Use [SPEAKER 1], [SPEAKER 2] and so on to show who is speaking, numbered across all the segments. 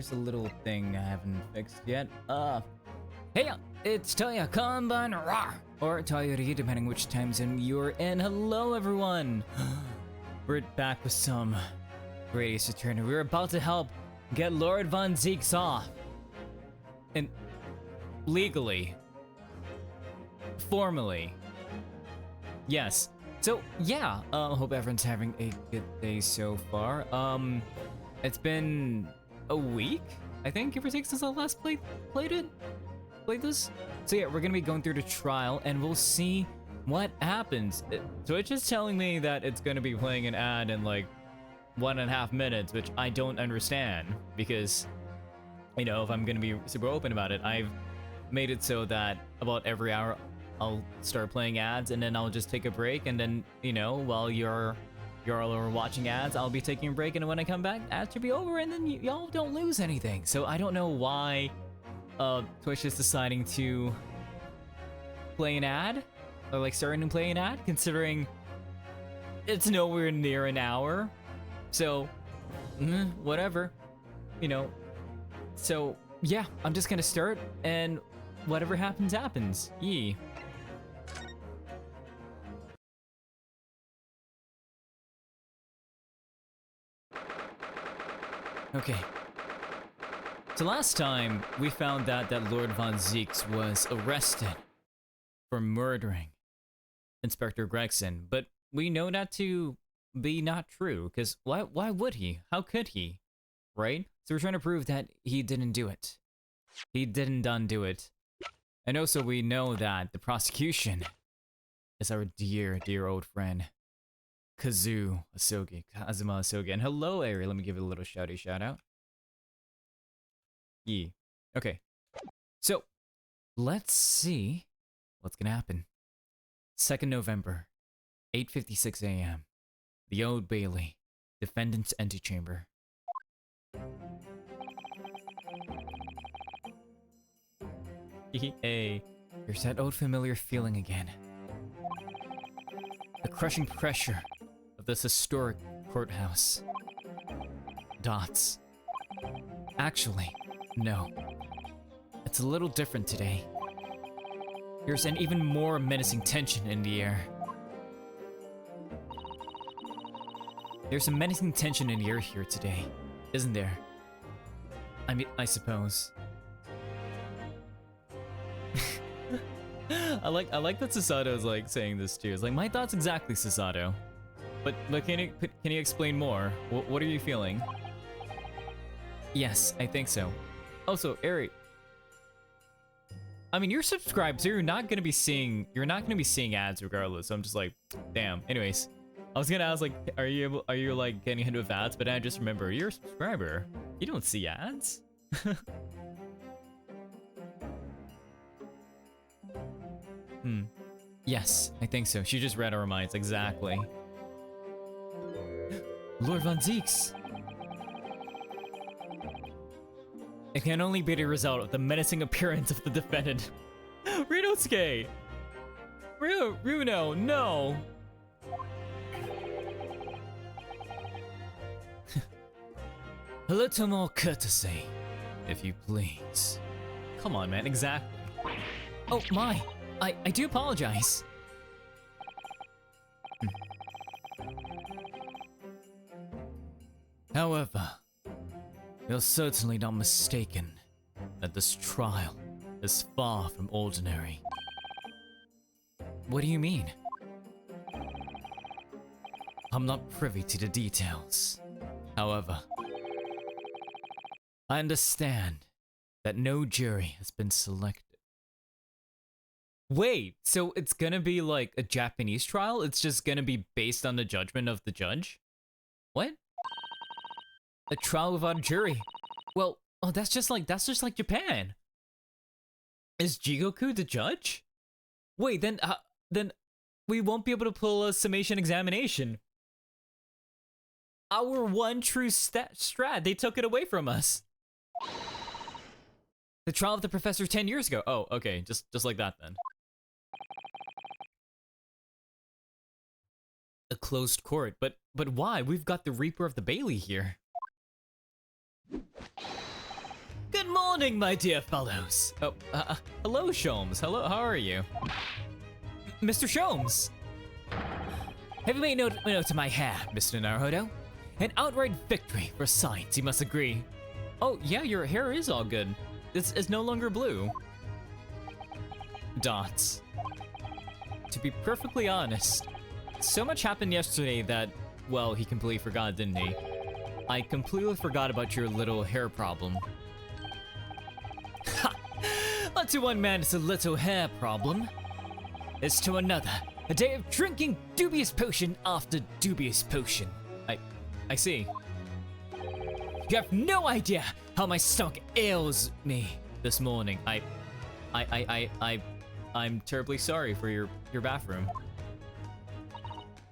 [SPEAKER 1] there's a little thing I haven't fixed yet. Hey, it's Toya Kanban Ra, or Toyori, depending which time zone you're in. Hello, everyone. We're back with some Greatest Return. We're about to help get Lord Von Zieks off. And legally. Formally. Yes. So, yeah, hope everyone's having a good day so far. It's been a week, I think, give or take, since I last played this. So yeah, we're gonna be going through the trial, and we'll see what happens. Twitch is telling me that it's gonna be playing an ad in like 1.5 minutes, which I don't understand, because, you know, if I'm gonna be super open about it, I've made it so that about every hour I'll start playing ads, and then I'll just take a break, and then, you know, while you're all watching ads, I'll be taking a break, and when I come back, ads should be over, and then y'all don't lose anything. So I don't know why Twitch is deciding to play an ad, or like starting to play an ad, considering it's nowhere near an hour. So, whatever, you know. So yeah, I'm just gonna start, and whatever happens, happens. Yee. Okay. So last time, we found out that Lord Von Zieks was arrested for murdering Inspector Gregson, but we know that to be not true, because why would he? How could he? Right? So we're trying to prove that he didn't do it. He didn't undo it. And also we know that the prosecution is our dear old friend, Kazuma Asogi. And hello, Ari. Let me give it a little shout out. Yee. Okay. So, let's see what's gonna happen. 2nd November, 8:56 a.m. The Old Bailey, defendant's antechamber. Hey, there's that old familiar feeling again. The crushing pressure of this historic courthouse. Dots. Actually, no. It's a little different today. There's an even more menacing tension in the air. There's a menacing tension in the air here today, isn't there? I mean, I suppose. I like that Sasato is like saying this too. It's like, my thoughts exactly, Sasato. But can you explain more? What are you feeling? Yes, I think so. Also, Ari, I mean, you're subscribed, so you're not gonna be seeing ads regardless. So I'm just like, damn. Anyways, I was gonna ask, like, are you like getting hit with ads? But I just remember, you're a subscriber. You don't see ads. Yes, I think so. She just read our minds, exactly. Lord Von Zieks! It can only be the result of the menacing appearance of the defendant. Rinosuke! Runo, no! A little more courtesy, if you please. Come on, man, exactly. Oh my! I do apologize. However, you're certainly not mistaken that this trial is far from ordinary. What do you mean? I'm not privy to the details. However, I understand that no jury has been selected. Wait, so it's gonna be like a Japanese trial? It's just gonna be based on the judgment of the judge? What? A trial without a jury? Well, oh, that's just like Japan. Is Jigoku the judge? Wait, then we won't be able to pull a summation examination. Our one true strat, they took it away from us. The trial of the professor 10 years ago. Oh, okay, just like that then. A closed court, but why? We've got the Reaper of the Bailey here. morning, my dear fellows. Oh, hello, Sholmes. Hello, how are you? Mr. Sholmes. Have you made note of my hair, Mr. Naruhodo? An outright victory for science, you must agree. Oh, yeah, your hair is all good. It's no longer blue. Dots. To be perfectly honest, so much happened yesterday that, well, he completely forgot, didn't he? I completely forgot about your little hair problem. Ha! Not to one man it's a little hair problem. It's to another. A day of drinking dubious potion after dubious potion. I see. You have no idea how my stomach ails me this morning. I'm terribly sorry for your bathroom.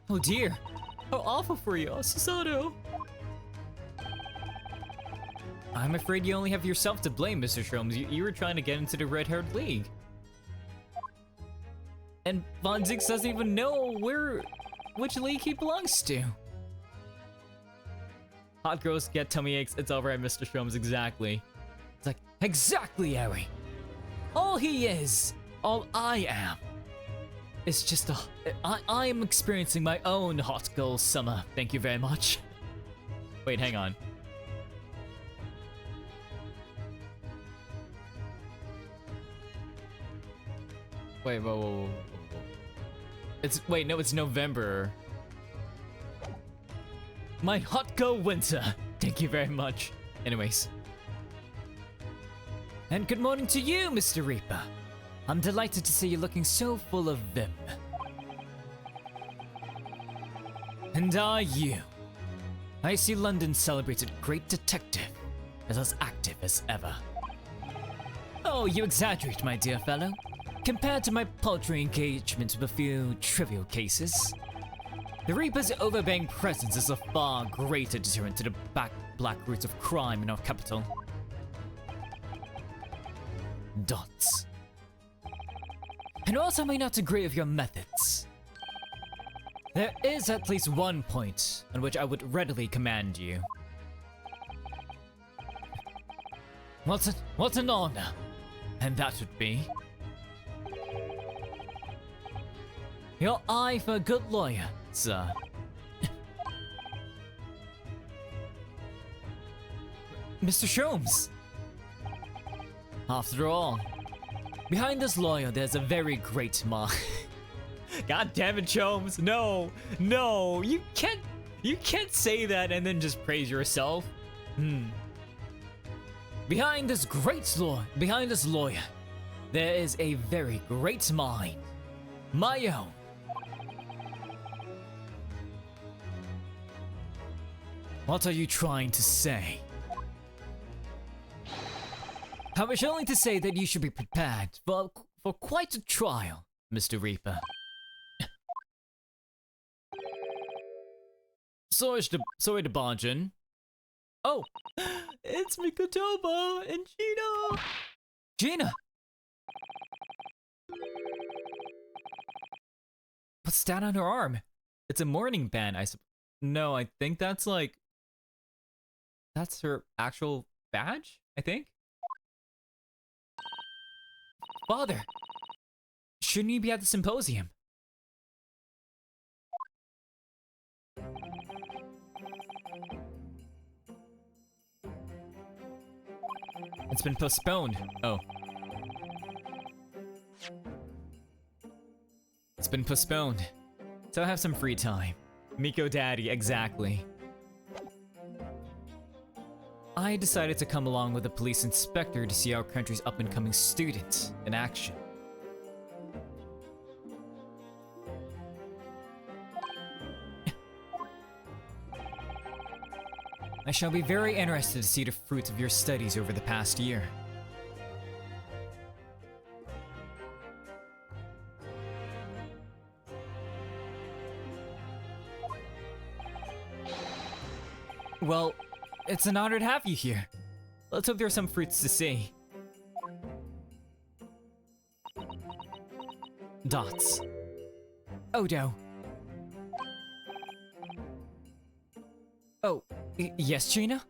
[SPEAKER 1] Oh dear. How awful for you, Susato. I'm afraid you only have yourself to blame, Mr. Sholmes. You were trying to get into the Red-Haired League. And Von Zieks doesn't even know which league he belongs to. Hot girls get tummy aches. It's alright, Mr. Sholmes, exactly. It's like, exactly, Harry. All he is, all I am, is just I am experiencing my own hot girl summer. Thank you very much. Wait, hang on. Wait, whoa. It's November. My hot girl winter. Thank you very much. Anyways. And good morning to you, Mr. Reaper. I'm delighted to see you looking so full of vim. And are you? I see London's celebrated great detective is as active as ever. Oh, you exaggerate, my dear fellow. Compared to my paltry engagement with a few trivial cases, the Reaper's overbearing presence is a far greater deterrent to the black roots of crime in our capital. Dots. And also I may not agree with your methods. There is at least one point on which I would readily command you. What an honor. And that would be your eye for a good lawyer, sir. Mr. Sholmes. After all, behind this lawyer there's a very great mind. God damn it, Sholmes. No, you can't say that and then just praise yourself. Behind this lawyer, there is a very great mind. My own. What are you trying to say? I was only to say that you should be prepared for quite a trial, Mr. Reaper. Sorry to barge in. Oh, it's Mikotoba and Gina. Gina! What's that on her arm? It's a mourning band, I suppose. No, I think that's her actual badge, I think. Father, shouldn't you be at the symposium? It's been postponed. Oh. It's been postponed. So I have some free time. Miko Daddy, exactly. I decided to come along with a police inspector to see our country's up-and-coming student in action. I shall be very interested to see the fruits of your studies over the past year. Well, it's an honor to have you here. Let's hope there are some fruits to see. Dots. Odo. Oh, yes, Gina?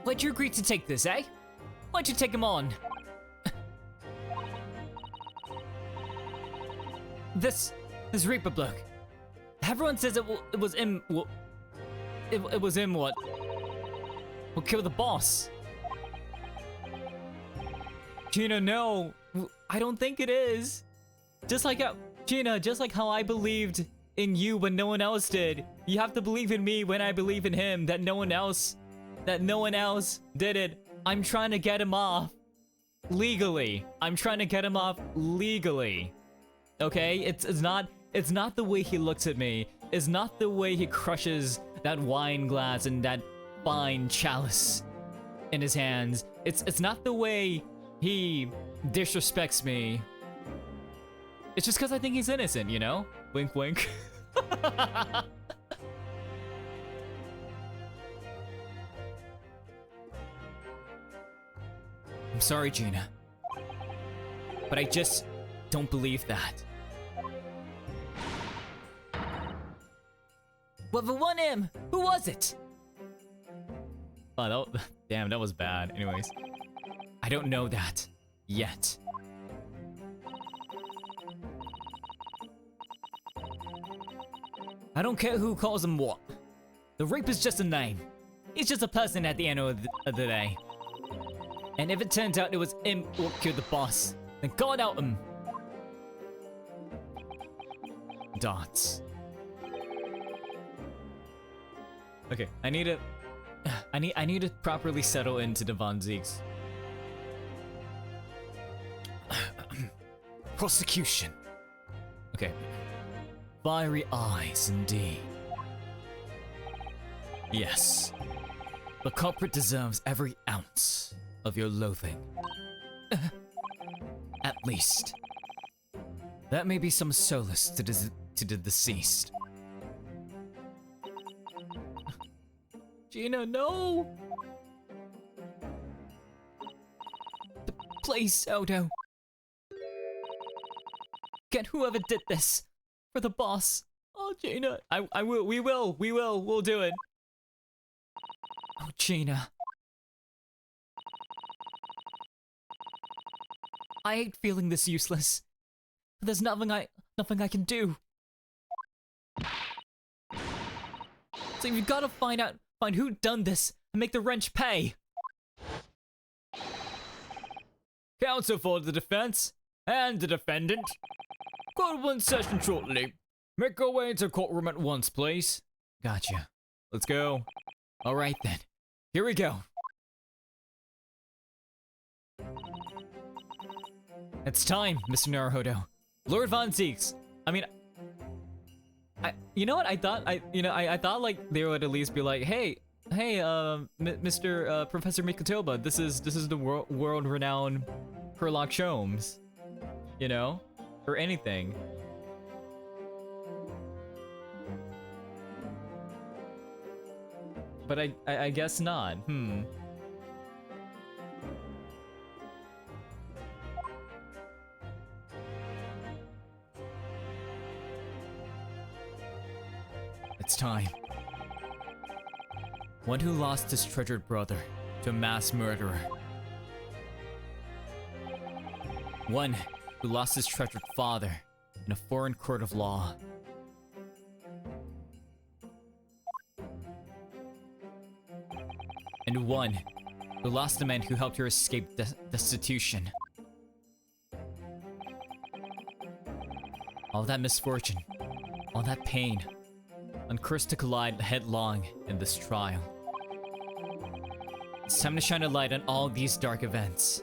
[SPEAKER 1] Why'd you agree to take this, eh? Why'd you take him on? This Reaper bloke. Everyone says it was him. It was him what? Who killed the boss? Gina, no. I don't think it is. Just like how I believed in you when no one else did. You have to believe in me when I believe in him. That no one else did it. I'm trying to get him off legally. I'm trying to get him off legally. Okay? It's not the way he looks at me. It's not the way he crushes that wine glass and that fine chalice in his hands. It's not the way he disrespects me. It's just because I think he's innocent, you know? Wink, wink. I'm sorry, Gina. But I just don't believe that. Whoever won him? Who was it? Oh, damn, that was bad. Anyways. I don't know that. Yet. I don't care who calls him what. The Reaper is just a name. He's just a person at the end of the day. And if it turns out it was him who killed the boss, then God help him. Dots. Okay, I need to properly settle into Devon Zieks. Prosecution. Okay. Fiery eyes, indeed. Yes. The culprit deserves every ounce of your loathing. At least. That may be some solace to the deceased. Gina, no! Please, Odo. Get whoever did this for the boss. Oh, Gina. We'll do it. Oh, Gina. I hate feeling this useless. But there's nothing I can do. So you've got to find who done this and make the wrench pay. Counsel for the defense and the defendant. Court will in session shortly. Make our way into courtroom at once, please. Gotcha. Let's go. All right then. Here we go. It's time, Mr. Naruhodo. Lord Von Zieks. I mean, you know what? I thought like they would at least be like, hey, Mr. Professor Mikotoba, this is the world-renowned Sherlock Sholmes, you know, or anything. But I guess not. It's time. One who lost his treasured brother to a mass murderer. One who lost his treasured father in a foreign court of law. And one who lost the man who helped her escape destitution. All that misfortune, all that pain, uncursed to collide headlong in this trial. It's time to shine a light on all these dark events.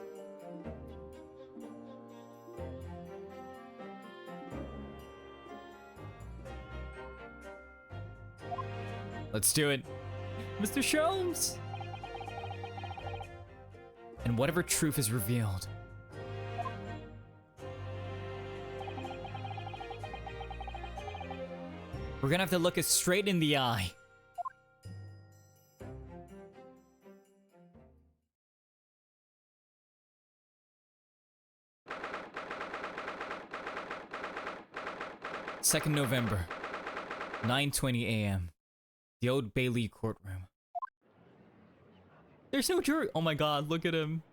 [SPEAKER 1] Let's do it, Mr. Sholmes! And whatever truth is revealed, we're gonna have to look it straight in the eye. 2nd November, 9:20 a.m. The Old Bailey courtroom. There's no jury. Oh my god, look at him.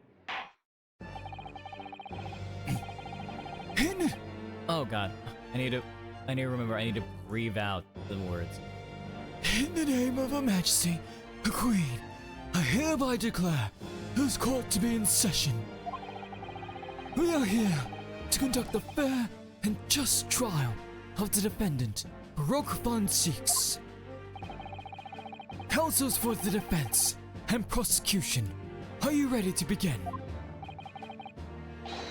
[SPEAKER 1] Oh god. I need to remember, I need to breathe out the words.
[SPEAKER 2] In the name of Her Majesty, the Queen, I hereby declare this court to be in session. We are here to conduct a fair and just trial of the defendant, Baroque von Zieks. Counsels for the defense and prosecution, are you ready to begin?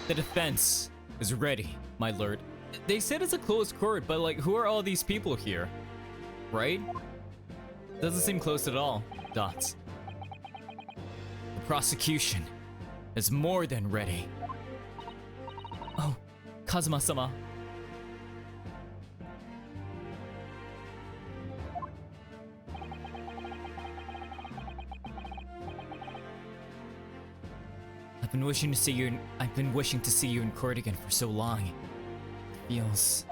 [SPEAKER 1] The defense is ready, my lord. They said it's a closed court, but like, who are all these people here? Right? Doesn't seem close at all. Dots. The prosecution is more than ready. Oh, Kazuma-sama. I've been wishing to see you in court again for so long. It feels...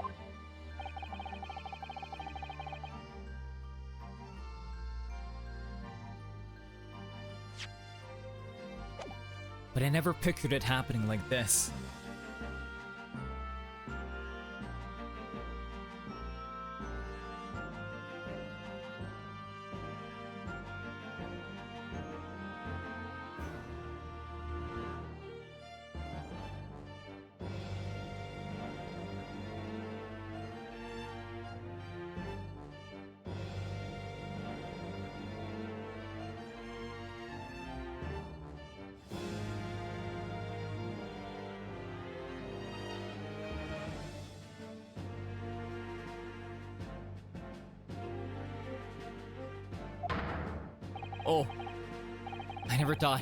[SPEAKER 1] But I never pictured it happening like this. Oh, I never thought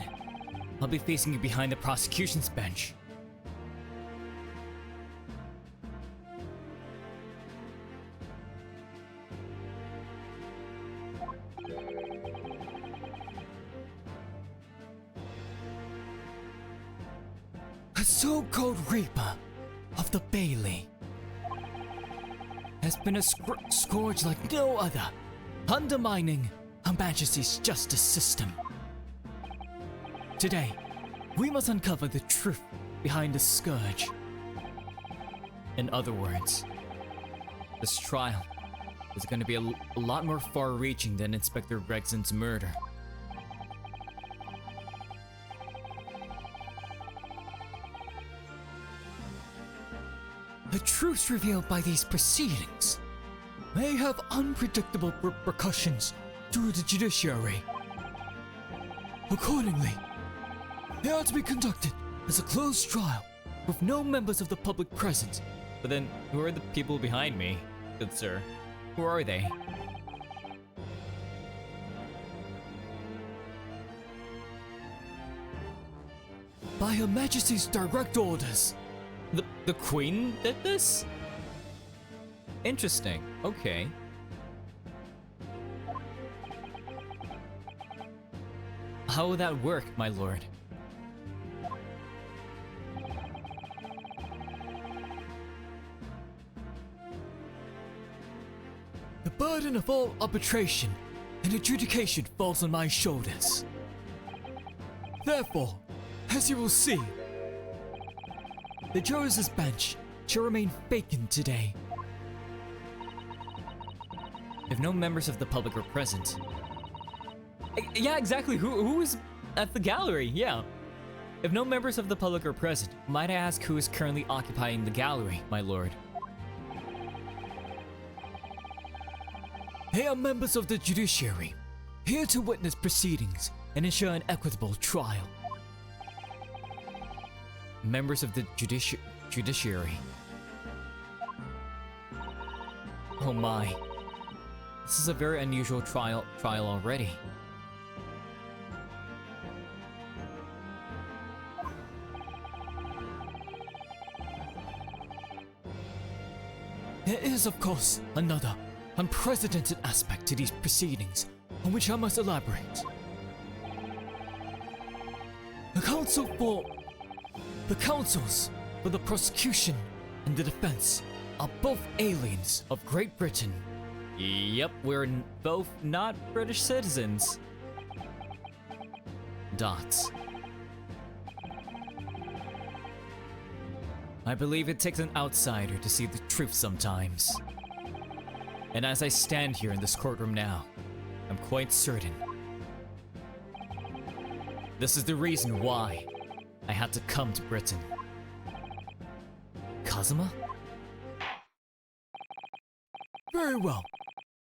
[SPEAKER 1] I'll be facing you behind the prosecution's bench.
[SPEAKER 2] A so-called reaper of the Bailey has been a scourge like no other, undermining Her Majesty's justice system. Today, we must uncover the truth behind the scourge.
[SPEAKER 1] In other words, this trial is going to be a lot more far-reaching than Inspector Gregson's murder.
[SPEAKER 2] The truths revealed by these proceedings may have unpredictable repercussions to the judiciary. Accordingly, they are to be conducted as a closed trial with no members of the public present.
[SPEAKER 1] But then, who are the people behind me, good sir? Who are they?
[SPEAKER 2] By Her Majesty's direct orders.
[SPEAKER 1] The Queen did this? Interesting. Okay. How will that work, my lord?
[SPEAKER 2] The burden of all arbitration and adjudication falls on my shoulders. Therefore, as you will see, the jurors' bench shall remain vacant today.
[SPEAKER 1] If no members of the public are present... Yeah, exactly. Who is at the gallery? Yeah. If no members of the public are present, might I ask who is currently occupying the gallery, my lord?
[SPEAKER 2] They are members of the judiciary, here to witness proceedings and ensure an equitable trial.
[SPEAKER 1] Members of the judiciary. Oh my. This is a very unusual trial already.
[SPEAKER 2] There is, of course, another unprecedented aspect to these proceedings on which I must elaborate. The counsels for the prosecution and the defense are both aliens of Great Britain.
[SPEAKER 1] Yep, we're both not British citizens. Dots. I believe it takes an outsider to see the truth sometimes. And as I stand here in this courtroom now, I'm quite certain. This is the reason why I had to come to Britain. Kazuma?
[SPEAKER 2] Very well.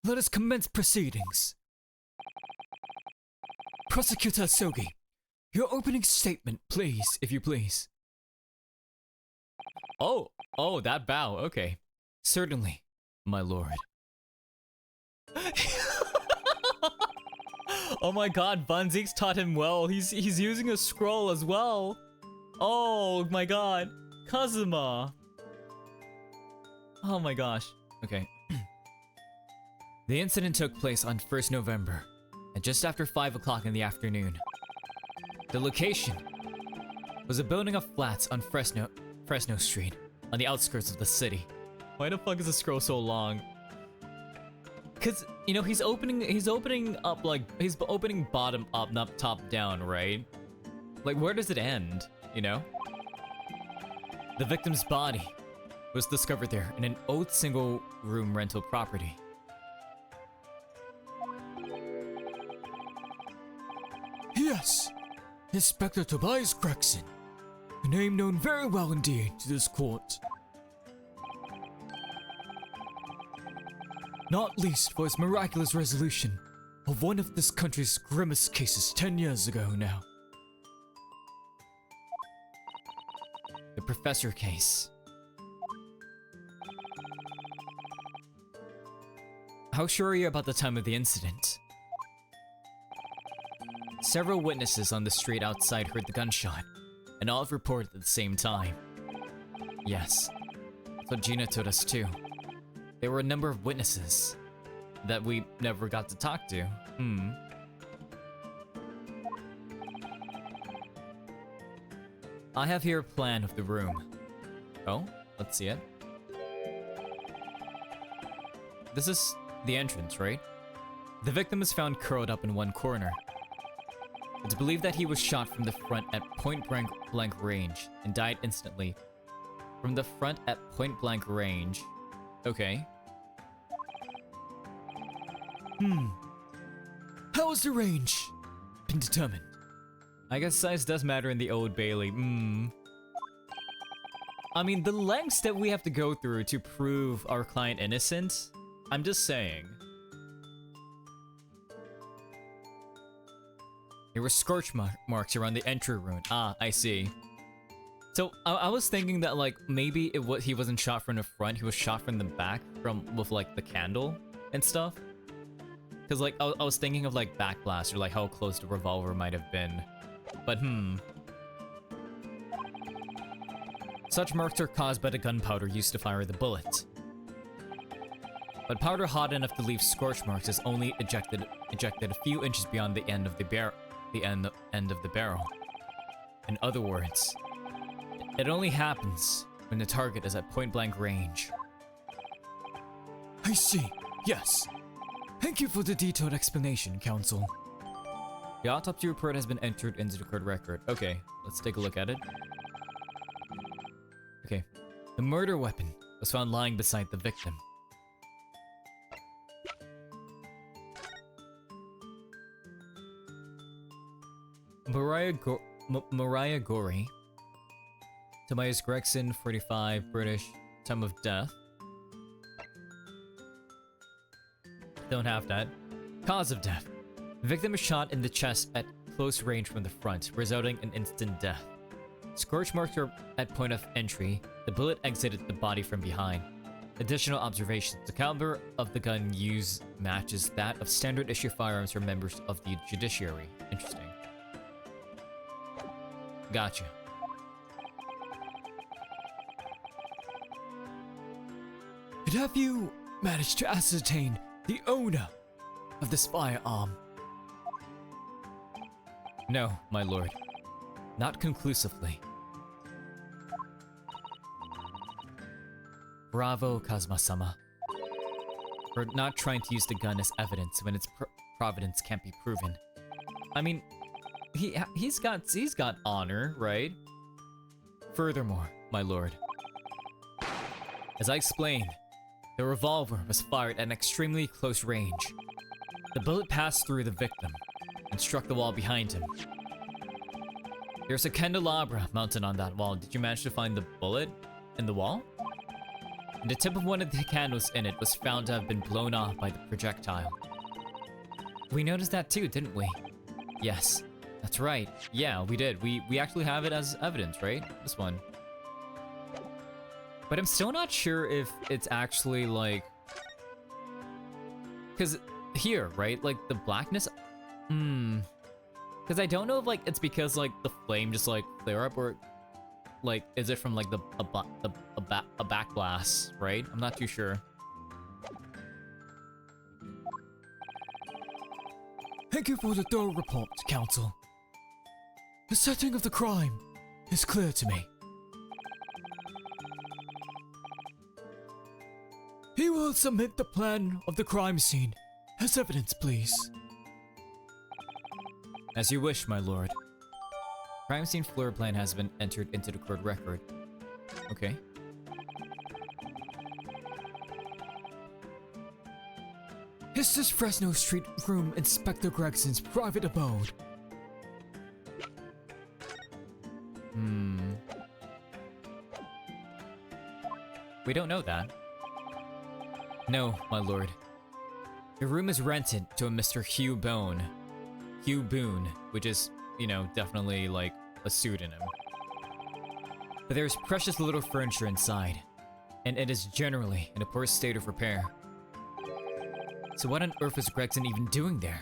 [SPEAKER 2] Let us commence proceedings. Prosecutor Sogi, your opening statement, please, if you please.
[SPEAKER 1] Oh, that bow, okay.
[SPEAKER 2] Certainly, my lord.
[SPEAKER 1] Oh my god, Zieks taught him well. He's using a scroll as well. Oh my god. Kazuma. Oh my gosh. Okay. The incident took place on 1st November, and just after 5 o'clock in the afternoon. The location was a building of flats on Fresno Street, on the outskirts of the city. Why the fuck is the scroll so long? Cause, you know, he's opening up like, he's opening bottom up, not top down, right? Like, where does it end, you know? The victim's body was discovered there in an old single-room rental property.
[SPEAKER 2] Yes, Inspector Tobias Gregson, a name known very well indeed to this court. Not least for its miraculous resolution of one of this country's grimmest cases 10 years ago now.
[SPEAKER 1] The Professor case. How sure are you about the time of the incident? Several witnesses on the street outside heard the gunshot, and all have reported at the same time. Yes, that's what Gina told us too. There were a number of witnesses that we never got to talk to. I have here a plan of the room. Oh, let's see it. This is the entrance, right? The victim is found curled up in one corner. It's believed that he was shot from the front at point-blank range and died instantly. From the front at point-blank range. Okay.
[SPEAKER 2] How has the range been determined?
[SPEAKER 1] I guess size does matter in the Old Bailey. I mean, the lengths that we have to go through to prove our client innocent, I'm just saying. There were scorch marks around the entry wound. Ah, I see. So I was thinking that like maybe he wasn't shot from the front, he was shot from the back with like the candle and stuff. Cause like I was thinking of like backblast or like how close the revolver might have been. But Such marks are caused by the gunpowder used to fire the bullet. But powder hot enough to leave scorch marks is only ejected a few inches beyond the end of the barrel. In other words, it only happens when the target is at point-blank range.
[SPEAKER 2] I see, yes. Thank you for the detailed explanation, Counsel.
[SPEAKER 1] The autopsy report has been entered into the court record. Okay, let's take a look at it. Okay, the murder weapon was found lying beside the victim. Mariah Gorey. Tobias Gregson, 45, British. Time of death. Don't have that. Cause of death. Victim is shot in the chest at close range from the front, resulting in instant death. Scorch marks are at point of entry. The bullet exited the body from behind. Additional observations. The caliber of the gun used matches that of standard issue firearms for members of the judiciary. Interesting. Gotcha.
[SPEAKER 2] And have you managed to ascertain the owner of this firearm?
[SPEAKER 1] No, my lord. Not conclusively. Bravo, Kazuma-sama. For not trying to use the gun as evidence when its providence can't be proven. I mean, he's got honor, right? Furthermore, my lord, as I explained, the revolver was fired at an extremely close range. The bullet passed through the victim and struck the wall behind him. There's a candelabra mounted on that wall. Did you manage to find the bullet in the wall? And the tip of one of the candles in it was found to have been blown off by the projectile. We noticed that too, didn't we? Yes, that's right. Yeah, we did. We actually have it as evidence, right? This one. But I'm still not sure if it's actually like... Because here, right? Like the blackness... Because I don't know if like it's because like the flame just like flare up or... Like, is it from like a back blast, right? I'm not too sure.
[SPEAKER 2] Thank you for the thorough report, Counsel. The setting of the crime is clear to me. He will submit the plan of the crime scene as evidence, please.
[SPEAKER 1] As you wish, my lord. Crime scene floor plan has been entered into the court record. Okay.
[SPEAKER 2] Is this Fresno Street room Inspector Gregson's private abode?
[SPEAKER 1] We don't know that. No, my lord. The room is rented to a Mr. Hugh Boone. Hugh Boone, which is, you know, definitely like a pseudonym. But there's precious little furniture inside, and it is generally in a poor state of repair. So what on earth was Gregson even doing there?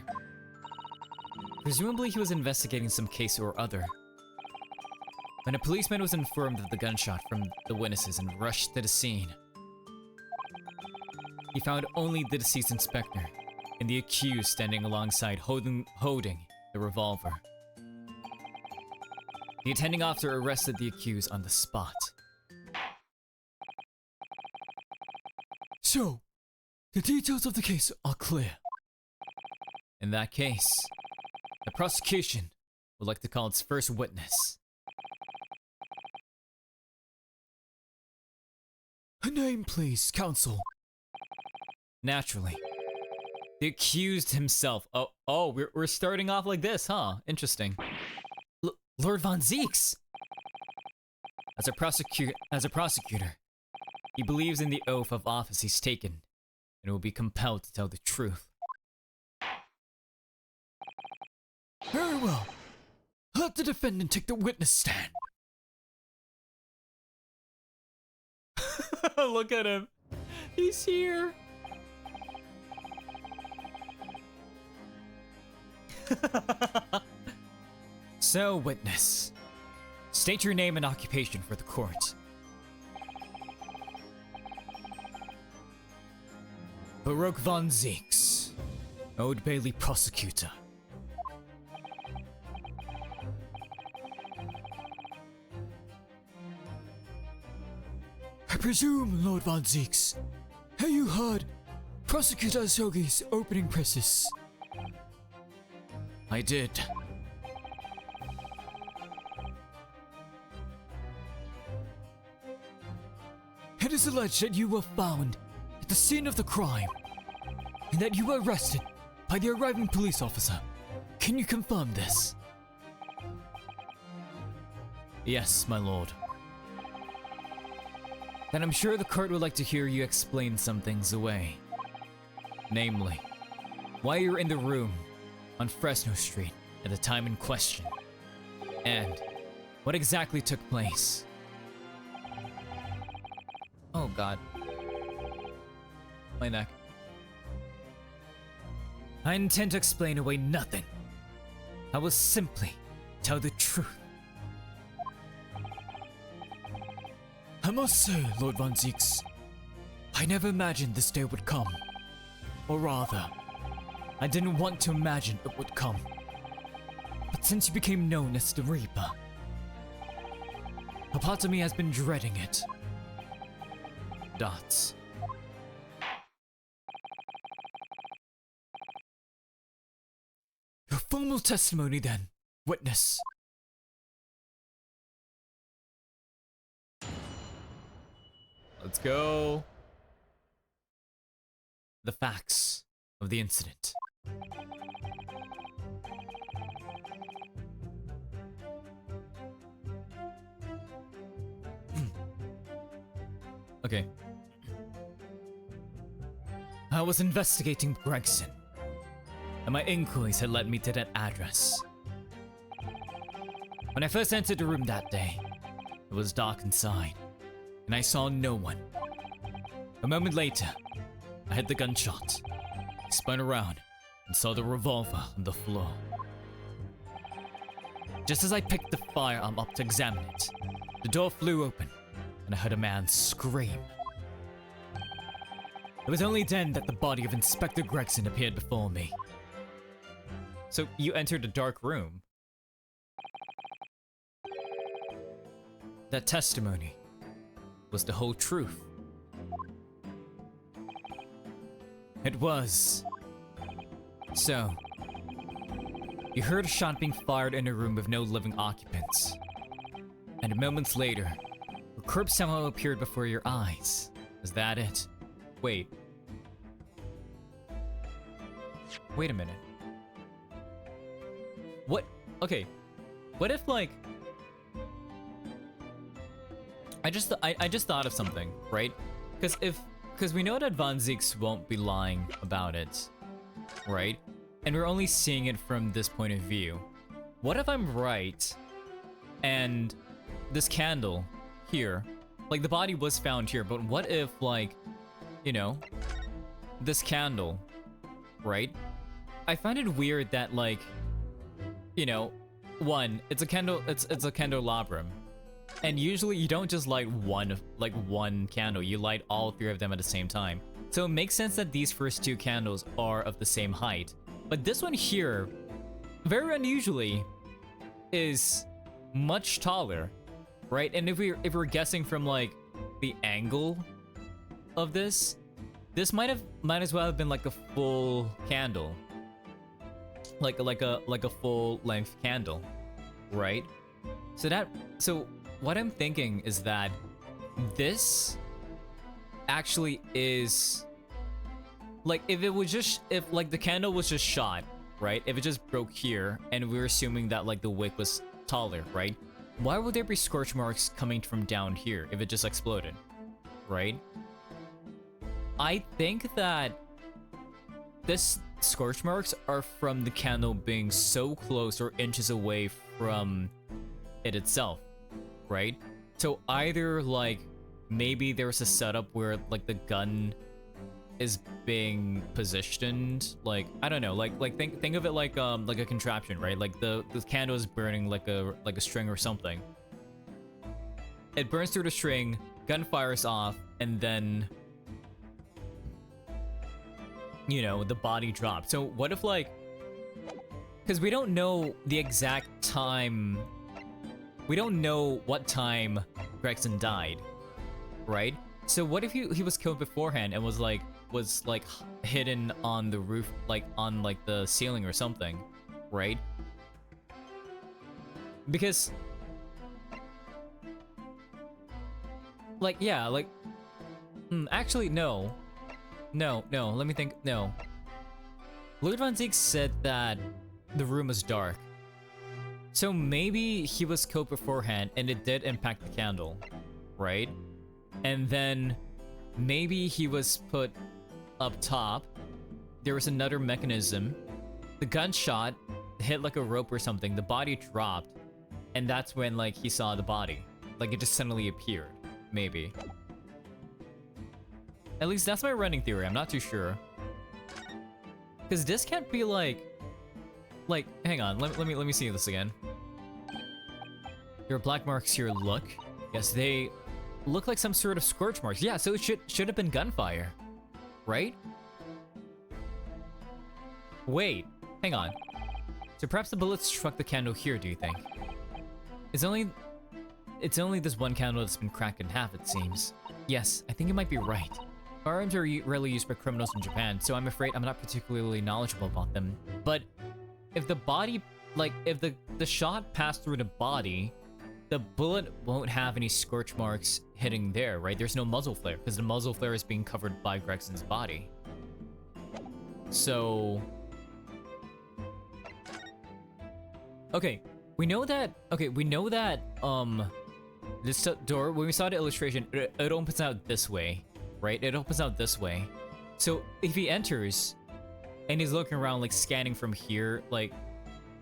[SPEAKER 1] Presumably he was investigating some case or other. When a policeman was informed of the gunshot from the witnesses and rushed to the scene, he found only the deceased inspector and the accused standing alongside holding the revolver. The attending officer arrested the accused on the spot.
[SPEAKER 2] So, the details of the case are clear.
[SPEAKER 1] In that case, the prosecution would like to call its first witness.
[SPEAKER 2] A name, please, Counsel.
[SPEAKER 1] Naturally. The accused himself. Oh, we're starting off like this, huh? Interesting. Lord Von Zieks! As a prosecutor, he believes in the oath of office he's taken, and will be compelled to tell the truth.
[SPEAKER 2] Very well. Let the defendant take the witness stand.
[SPEAKER 1] Look at him. He's here. So, witness. State your name and occupation for the court. Baroque Von Zieks, Old Bailey prosecutor.
[SPEAKER 2] I presume, Lord Von Zieks, have you heard Prosecutor Asogi's opening precis?
[SPEAKER 1] I did.
[SPEAKER 2] It is alleged that you were found at the scene of the crime, and that you were arrested by the arriving police officer. Can you confirm this?
[SPEAKER 1] Yes, my lord. Then I'm sure the court would like to hear you explain some things away. Namely, why you're in the room on Fresno Street at the time in question, and what exactly took place. Oh god. My neck. I intend to explain away nothing. I will simply tell the truth.
[SPEAKER 2] I must say, Lord Von Zieks, I never imagined this day would come. Or rather, I didn't want to imagine it would come. But since you became known as the Reaper, a part of me has been dreading it.
[SPEAKER 1] dots.
[SPEAKER 2] Your formal testimony then, witness.
[SPEAKER 1] Let's go. The facts of the incident. Okay. I was investigating Gregson, and my inquiries had led me to that address. When I first entered the room that day, it was dark inside, and I saw no one. A moment later, I heard the gunshot. I spun around and saw the revolver on the floor. Just as I picked the firearm up to examine it, the door flew open, and I heard a man scream. It was only then that the body of Inspector Gregson appeared before me. So you entered a dark room? That testimony was the whole truth. It was. So, you heard a shot being fired in a room with no living occupants. And moments later, a corpse somehow appeared before your eyes. Is that it? Wait. Wait a minute. What? Okay. What if, like... I just thought of something, right? Because we know that Von Zieks won't be lying about it, right? And we're only seeing it from this point of view. What if I'm right, and this candle here, like the body was found here, but what if, like, you know, this candle, right? I find it weird that, like, you know, one, it's a candle, it's a candelabrum. And usually you don't just light one candle, you light all three of them at the same time. So it makes sense that these first two candles are of the same height. But this one here, very unusually, is much taller, right? And if we're guessing from like the angle of this might as well have been like a full candle. Like a full length candle, right? So what I'm thinking is that this actually is like if like the candle was just shot, right? If it just broke here and we're assuming that like the wick was taller, right? Why would there be scorch marks coming from down here if it just exploded, right? I think that this scorch marks are from the candle being so close or inches away from it itself, right? So either like maybe there's a setup where like the gun is being positioned, like I don't know, like think of it like a contraption, right? Like the candle is burning like a string or something. It burns through the string, gun fires off, and then you know the body drops. So what if like, because we don't know the exact time. We don't know what time Gregson died, right? So what if he was killed beforehand and was like hidden on the roof, like on like the ceiling or something, right? Because like yeah, like actually no, let me think. No, Lord Von Zieks said that the room was dark. So maybe he was killed beforehand and it did impact the candle, right? And then maybe he was put up top. There was another mechanism. The gunshot hit like a rope or something. The body dropped. And that's when like he saw the body. Like it just suddenly appeared. Maybe. At least that's my running theory. I'm not too sure. Because this can't be like, hang on, let me see this again. There are black marks here, look. Yes, they look like some sort of scorch marks. Yeah, so it should have been gunfire, right? Wait, hang on. So perhaps the bullets struck the candle here, do you think? It's only... it's only this one candle that's been cracked in half, it seems. Yes, I think you might be right. Firearms are rarely used by criminals in Japan, so I'm afraid I'm not particularly knowledgeable about them. But if the body, like, if the shot passed through the body, the bullet won't have any scorch marks hitting there, right? There's no muzzle flare, because the muzzle flare is being covered by Gregson's body. So... Okay, we know that, this door, when we saw the illustration, it opens out this way, right? It opens out this way. So if he enters, and he's looking around, like, scanning from here, like,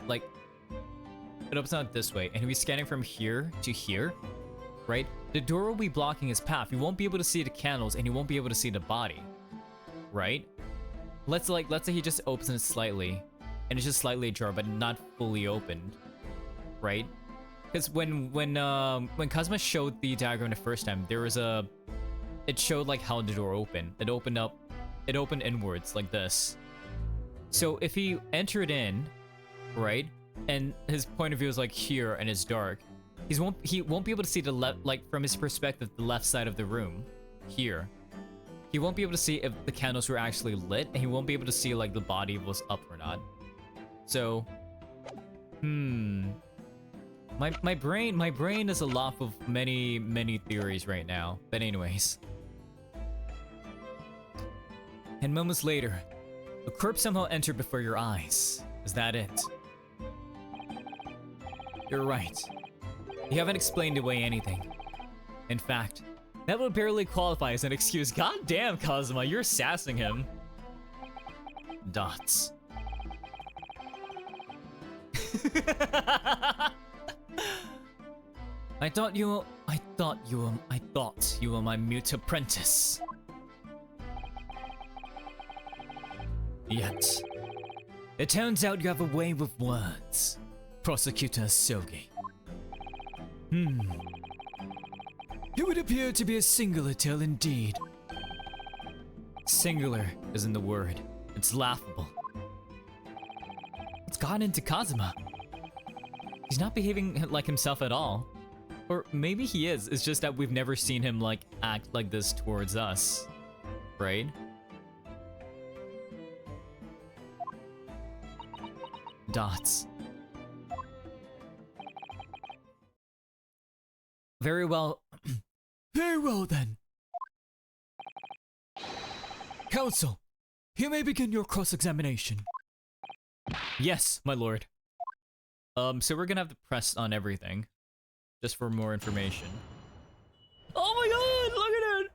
[SPEAKER 1] it opens out this way, and he'll be scanning from here to here, right? The door will be blocking his path. He won't be able to see the candles, and he won't be able to see the body, right? Let's say he just opens it slightly, and it's just slightly ajar, but not fully opened, right? Because when Kazuma showed the diagram the first time, there was it showed like how the door opened. It opened inwards like this. So if he entered in, right, and his point of view is like here and it's dark, he won't be able to see the left, like from his perspective, the left side of the room, here. He won't be able to see if the candles were actually lit, and he won't be able to see like the body was up or not. So, my brain is a lot of many theories right now. But anyways. And moments later, a corpse somehow entered before your eyes. Is that it? You're right. You haven't explained away anything. In fact, that would barely qualify as an excuse. God damn, Kazuma, you're sassing him. Dots. I thought you were my mute apprentice. Yet, it turns out you have a way with words, Prosecutor Sogi.
[SPEAKER 2] It would appear to be a singular tale indeed.
[SPEAKER 1] Singular isn't the word. It's laughable. It's gotten into Kazuma. He's not behaving like himself at all. Or maybe he is, it's just that we've never seen him like act like this towards us. Right? Dots. Very well.
[SPEAKER 2] Very well then. Counsel, you may begin your cross-examination.
[SPEAKER 1] Yes, my lord. So we're gonna have to press on everything. Just for more information. Oh my god, look at it!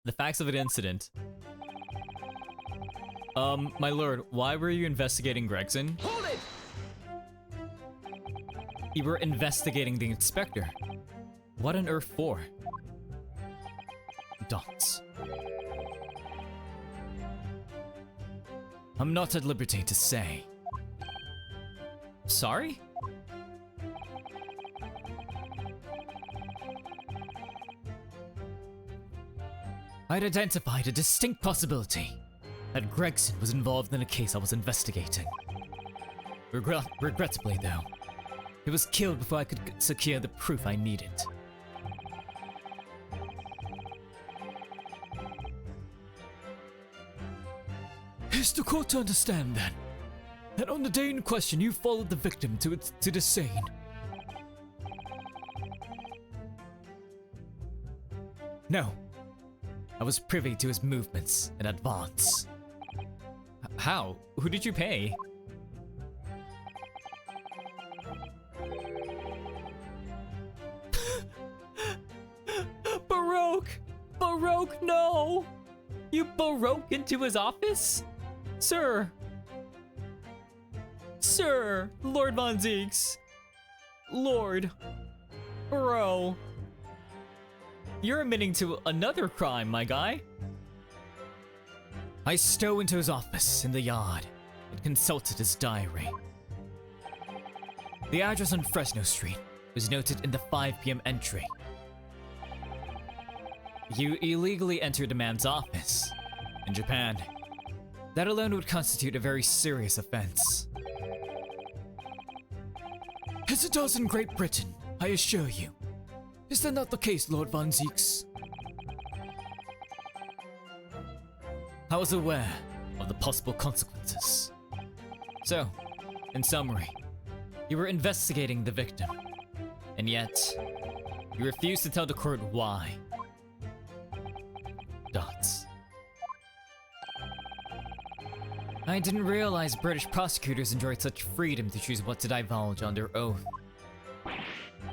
[SPEAKER 1] The facts of an incident. My lord, why were you investigating Gregson?
[SPEAKER 2] Hold it!
[SPEAKER 1] You were investigating the inspector. What on earth for? Dots. I'm not at liberty to say. Sorry? I'd identified a distinct possibility that Gregson was involved in a case I was investigating. Regrettably, though, he was killed before I could secure the proof I needed.
[SPEAKER 2] Is the court to understand, then, that on the day in question you followed the victim to the scene?
[SPEAKER 1] No. I was privy to his movements in advance. How? Who did you pay? Baroque! Baroque, no! You Baroque into his office? Sir! Sir! Lord Von Zieks! Lord! Bro! You're admitting to another crime, my guy. I stole into his office in the yard and consulted his diary. The address on Fresno Street was noted in the 5 p.m. entry. You illegally entered a man's office. In Japan, that alone would constitute a very serious offense.
[SPEAKER 2] As it does in Great Britain, I assure you. Is that not the case, Lord Von Zieks?
[SPEAKER 1] I was aware of the possible consequences. So, in summary, you were investigating the victim, and yet, you refused to tell the court why. Dots. I didn't realize British prosecutors enjoyed such freedom to choose what to divulge under oath.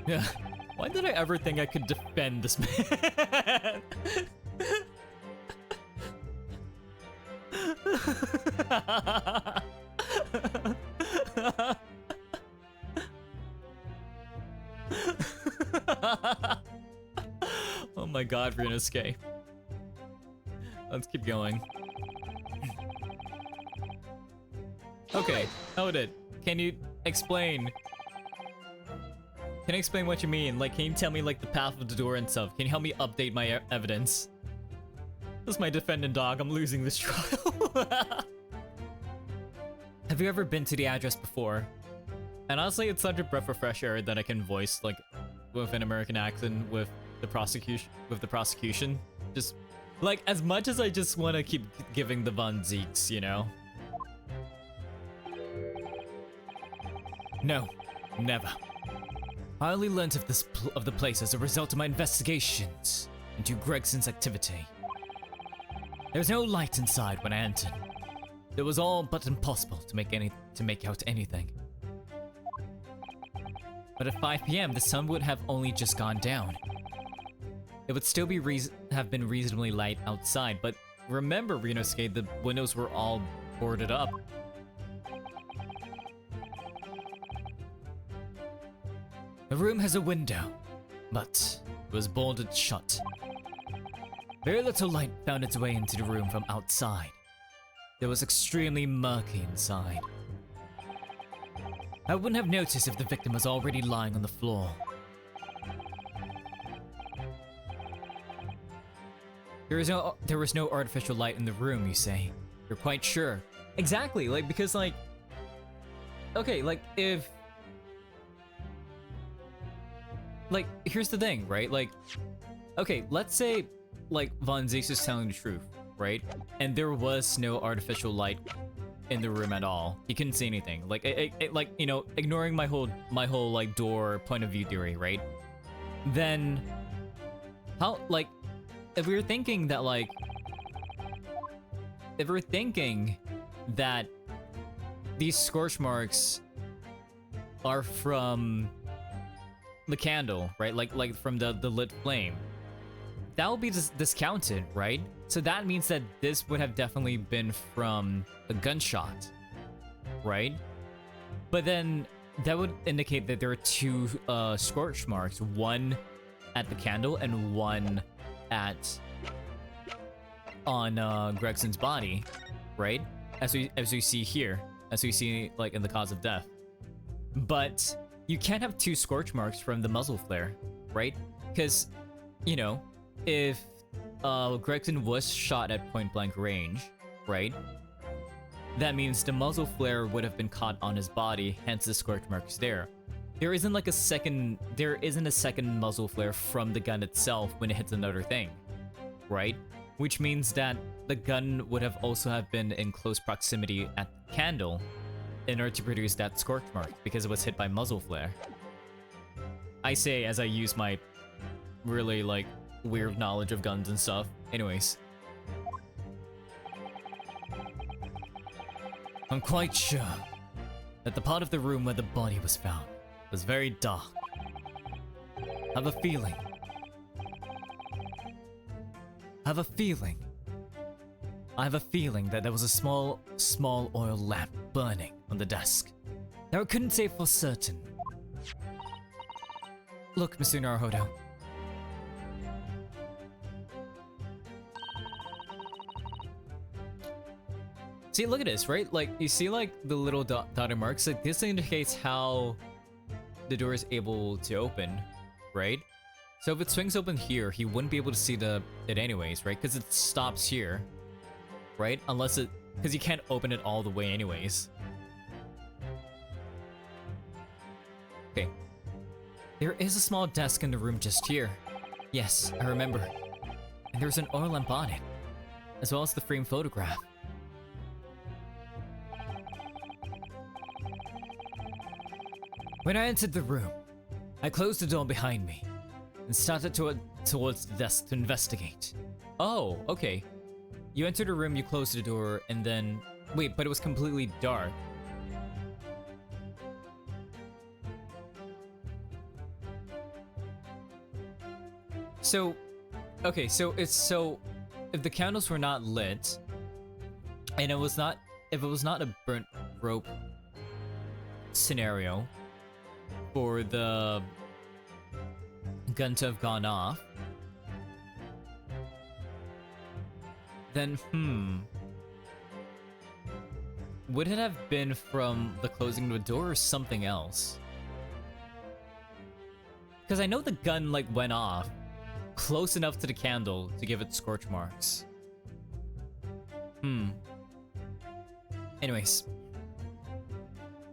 [SPEAKER 1] Yeah, why did I ever think I could defend this man? Oh my god, Ryunosuke. Let's keep going. Okay, hold it. Can you explain? Can you explain what you mean? Like, can you tell me like the path of the door and stuff? Can you help me update my evidence? This is my defendant, dog. I'm losing this trial. Have you ever been to the address before? And honestly, it's such a breath of fresh air that I can voice like with an American accent with the prosecution. Just like as much as I just want to keep giving the Von Zieks, you know. No, never. I only learned of the place as a result of my investigations into Gregson's activity. There was no light inside when I entered. It was all but impossible to make out anything. But at 5 p.m., the sun would have only just gone down. It would still have been reasonably light outside, but remember, Ryunosuke, the windows were all boarded up. The room has a window, but it was bolted shut. Very little light found its way into the room from outside. It was extremely murky inside. I wouldn't have noticed if the victim was already lying on the floor. There was no artificial light in the room, you say? You're quite sure? Exactly, like, because, like... Okay, like, if... Like, here's the thing, right? Like, okay, let's say, like, Von Zieks is telling the truth, right? And there was no artificial light in the room at all. He couldn't see anything. Like, like, you know, ignoring my whole, like, door point of view theory, right? Then, how, like, if we were thinking that, like, if we're thinking that these scorch marks are from the candle, right? Like from the lit flame, that will be discounted, right? So that means that this would have definitely been from a gunshot, right? But then that would indicate that there are two scorch marks, one at the candle and one on Gregson's body, right? As we see here, as we see like in the cause of death. But you can't have two scorch marks from the muzzle flare, right? Because, you know, if Gregson was shot at point blank range, right? That means the muzzle flare would have been caught on his body, hence the scorch marks there. There isn't a second muzzle flare from the gun itself when it hits another thing, right? Which means that the gun would have also have been in close proximity at the candle in order to produce that scorch mark because it was hit by muzzle flare. I say as I use my really like weird knowledge of guns and stuff. Anyways. I'm quite sure that the part of the room where the body was found was very dark. I have a feeling that there was a small oil lamp burning on the desk. Now I couldn't say for certain. Look, Mr. Naruhodo. See, look at this, right? Like, you see like the little dotted marks? Like, this indicates how the door is able to open, right? So if it swings open here, he wouldn't be able to see it anyways, right? Because it stops here, right? Unless it, because you can't open it all the way anyways. Okay. There is a small desk in the room just here. Yes, I remember. And there's an oil lamp on it, as well as the framed photograph. When I entered the room, I closed the door behind me and started towards the desk to investigate. Oh, okay. You entered a room, you closed the door, and then... Wait, but it was completely dark. So, okay, so if the candles were not lit, and if it was not a burnt rope scenario for the gun to have gone off, then would it have been from the closing of the door or something else? Because I know the gun like went off close enough to the candle to give it scorch marks. Anyways,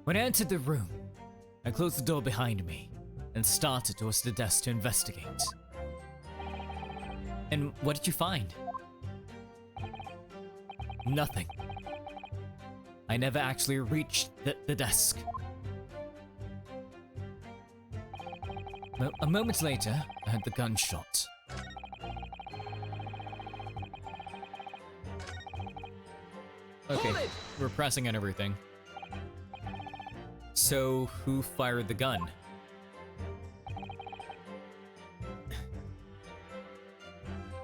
[SPEAKER 1] when I entered the room, I closed the door behind me and started towards the desk to investigate. And what did you find? Nothing. I never actually reached the desk. A moment later, I heard the gunshot. Okay, we're pressing on everything. So, who fired the gun?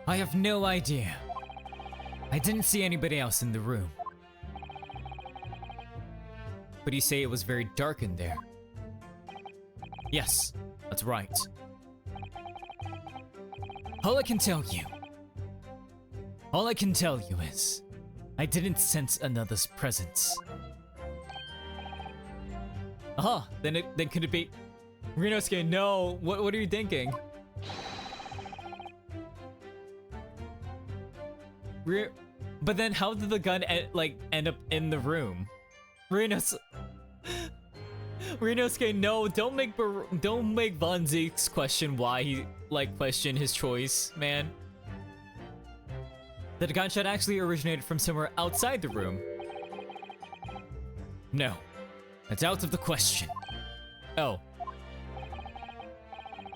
[SPEAKER 1] I have no idea. I didn't see anybody else in the room. But you say it was very dark in there. Yes, that's right. All I can tell you is, I didn't sense another's presence. Aha, then could it be... Rinosuke, no, what are you thinking? But then how did the gun end up in the room? Rinosuke, no, don't make Von Zieks question why he questioned his choice, man. That the gunshot actually originated from somewhere outside the room. No, that's out of the question. Oh.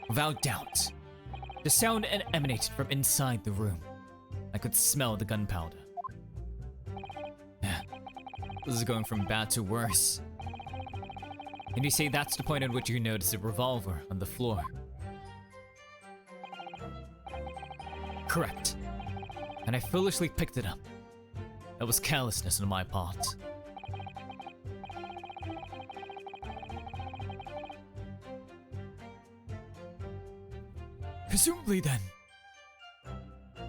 [SPEAKER 1] Without doubt, the sound emanated from inside the room. I could smell the gunpowder. This is going from bad to worse. And you say that's the point at which you notice a revolver on the floor? Correct. And I foolishly picked it up. That was carelessness on my part.
[SPEAKER 2] Presumably then,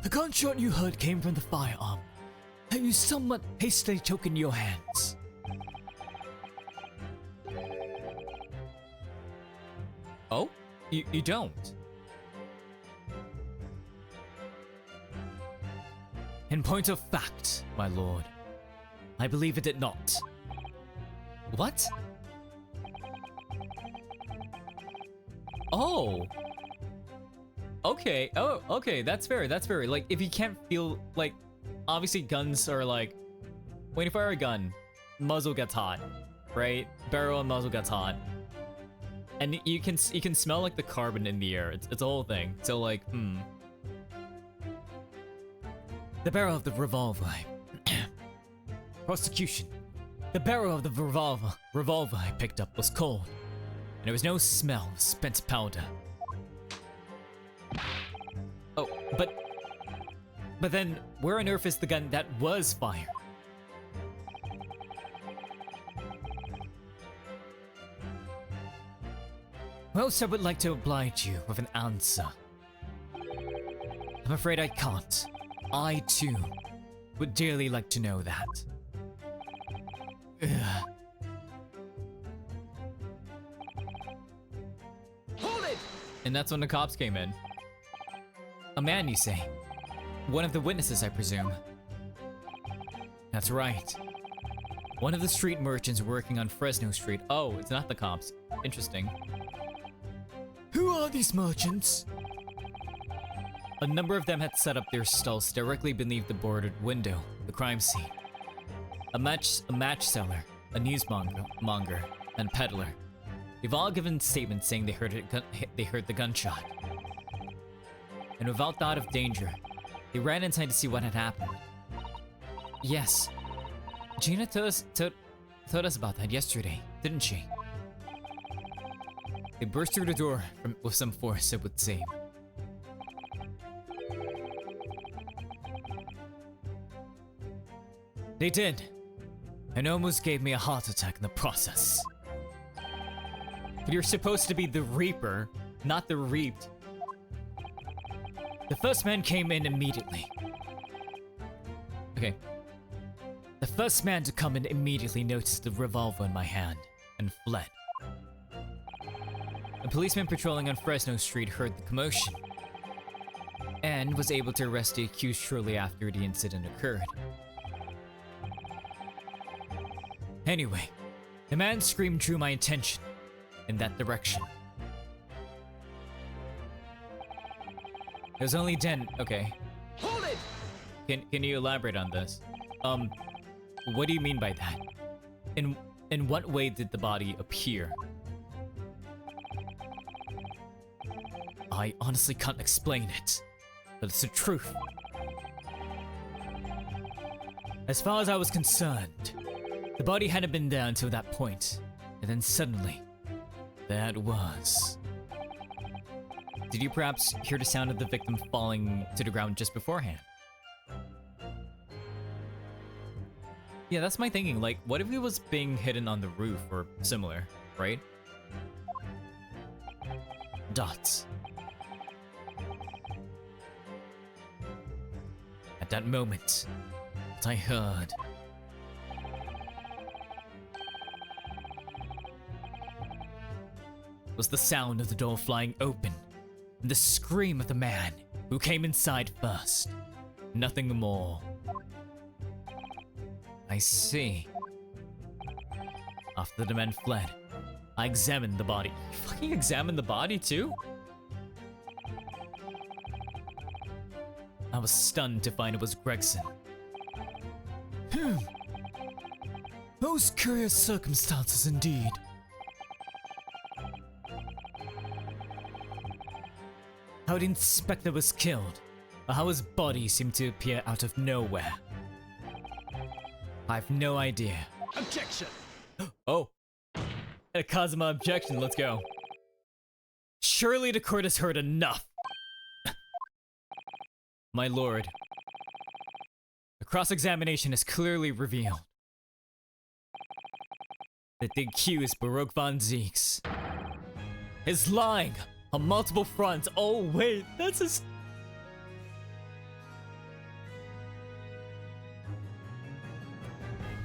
[SPEAKER 2] the gunshot you heard came from the firearm that you somewhat hastily took in your hands.
[SPEAKER 1] Oh? You don't?
[SPEAKER 2] In point of fact, my lord, I believe it did not.
[SPEAKER 1] What? Oh. Okay. Oh, okay. That's fair. That's fair. Like, if you can't feel, like, obviously guns are like, when you fire a gun, muzzle gets hot, right? Barrel and muzzle gets hot. And you can smell like the carbon in the air. It's a whole thing. So like,
[SPEAKER 2] The barrel of the revolver. Prosecution. The barrel of the revolver I picked up was cold, and there was no smell of spent powder.
[SPEAKER 1] Oh, but then where on earth is the gun that was fired?
[SPEAKER 2] Most I would like to oblige you with an answer. I'm afraid I can't. I, too, would dearly like to know that. Ugh.
[SPEAKER 1] Hold it! And that's when the cops came in.
[SPEAKER 2] A man, you say?
[SPEAKER 1] One of the witnesses, I presume.
[SPEAKER 2] That's right.
[SPEAKER 1] One of the street merchants working on Fresno Street. Oh, it's not the cops. Interesting.
[SPEAKER 2] Who are these merchants?
[SPEAKER 1] A number of them had set up their stalls directly beneath the boarded window, the crime scene. A match seller, a newsmonger, and peddler. They've all given statements saying they heard the gunshot. And without thought of danger, they ran inside to see what had happened. Yes, Gina told us about that yesterday, didn't she? They burst through the door with some force, it would seem. They did, and almost gave me a heart attack in the process. But you're supposed to be the Reaper, not the Reaped. The first man came in immediately. Okay. The first man to come in immediately noticed the revolver in my hand and fled. A policeman patrolling on Fresno Street heard the commotion and was able to arrest the accused shortly after the incident occurred. Anyway, the man's scream drew my attention in that direction. It was only then. Okay.
[SPEAKER 2] Hold it!
[SPEAKER 1] Can you elaborate on this? What do you mean by that? In what way did the body appear? I honestly can't explain it, but it's the truth. As far as I was concerned, the body hadn't been there until that point, and then suddenly, there it was. Did you perhaps hear the sound of the victim falling to the ground just beforehand? Yeah, that's my thinking. Like, what if he was being hidden on the roof or similar, right? Dots. At that moment, what I heard was the sound of the door flying open and the scream of the man who came inside first. Nothing more. I see. After the men fled, I examined the body. You fucking examined the body too? I was stunned to find it was Gregson.
[SPEAKER 2] Most curious circumstances indeed.
[SPEAKER 1] How the inspector was killed, or how his body seemed to appear out of nowhere. I have no idea.
[SPEAKER 2] Objection!
[SPEAKER 1] Oh. A Kazuma objection, let's go. Surely the court has heard enough. My lord, the cross-examination has clearly revealed that the accused Baroque von Zieks is lying on multiple fronts. Oh wait, that's his...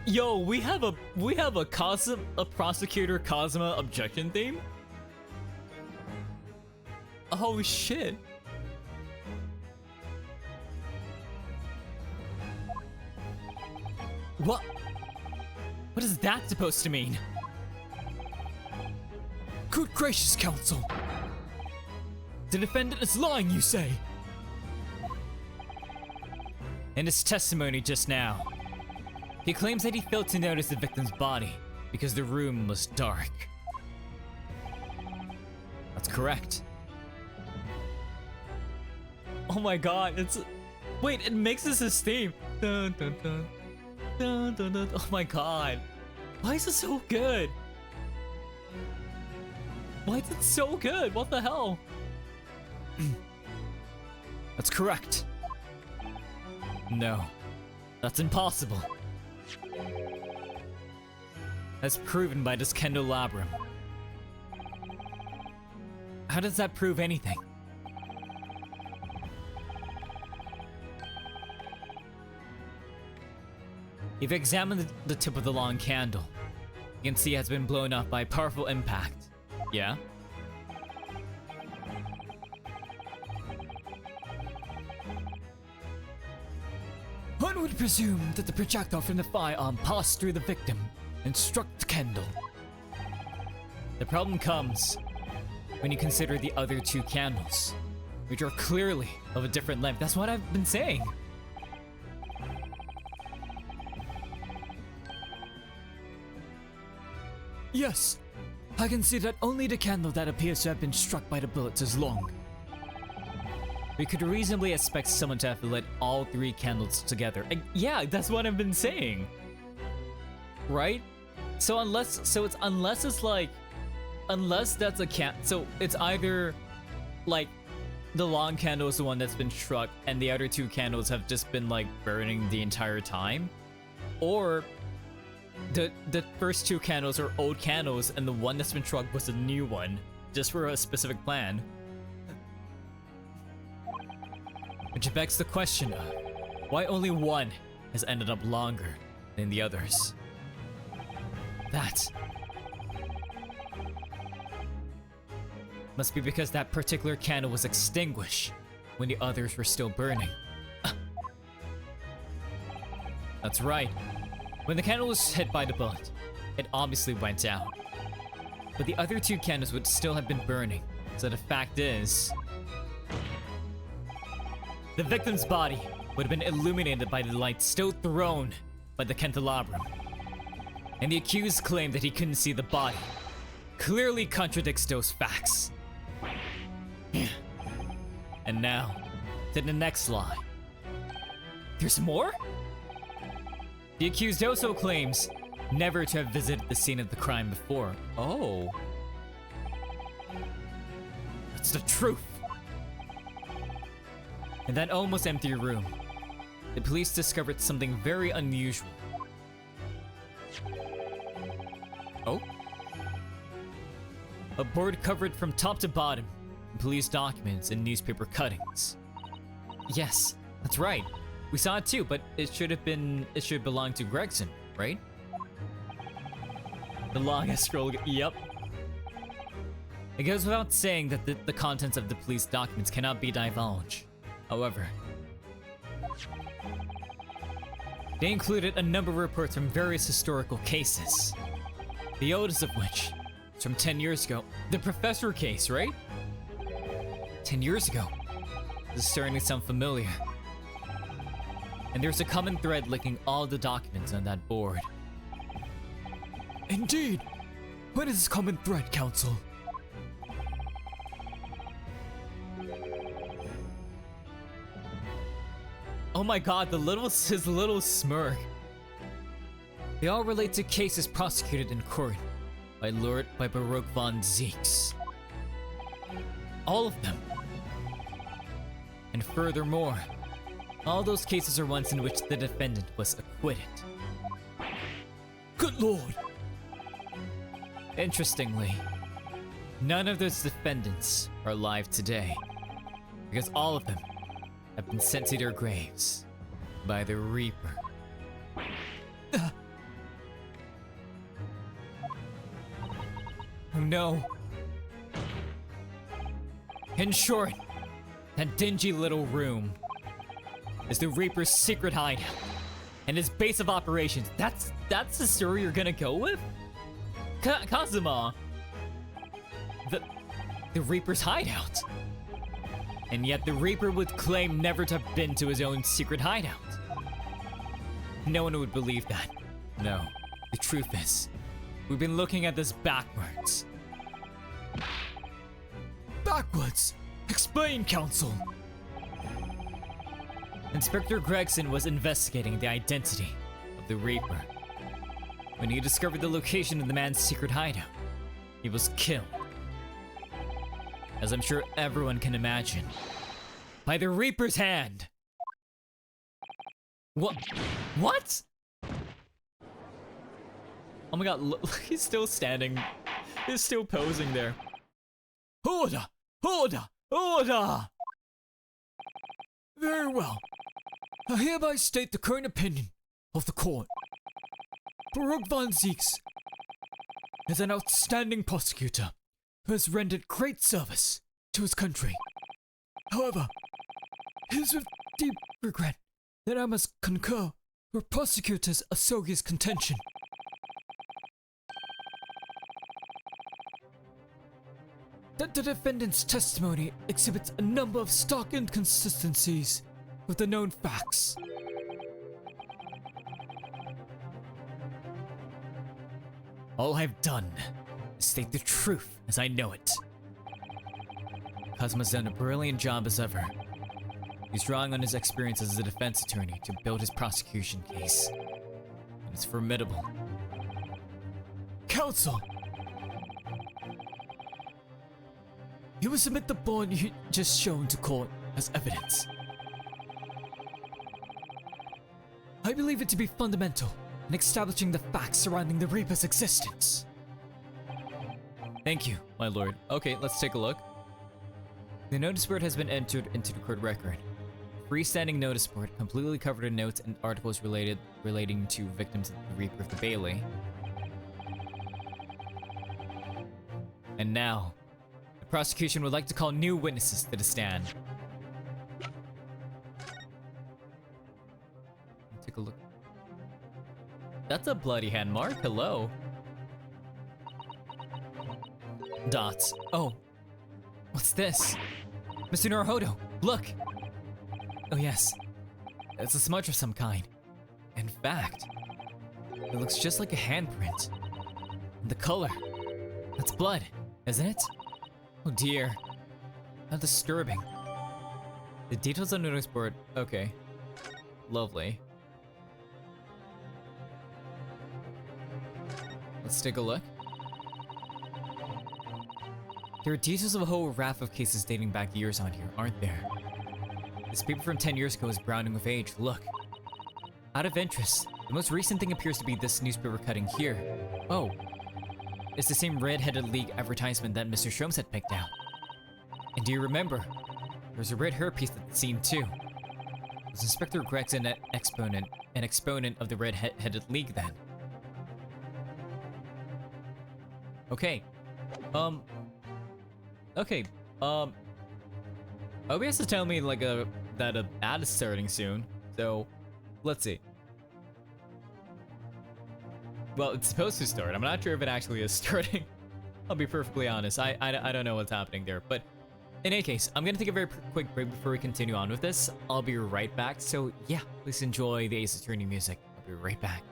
[SPEAKER 1] Yo, we have a prosecutor Kazuma objection theme? Oh shit. What? What is that supposed to mean?
[SPEAKER 2] Good gracious, counsel! The defendant is lying, you say?
[SPEAKER 1] In his testimony just now, he claims that he failed to notice the victim's body because the room was dark. That's correct. Oh my god, it's... Wait, it makes this his theme. Dun, dun, dun. Dun, dun, dun. Oh my god. Why is it so good? Why is it so good? What the hell? That's correct. No, that's impossible. As proven by this candelabrum. How does that prove anything? If you examine the tip of the long candle, you can see it has been blown up by a powerful impact. Yeah?
[SPEAKER 2] One would presume that the projectile from the firearm passed through the victim and struck the candle.
[SPEAKER 1] The problem comes when you consider the other two candles, which are clearly of a different length. That's what I've been saying.
[SPEAKER 2] Yes, I can see that only the candle that appears to have been struck by the bullets is long.
[SPEAKER 1] We could reasonably expect someone to have lit all three candles together. And yeah, that's what I've been saying. Right? So unless that's a so it's either like the long candle is the one that's been struck and the other two candles have just been like burning the entire time, or the first two candles are old candles and the one that's been struck was a new one just for a specific plan. Which begs the question of why only one has ended up longer than the others. That must be because that particular candle was extinguished when the others were still burning. That's right. When the candle was hit by the bullet, it obviously went out. But the other two candles would still have been burning. So the fact is, the victim's body would have been illuminated by the light still thrown by the candelabrum. And the accused claim that he couldn't see the body clearly contradicts those facts. And now, to the next lie. There's more? The accused also claims never to have visited the scene of the crime before. Oh. That's the truth. In that almost empty room, the police discovered something very unusual. Oh? A board covered from top to bottom in police documents and newspaper cuttings. Yes, that's right. We saw it too, but it should belong to Gregson, right? The longest scroll, yep. It goes without saying that the contents of the police documents cannot be divulged. However, they included a number of reports from various historical cases. The oldest of which is from 10 years ago. The professor case, right? 10 years ago. This is starting to sound familiar. And there's a common thread linking all the documents on that board.
[SPEAKER 2] Indeed. What is this common thread, Counsel?
[SPEAKER 1] Oh my god, his little smirk. They all relate to cases prosecuted in court by Baruch von Zieks. All of them. And furthermore, all those cases are ones in which the defendant was acquitted.
[SPEAKER 2] Good lord!
[SPEAKER 1] Interestingly, none of those defendants are alive today, because all of them have been sent to their graves by the Reaper. Oh no. In short, that dingy little room is the Reaper's secret hideout and his base of operations. That's the story you're gonna go with? Kazuma! The Reaper's hideout. And yet the Reaper would claim never to have been to his own secret hideout. No one would believe that. No. The truth is, we've been looking at this backwards.
[SPEAKER 2] Backwards? Explain, Counsel!
[SPEAKER 1] Inspector Gregson was investigating the identity of the Reaper. When he discovered the location of the man's secret hideout, he was killed. As I'm sure everyone can imagine, by the Reaper's hand. What? What? Oh my god, look, he's still standing. He's still posing there.
[SPEAKER 2] Order! Order! Order! Very well. I hereby state the current opinion of the court. Baruch von Zieks is an outstanding prosecutor who has rendered great service to his country. However, it is with deep regret that I must concur with Prosecutor Asogi's contention. That the defendant's testimony exhibits a number of stark inconsistencies with the known facts.
[SPEAKER 1] All I've done is state the truth as I know it. Kazuma's done a brilliant job as ever. He's drawing on his experience as a defense attorney to build his prosecution case. And it's formidable.
[SPEAKER 2] Counsel! You will submit the bond you just shown to court as evidence. I believe it to be fundamental in establishing the facts surrounding the Reaper's existence.
[SPEAKER 1] Thank you, my lord. Okay, let's take a look. The notice board has been entered into the court record. Freestanding notice board, completely covered in notes and articles relating to victims of the Reaper of the Bailey. And now, the prosecution would like to call new witnesses to the stand. Take a look. That's a bloody hand mark. Hello. Dots. Oh. What's this? Mr. Naruhodo, look! Oh yes. It's a smudge of some kind. In fact, it looks just like a handprint. And the color. That's blood, isn't it? Oh dear. How disturbing. The details on the notice board. Okay. Lovely. Let's take a look. There are details of a whole raft of cases dating back years on here, aren't there? This paper from 10 years ago is browning with age. Look. Out of interest, the most recent thing appears to be this newspaper cutting here. Oh. It's the same red-headed league advertisement that Mr. Sholmes had picked out. And do you remember? There's a red hairpiece at the scene too. Was Inspector Gregson an exponent of the red-headed league then? Okay. Okay. OBS is telling me like that a ad is starting soon. So, let's see. Well, it's supposed to start. I'm not sure if it actually is starting. I'll be perfectly honest. I don't know what's happening there. But in any case, I'm gonna take a very quick break before we continue on with this. I'll be right back. So yeah, please enjoy the Ace Attorney music. I'll be right back.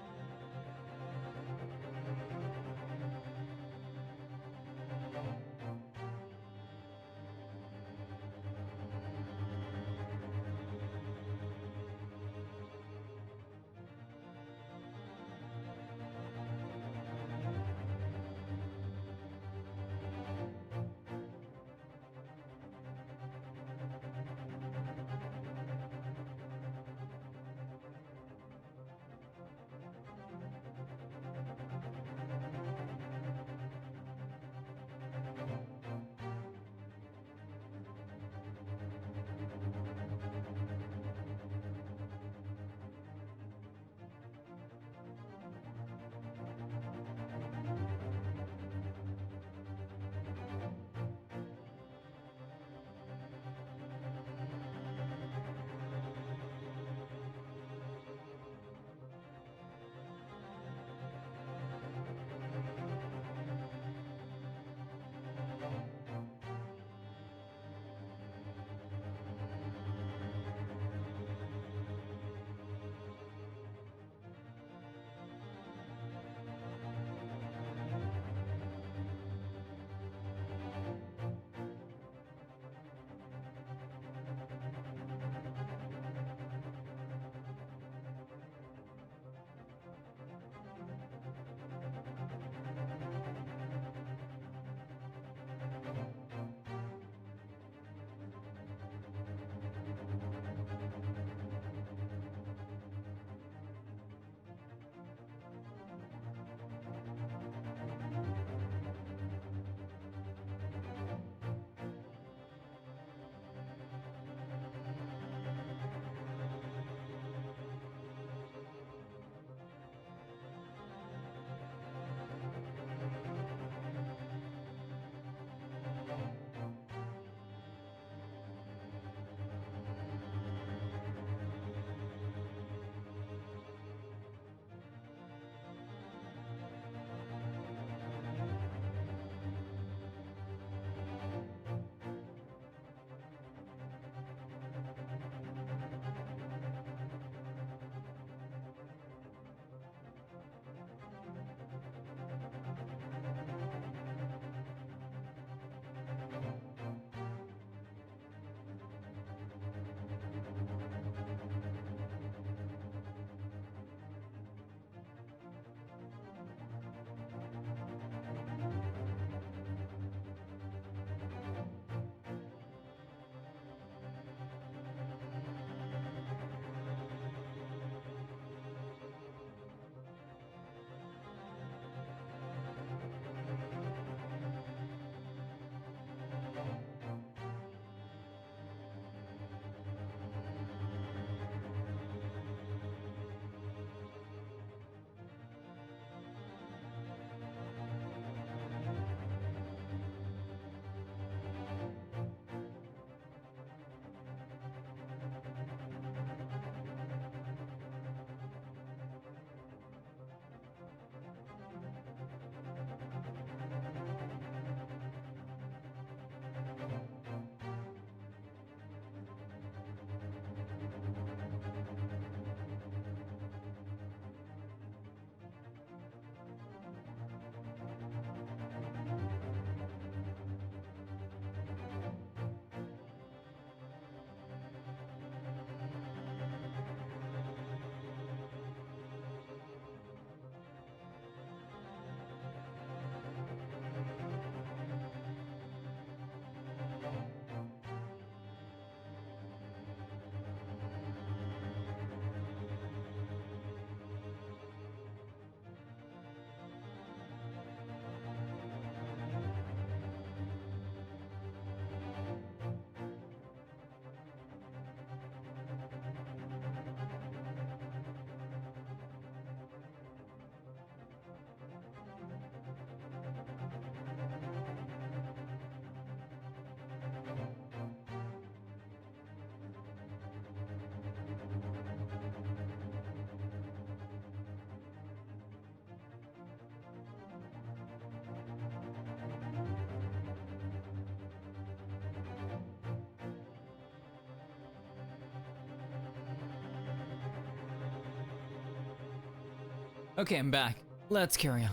[SPEAKER 1] Okay, I'm back. Let's carry on.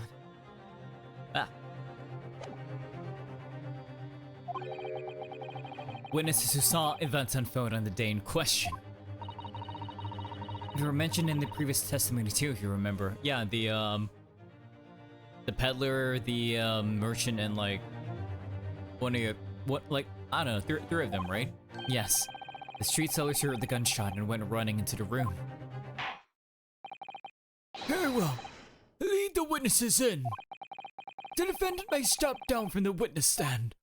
[SPEAKER 1] Ah. Witnesses who saw events unfold on the day in question. You were mentioned in the previous testimony too, if you remember. Yeah, the peddler, the merchant, and like one of your I don't know, three of them, right? Yes. The street sellers heard the gunshot and went running into the room.
[SPEAKER 2] Very well. Lead the witnesses in. The defendant may step down from the witness stand.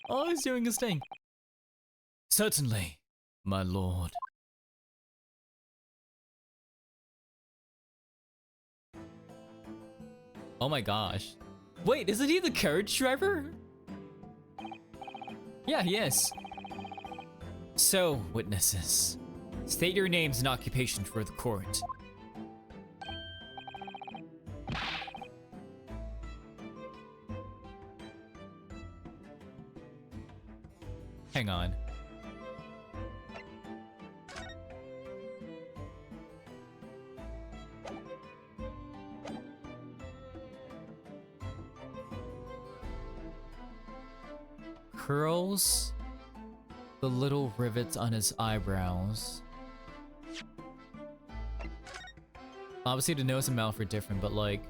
[SPEAKER 1] Oh, he's doing his thing.
[SPEAKER 2] Certainly, my lord.
[SPEAKER 1] Oh my gosh. Wait, isn't he the carriage driver? Yeah, he is. So, witnesses, state your names and occupation for the court. Hang on. Curls the little rivets on his eyebrows. Obviously the nose and mouth are different, but like...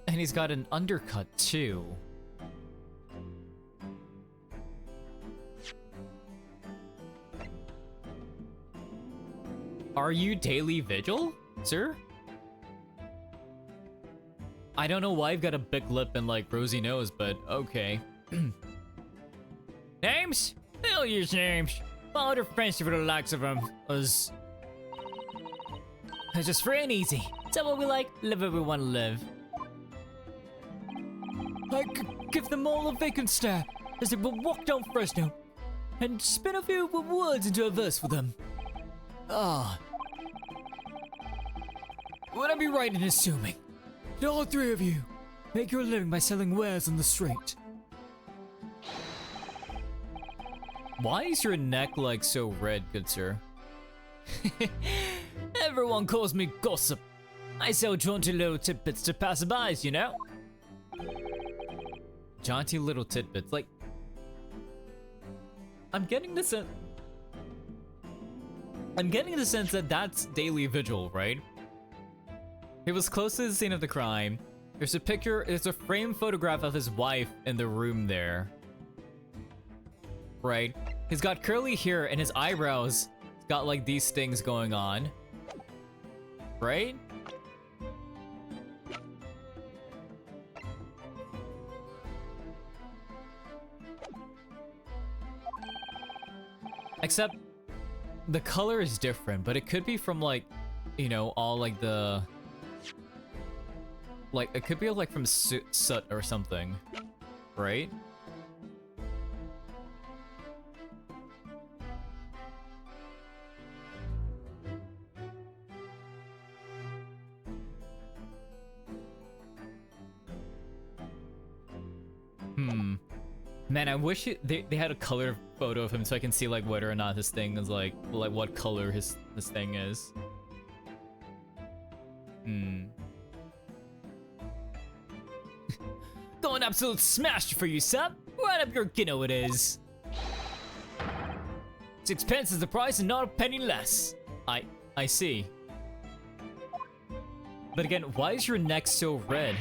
[SPEAKER 1] And he's got an undercut too. Are you daily vigil, sir? I don't know why you've got a big lip and like rosy nose, but okay. Names? They'll use names. Well, they're fancy for the likes of them. It's just free and easy. Is that what we like? Live where we want to live.
[SPEAKER 2] I could give them all a vacant stare as they will walk down Fresno and spin a few words into a verse for them. Ah. Would I be right in assuming that all three of you make your living by selling wares on the street?
[SPEAKER 1] Why is your neck like so red, good sir?
[SPEAKER 2] Everyone calls me gossip. I sell jaunty little tidbits to passerbys, you know?
[SPEAKER 1] Jaunty little tidbits, like... I'm getting the sense that that's daily vigil, right? He was close to the scene of the crime. There's a framed photograph of his wife in the room there. Right? He's got curly hair and his eyebrows got like these things going on. Right? Except the color is different, but it could be from like, you know, all like the... Like, it could be like from soot or something, right? Man, I wish they had a color photo of him so I can see like whether or not his thing is like what color his thing is. Going absolute smash for you, sir. Right up your gino it is. 6 pence is the price and not a penny less. I see. But again, why is your neck so red?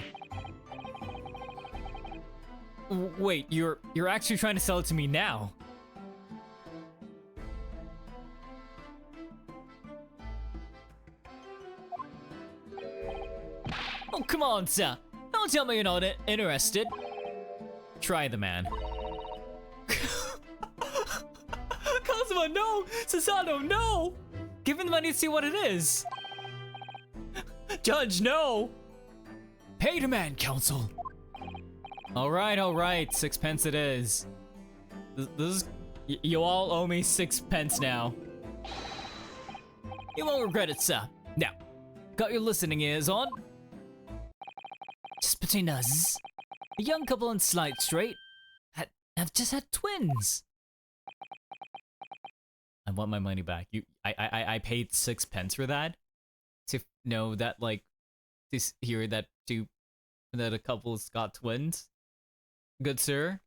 [SPEAKER 1] Wait, you're actually trying to sell it to me now? Oh, come on, sir. Don't tell me you're not interested. Try the man. Cosmo, no! Cesaro, no! Give him the money to see what it is. Judge, no!
[SPEAKER 2] Pay the man, counsel.
[SPEAKER 1] All right, 6 pence it is. This is, you all owe me 6 pence now. You won't regret it, sir. Now, got your listening ears on? just between us, a young couple on Slight Street have just had twins. I want my money back. I paid 6 pence for that. To know that, like, to hear that that a couple's got twins. Good sir.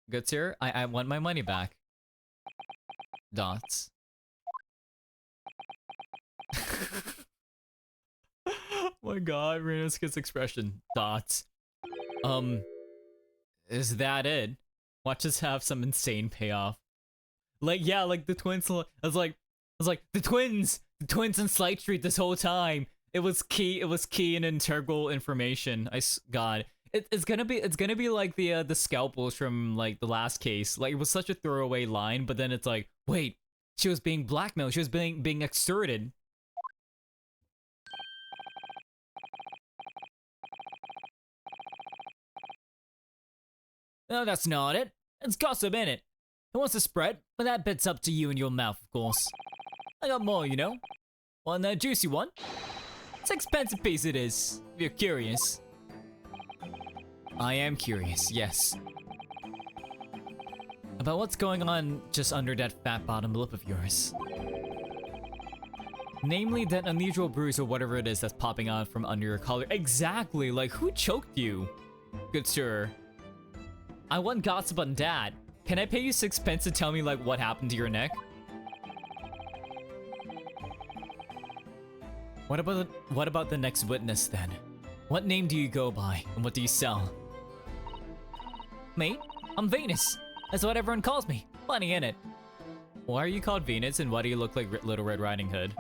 [SPEAKER 1] Good sir. I want my money back. Dots. My god, Renosuke's expression. Dots. Is that it? Watch us have some insane payoff. Like, yeah, like the twins. I was like, the twins in Slight Street this whole time. It was key and integral information. God, it's gonna be like the scalpels from like the last case. Like, it was such a throwaway line, but then it's like, wait, she was being blackmailed. She was being extorted. No, that's not it. It's gossip, innit? It wants to spread, but that bit's up to you and your mouth, of course. I got more, you know? Want that juicy one? 6 pence a piece it is, if you're curious. I am curious, yes. About what's going on just under that fat bottom lip of yours. Namely, that unusual bruise or whatever it is that's popping out from under your collar. Exactly, like, who choked you? Good sir. I want gossip on that. Can I pay you 6 pence to tell me, like, what happened to your neck? What about the next witness, then? What name do you go by, and what do you sell? Mate, I'm Venus. That's what everyone calls me. Funny, innit? Why are you called Venus, and why do you look like Little Red Riding Hood?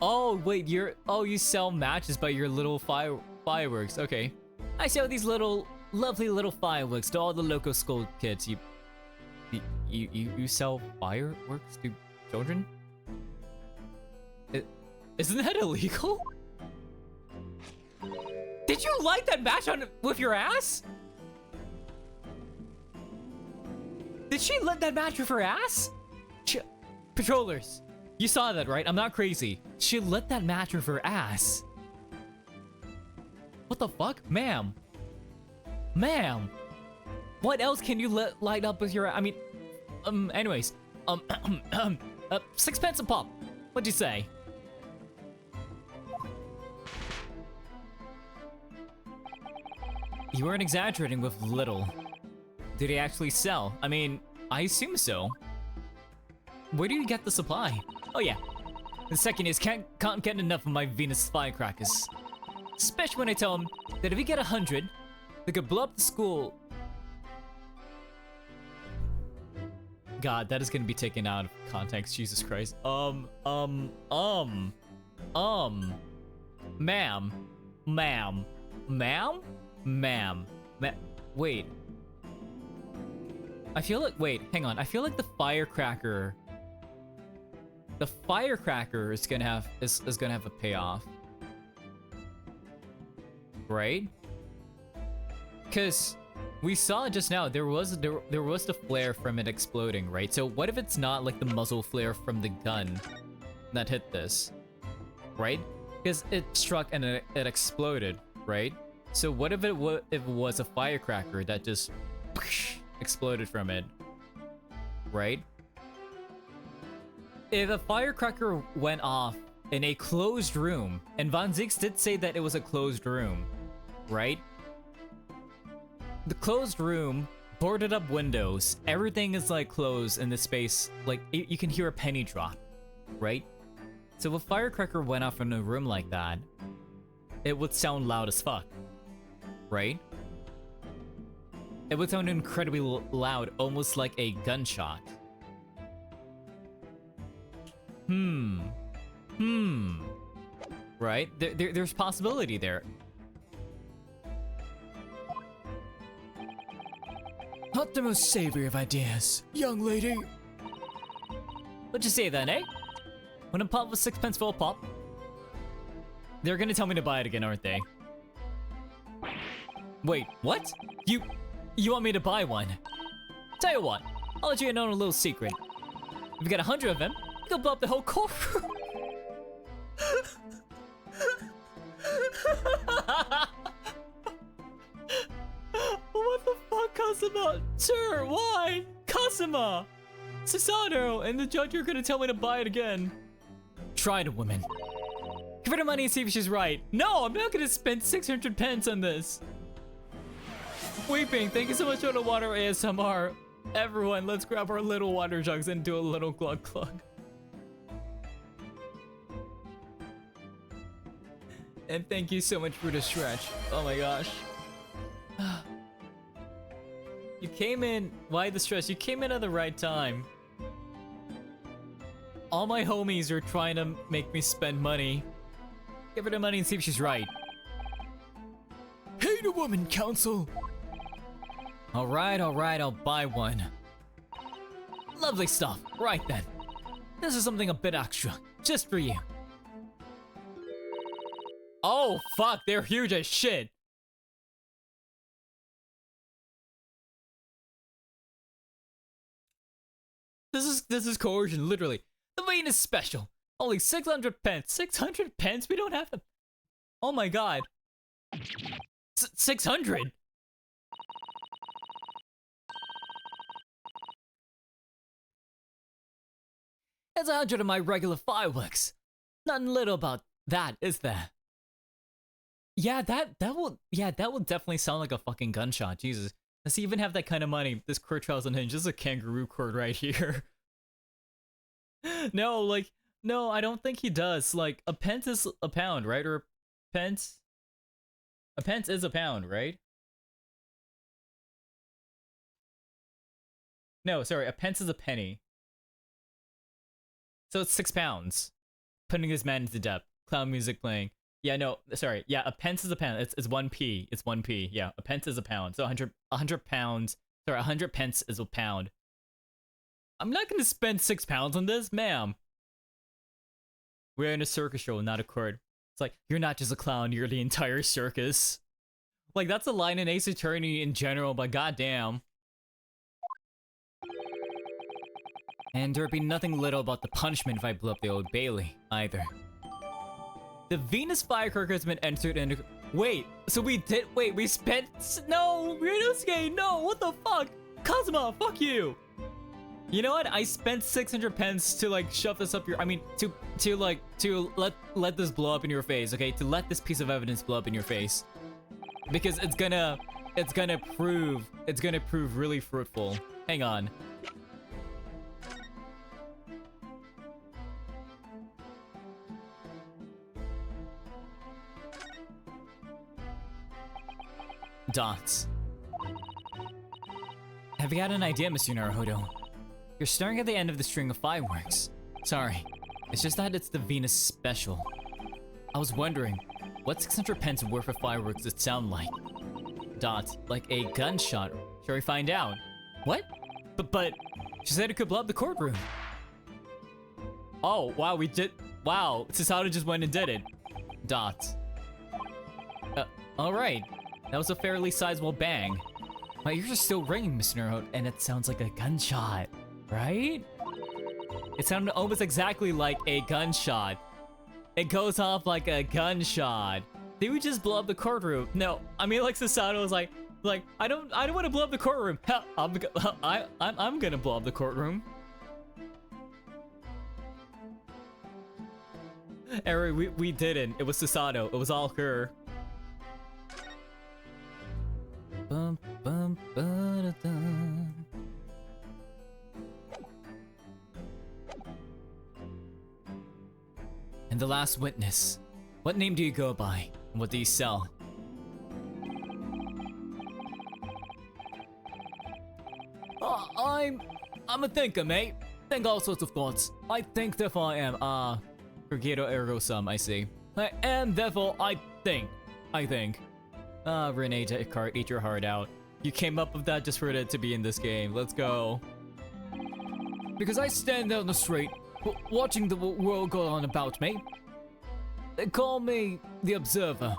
[SPEAKER 1] Oh, wait, you sell matches by your little fireworks. Okay. I sell these lovely little fireworks to all the local school kids. You sell fireworks to children? Isn't that illegal? Did you light that match with your ass? Did she lit that match with her ass? Patrollers, you saw that, right? I'm not crazy. She lit that match with her ass. What the fuck? Ma'am. Ma'am. What else can you light up with your... I mean... anyways. 6 pence a pop. What'd you say? You weren't exaggerating with little. Did he actually sell? I mean, I assume so. Where do you get the supply? Oh yeah. The second is can't get enough of my Venus firecrackers. Especially when I tell him that if we get 100, they could blow up the school. God, that is gonna be taken out of context. Jesus Christ. Ma'am. Wait. I feel like, wait, hang on. I feel like the firecracker is gonna have a payoff. Right? Cause we saw just now there was the flare from it exploding, right? So what if it's not like the muzzle flare from the gun that hit this, right? Because it struck and it exploded, right? So what if it was a firecracker that just exploded from it, right? If a firecracker went off in a closed room, and Von Zieks did say that it was a closed room, right? The closed room, boarded up windows, everything is like closed in the space, like you can hear a penny drop, right? So if a firecracker went off in a room like that, it would sound loud as fuck, right? It would sound incredibly loud, almost like a gunshot. Right? There's possibility there.
[SPEAKER 2] Not the most savory of ideas, young lady.
[SPEAKER 1] What'd you say then, eh? When a pop was 6 pence for a pop? They're gonna tell me to buy it again, aren't they? Wait, what? You want me to buy one? Tell you what, I'll let you in on a little secret. If you get 100 of them, you'll blow up the whole courtroom. Kazuma! Sir, why? Kazuma! Susanoo! And the judge are gonna tell me to buy it again. Try it, woman. Give her the money and see if she's right. No, I'm not gonna spend 600 pence on this. Weeping, thank you so much for the water ASMR. Everyone, let's grab our little water jugs and do a little glug glug. And thank you so much for the stretch. Oh my gosh. You came in, why the stress? You came in at the right time. All my homies are trying to make me spend money. Give her the money and see if she's right.
[SPEAKER 2] Hey, the woman council.
[SPEAKER 1] Alright, I'll buy one. Lovely stuff. Right then. This is something a bit extra. Just for you. Oh, fuck, they're huge as shit. This is coercion, literally. The Venus special. Only 600 pence. 600 pence? We don't have them. Oh my god. 600? That's 100 of my regular fireworks. Nothing little about that, is there? Yeah, that will definitely sound like a fucking gunshot. Jesus. Does he even have that kind of money? This cord trial's unhinged. This is a kangaroo cord right here. No, like, no, I don't think he does. Like, a pence is a pound, right? Or a pence is a pound, right? No, sorry, a pence is a penny. So it's 6 pounds. Putting this man into debt. Clown music playing. Yeah, no, sorry. Yeah, a pence is a pound. It's 1p. It's 1p. Yeah, a pence is a pound. So 100 pounds. Sorry, 100 pence is a pound. I'm not gonna spend 6 pounds on this, ma'am. We're in a circus show, not a court. It's like, you're not just a clown, you're the entire circus. Like, that's a line in Ace Attorney in general, but goddamn. And there'd be nothing little about the punishment if I blew up the Old Bailey, either. The Venus firecracker has been entered into— Wait, so we spent— No, Ryunosuke, no, what the fuck? Kazuma, fuck you! You know what? I spent 600 pence to like shove this up your— I mean, to let this blow up in your face, okay? To let this piece of evidence blow up in your face. Because it's gonna prove really fruitful. Hang on. Dots. Have you got an idea, Mr. Naruhodo? You're staring at the end of the string of fireworks. Sorry, it's just that it's the Venus special. I was wondering, what 600 pence worth of fireworks does it sound like? Dot, like a gunshot. Shall we find out? What? But, she said it could blow up the courtroom. Oh, wow, we did— Wow, Susanoo just went and did it. Dot. Alright. That was a fairly sizable bang. My ears are still ringing, Mr. Naruhodo, and it sounds like a gunshot, right? It sounded almost exactly like a gunshot. It goes off like a gunshot. Did we just blow up the courtroom? No, I mean, like Susanoo was like, I don't want to blow up the courtroom. Hell, I'm gonna blow up the courtroom. Eri, we didn't. It was Susanoo. It was all her. Bum, bum, ba-da-dum. And the last witness. What name do you go by? And what do you sell? I'm a thinker, mate. Think all sorts of thoughts. I think, therefore I am. Forgeto ergo sum, I see. I am, therefore I think. Renee Descartes, eat your heart out. You came up with that just for it to be in this game. Let's go. Because I stand there on the street, watching the world go on about me. They call me the Observer.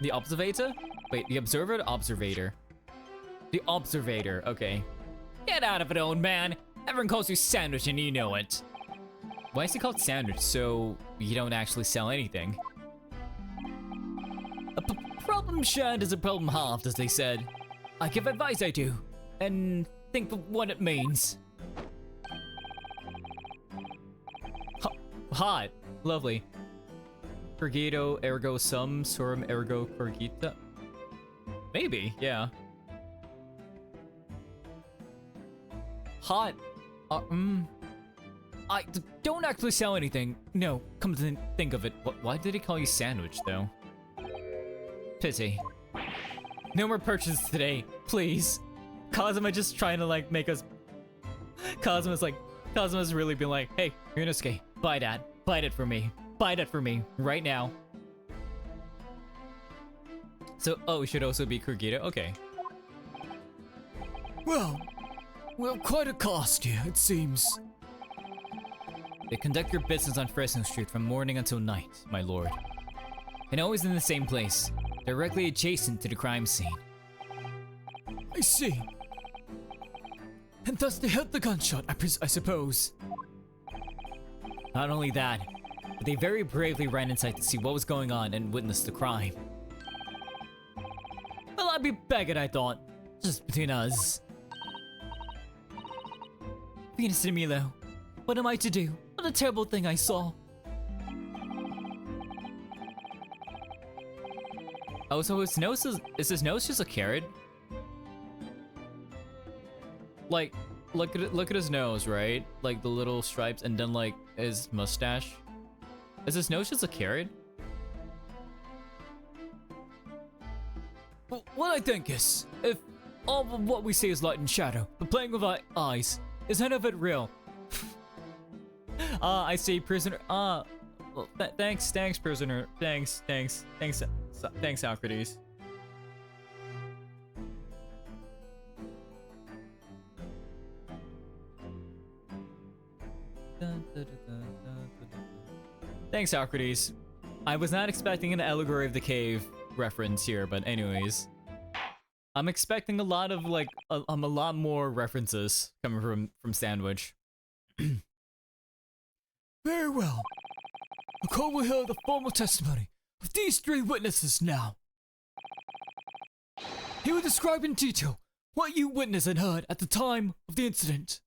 [SPEAKER 1] The Observator? Wait, the Observer or the Observator? The Observator, okay. Get out of it, old man. Everyone calls you Sandwich and you know it. Why is he called Sandwich? So you don't actually sell anything? A problem shared is a problem halved, as they said. I give advice, I do. And think of what it means. Hot. Lovely. Corgito ergo sum, surum ergo corgita. Maybe, yeah. Hot. Don't actually sell anything. No, come to think of it. Why did he call you sandwich, though? Pity. No more purchases today, please. Kazuma just trying to like make us. Kazuma's really been like, hey, Yunosuke, buy that. Buy it for me. Buy that for me right now. So, oh, it should also be Kurgita. Okay.
[SPEAKER 2] Well, quite a cost here, it seems.
[SPEAKER 1] They conduct your business on Fresno Street from morning until night, my lord. And always in the same place, directly adjacent to the crime scene.
[SPEAKER 2] I see. And thus they heard the gunshot, I suppose.
[SPEAKER 1] Not only that, but they very bravely ran inside to see what was going on and witness the crime. Well, I'd be begging, I thought. Just between us. Venus and Milo, what am I to do? What a terrible thing I saw. Oh, so his nose is his nose just a carrot? Like, look at his nose, right? Like the little stripes, and then like his mustache. Is his nose just a carrot?
[SPEAKER 2] Well, what I think is, if all of what we see is light and shadow, the playing with our eyes, is none of it real?
[SPEAKER 1] I see, prisoner. Well, thanks, prisoner. Thanks, Socrates. Thanks, Socrates. I was not expecting an allegory of the cave reference here, but anyways. I'm expecting a lot of, like, a lot more references coming from Sandwich.
[SPEAKER 2] Very well. The court will hear the formal testimony of these three witnesses now. He will describe in detail what you witnessed and heard at the time of the incident.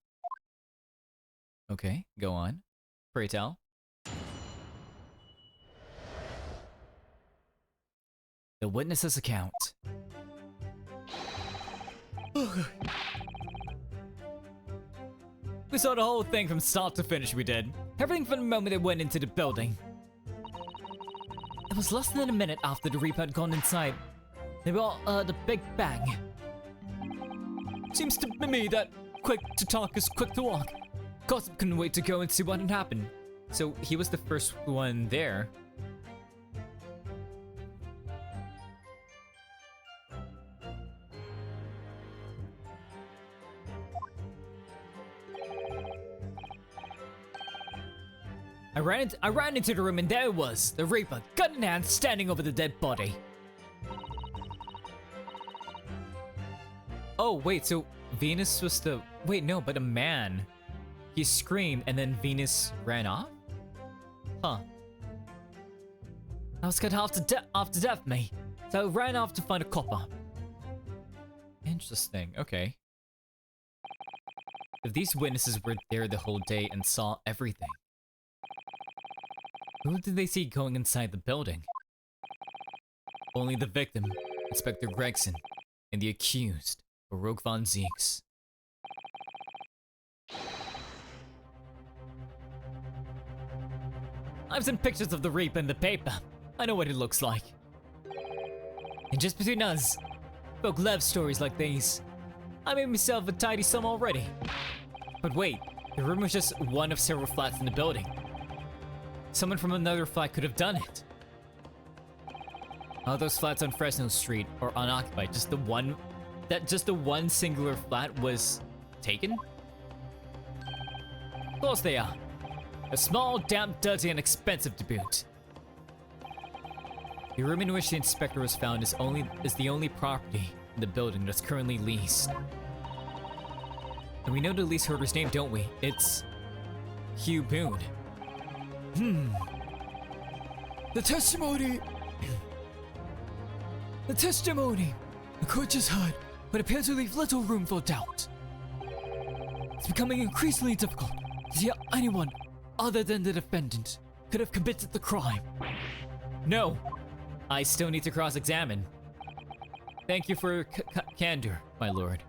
[SPEAKER 1] Okay, go on. Pray tell. The witness's account. We saw the whole thing from start to finish, we did. Everything from the moment they went into the building. It was less than a minute after the Reaper had gone inside. They were all, the Big Bang.
[SPEAKER 2] Seems to me that quick to talk is quick to walk.
[SPEAKER 1] Gossip couldn't wait to go and see what had happened. So he was the first one there. I ran into the room and there it was, the Reaper, gun in hand, standing over the dead body. Oh, wait, so Venus was the... Wait, no, but a man. He screamed and then Venus ran off? Huh. I was cut off to death, me. So I ran off to find a copper. Interesting, okay. If these witnesses were there the whole day and saw everything, who did they see going inside the building? Only the victim, Inspector Gregson, and the accused, Baroque von Zieks. I've seen pictures of the Reaper in the paper. I know what it looks like. And just between us, folk love stories like these. I made myself a tidy sum already. But wait, the room was just one of several flats in the building. Someone from another flat could have done it. All those flats on Fresno Street are unoccupied. Just the one singular flat was taken? Of course they are. A small, damp, dirty, and expensive to boot. The room in which the inspector was found is the only property in the building that's currently leased. And we know the leaseholder's name, don't we? It's Hugh Boone.
[SPEAKER 2] The testimony the court just heard but appear to leave little room for doubt. It's becoming increasingly difficult to see how anyone other than the defendant could have committed the crime.
[SPEAKER 1] No, I still need to cross-examine. Thank you for your candor, my lord.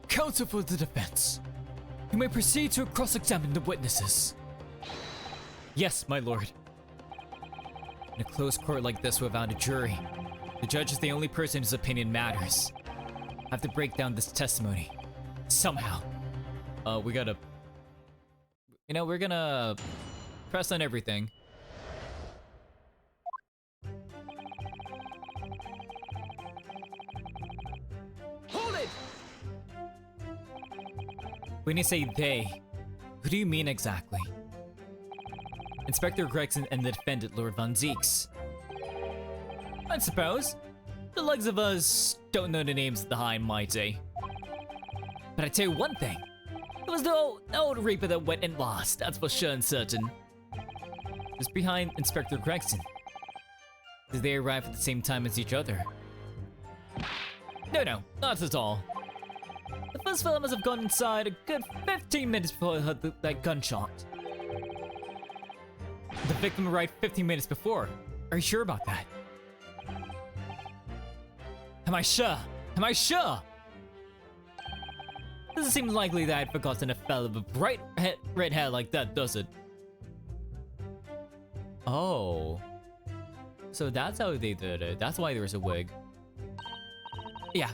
[SPEAKER 2] Counsel for the defense. You may proceed to cross-examine the witnesses.
[SPEAKER 1] Yes, my lord. In a closed court like this without a jury, the judge is the only person whose opinion matters. I have to break down this testimony. Somehow. We gotta... You know, we're gonna press on everything. Hold it! When you say they, who do you mean exactly? Inspector Gregson and the defendant, Lord Von Zieks. I suppose. The likes of us don't know the names of the high and mighty. But I tell you one thing. It was the old Reaper that went and lost, that's for sure and certain. Just behind Inspector Gregson. Did they arrive at the same time as each other? No, not at all. The first fellow must have gone inside a good 15 minutes before I heard that gunshot. The victim arrived 15 minutes before. Are you sure about that? Am I sure? Am I sure? Doesn't seem likely that I'd forgotten a fellow with bright red hair like that, does it? Oh. So that's how they did it. That's why there was a wig. Yeah.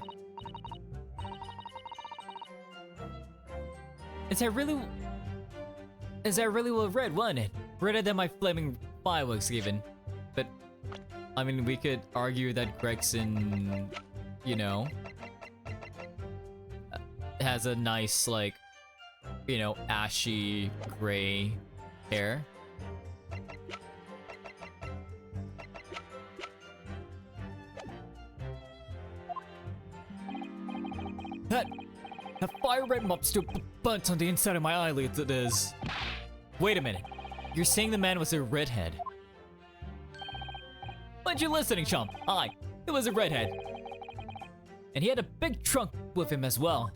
[SPEAKER 1] Is that really well read, wasn't it? Redder than my flaming fireworks even. But, I mean, we could argue that Gregson, you know, has a nice, like, you know, ashy gray hair. That fire red mop still burnt on the inside of my eyelids, it is. Wait a minute. You're saying the man was a redhead? Weren't you listening, chump? Aye, it was a redhead. And he had a big trunk with him as well.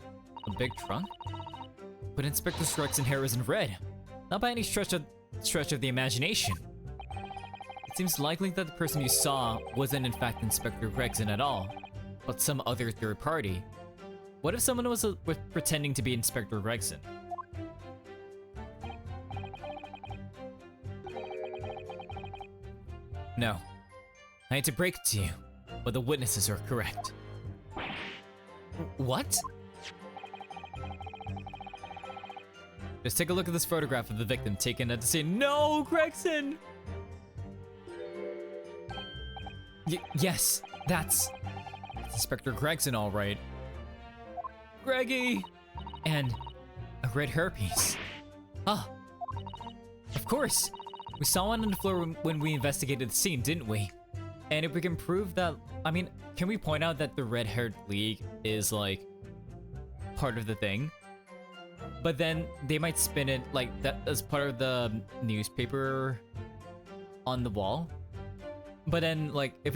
[SPEAKER 1] A big trunk? But Inspector Gregson hair isn't red. Not by any stretch of the imagination. It seems likely that the person you saw wasn't in fact Inspector Gregson at all, but some other third party. What if someone was pretending to be Inspector Gregson? No. I hate to break it to you, but the witnesses are correct. What? Just take a look at this photograph of the victim taken at the scene. No, Gregson! Yes, that's Inspector Gregson, all right. Greggy! And a red hairpiece. Ah, of course. We saw one on the floor when we investigated the scene, didn't we? And if we can prove that, I mean, can we point out that the red-haired league is like part of the thing? But then they might spin it like that as part of the newspaper on the wall. But then like if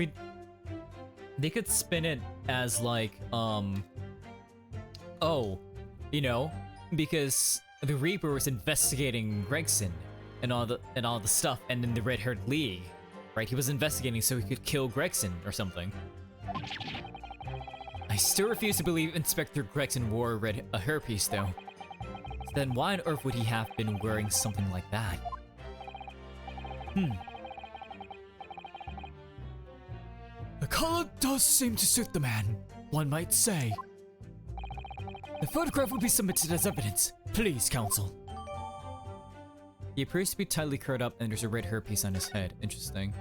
[SPEAKER 1] they could spin it as like oh, you know, because the Reaper was investigating Gregson and all the stuff, and then the red-haired league, right? He was investigating so he could kill Gregson or something. I still refuse to believe Inspector Gregson wore a hairpiece though. So then why on earth would he have been wearing something like that?
[SPEAKER 2] The color does seem to suit the man, one might say. The photograph will be submitted as evidence. Please, counsel.
[SPEAKER 1] He appears to be tightly curled up and there's a red hairpiece on his head. Interesting.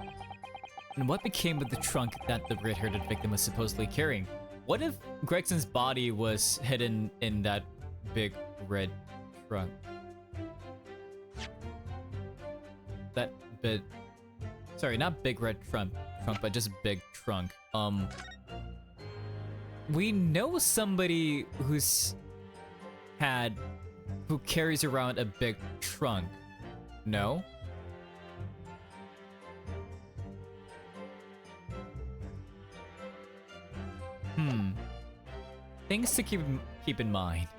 [SPEAKER 1] And what became of the trunk that the red-haired victim was supposedly carrying? What if Gregson's body was hidden in that big red trunk? That bit... Sorry, not big red trunk, but just big trunk. We know somebody who carries around a big trunk. No? things to keep in mind.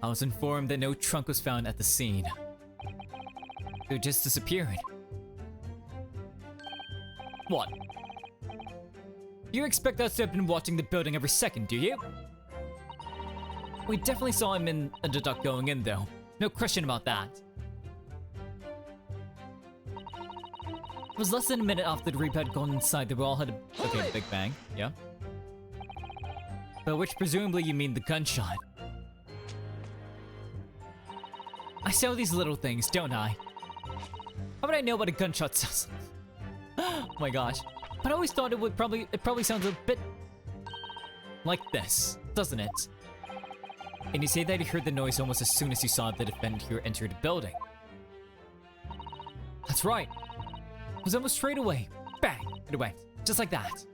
[SPEAKER 1] I was informed that no trunk was found at the scene. It just disappeared. What? You expect us to have been watching the building every second, do you? We definitely saw him in the duct going in, though. No question about that. It was less than a minute after the Reaper had gone inside that we all had a big bang, yeah. By which presumably you mean the gunshot. I say all these little things, don't I? How would I know what a gunshot sounds like? Oh my gosh. But I always thought it probably sounds a bit like this, doesn't it? And you say that you heard the noise almost as soon as you saw the defendant here enter the building. That's right. It was almost straight away. Bang! It went. Just like that.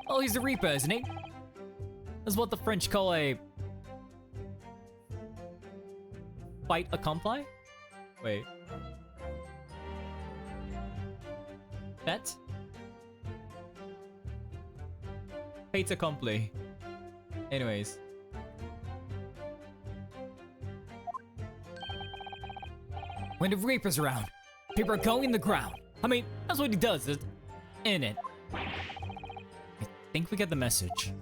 [SPEAKER 1] Oh, he's the Reaper, isn't he? That's what the French call a... fait accompli? Wait. That? Fait accompli. Anyways. When the Reaper's around, people are going in the ground. I mean, that's what he does, isn't it? I think we get the message.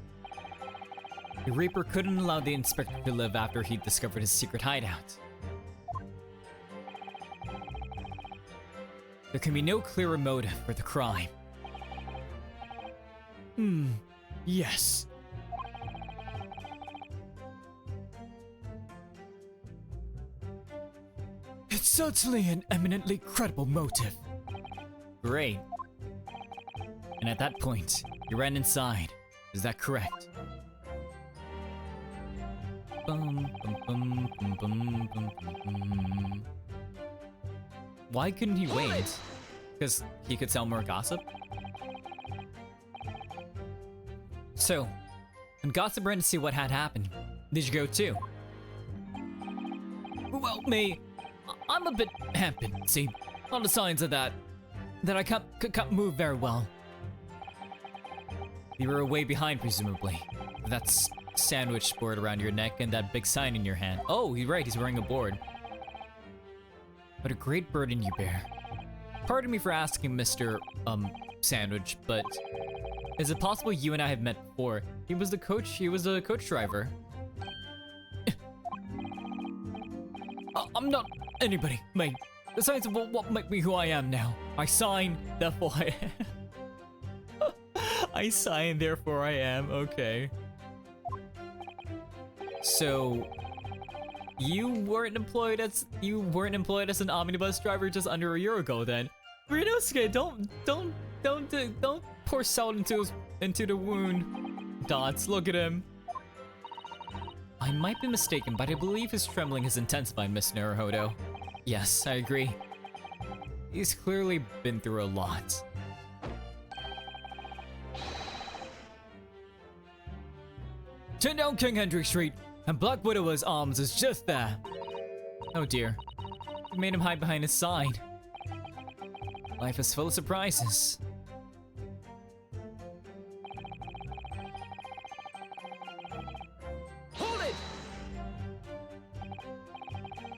[SPEAKER 1] The Reaper couldn't allow the inspector to live after he discovered his secret hideout. There can be no clearer motive for the crime.
[SPEAKER 2] Yes. It's certainly an eminently credible motive.
[SPEAKER 1] Great. And at that point, you ran inside. Is that correct? Why couldn't he wait? Because he could sell more gossip? So, when Gossip ran to see what had happened, did you go too? Well, I'm a bit hampered, see? A lot of signs of that I can't move very well. You were way behind, presumably. That's sandwich board around your neck and that big sign in your hand. Oh, you're right, he's wearing a board. What a great burden you bear. Pardon me for asking, Mr. Sandwich, but is it possible you and I have met before? He was a coach driver. I'm not anybody, mate. The signs of what make me who I am now. I sign, therefore I am. I sign, therefore I am, okay. So, you weren't employed as an omnibus driver just under a year ago then. Ryunosuke, don't pour salt into the wound. Dots, look at him. I might be mistaken, but I believe his trembling has intensified, Miss Naruhodo. Yes, I agree. He's clearly been through a lot. Turn down King Hendrik Street, and Black Widower's arms is just there. Oh dear. We made him hide behind his sign. Life is full of surprises. Hold it!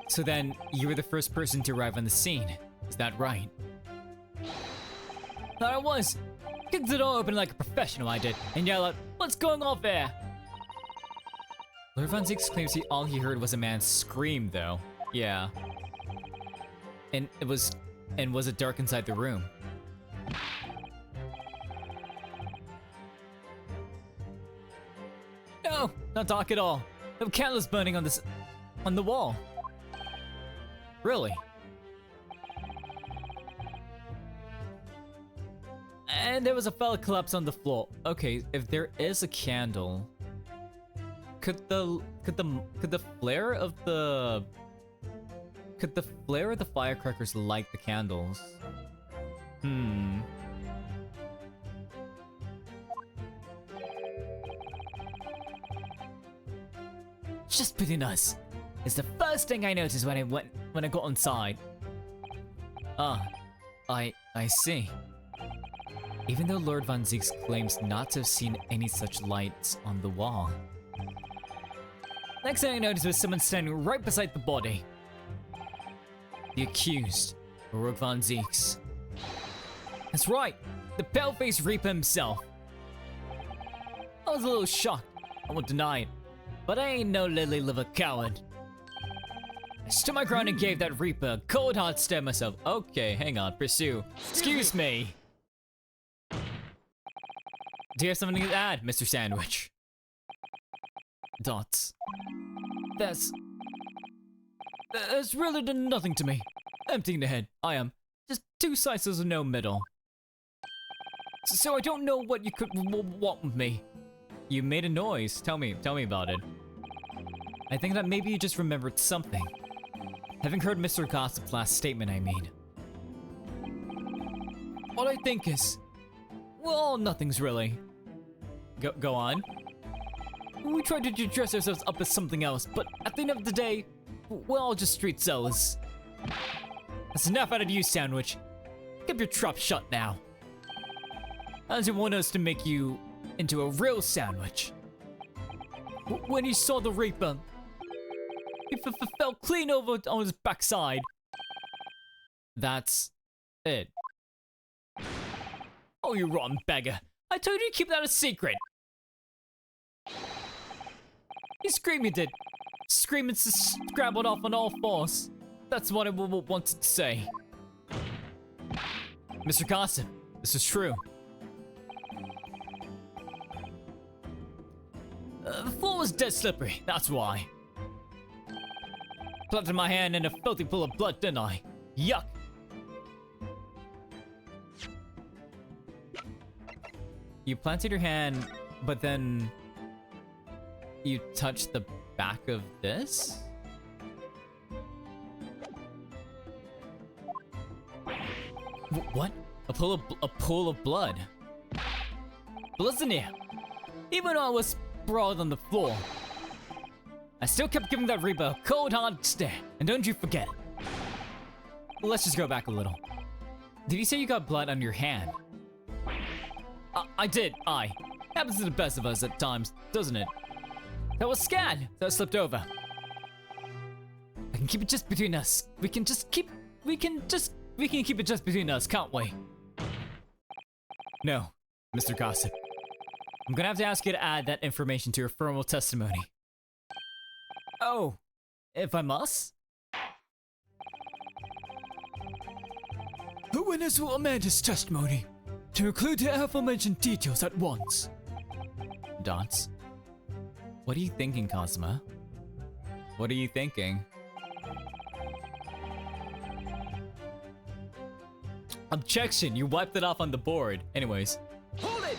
[SPEAKER 1] So then, you were the first person to arrive on the scene. Is that right? I was. Kicked the door open like a professional, I did, and yelled out, "What's going on there?" Lord Von Zieks claims all he heard was a man scream, though. Yeah. And was it dark inside the room? No, not dark at all. There were candles burning on the wall. Really? And there was a fella collapse on the floor. Okay, if there is a candle, could the flare of the firecrackers light the candles? Just between us. It's the first thing I noticed when I got inside. Ah, I see. even though Lord Von Zieks claims not to have seen any such lights on the wall. Next thing I noticed was someone standing right beside the body. The accused, Baruch Von Zieks. That's right, the pale-faced Reaper himself. I was a little shocked, I won't deny it, but I ain't no lily-liver coward. I stood my ground and gave that Reaper a cold hard stare myself. Okay, hang on, pursue. Excuse me. Do you have something to add, Mr. Sandwich? Dots. That's really done nothing to me. Empty in the head, I am. Just two slices of no middle. So I don't know what you could want with me. You made a noise. Tell me about it. I think that maybe you just remembered something. Having heard Mr. Gossip's last statement, I mean. All I think is, well, nothing's really. Go on. We tried to dress ourselves up as something else, but at the end of the day, we're all just street sellers. That's enough out of you, Sandwich. Keep your trap shut now. I didn't want us to make you into a real sandwich. When he saw the Reaper, he fell clean over on his backside. That's it. Oh, you rotten beggar. I told you to keep that a secret. He screamed, he did. Screaming, scrambled off on all fours. That's what I wanted to say. Mr. Gossip, this is true. The floor was dead slippery, that's why. Planted my hand in a filthy pool of blood, didn't I? Yuck! You planted your hand, but then you touched the back of this? What? A pool of blood? But listen here. Even though I was sprawled on the floor, I still kept giving that Reaper a cold hard stare. And don't you forget it. Let's just go back a little. Did you say you got blood on your hand? I did, Happens to the best of us at times, doesn't it? That was Scad that slipped over. I can keep it just between us. We can keep it just between us, can't we? No, Mr. Gossip. I'm gonna have to ask you to add that information to your formal testimony. Oh, if I must?
[SPEAKER 2] The witness will amend his testimony to include the aforementioned details at once.
[SPEAKER 1] Dots? What are you thinking, Cosma? What are you thinking? Objection! You wiped it off on the board. Anyways. Hold it!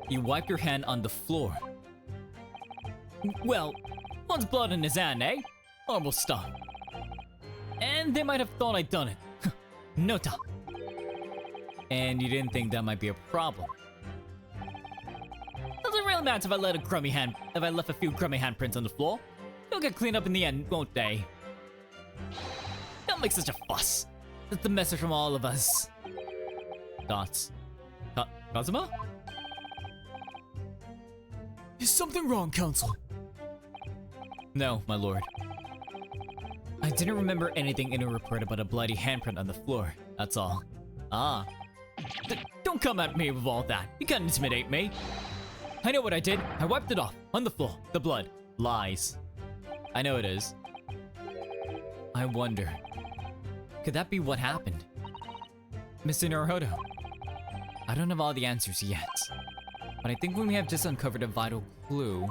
[SPEAKER 1] You wiped your hand on the floor. Well, one's blood in his hand, eh? Normal stuff. And they might have thought I'd done it. No doubt. And you didn't think that might be a problem. Doesn't really matter if I left a few crummy handprints on the floor. They'll get cleaned up in the end, won't they? Don't make such a fuss. That's the message from all of us. Dots. Kazuma?
[SPEAKER 2] Is something wrong, Counsel?
[SPEAKER 1] No, my lord. I didn't remember anything in a report about a bloody handprint on the floor. That's all. Ah. Don't come at me with all that. You can't intimidate me. I know what I did. I wiped it off. On the floor. The blood. Lies. I know it is. I wonder. Could that be what happened? Mr. Naruhodo. I don't have all the answers yet. But I think when we have just uncovered a vital clue...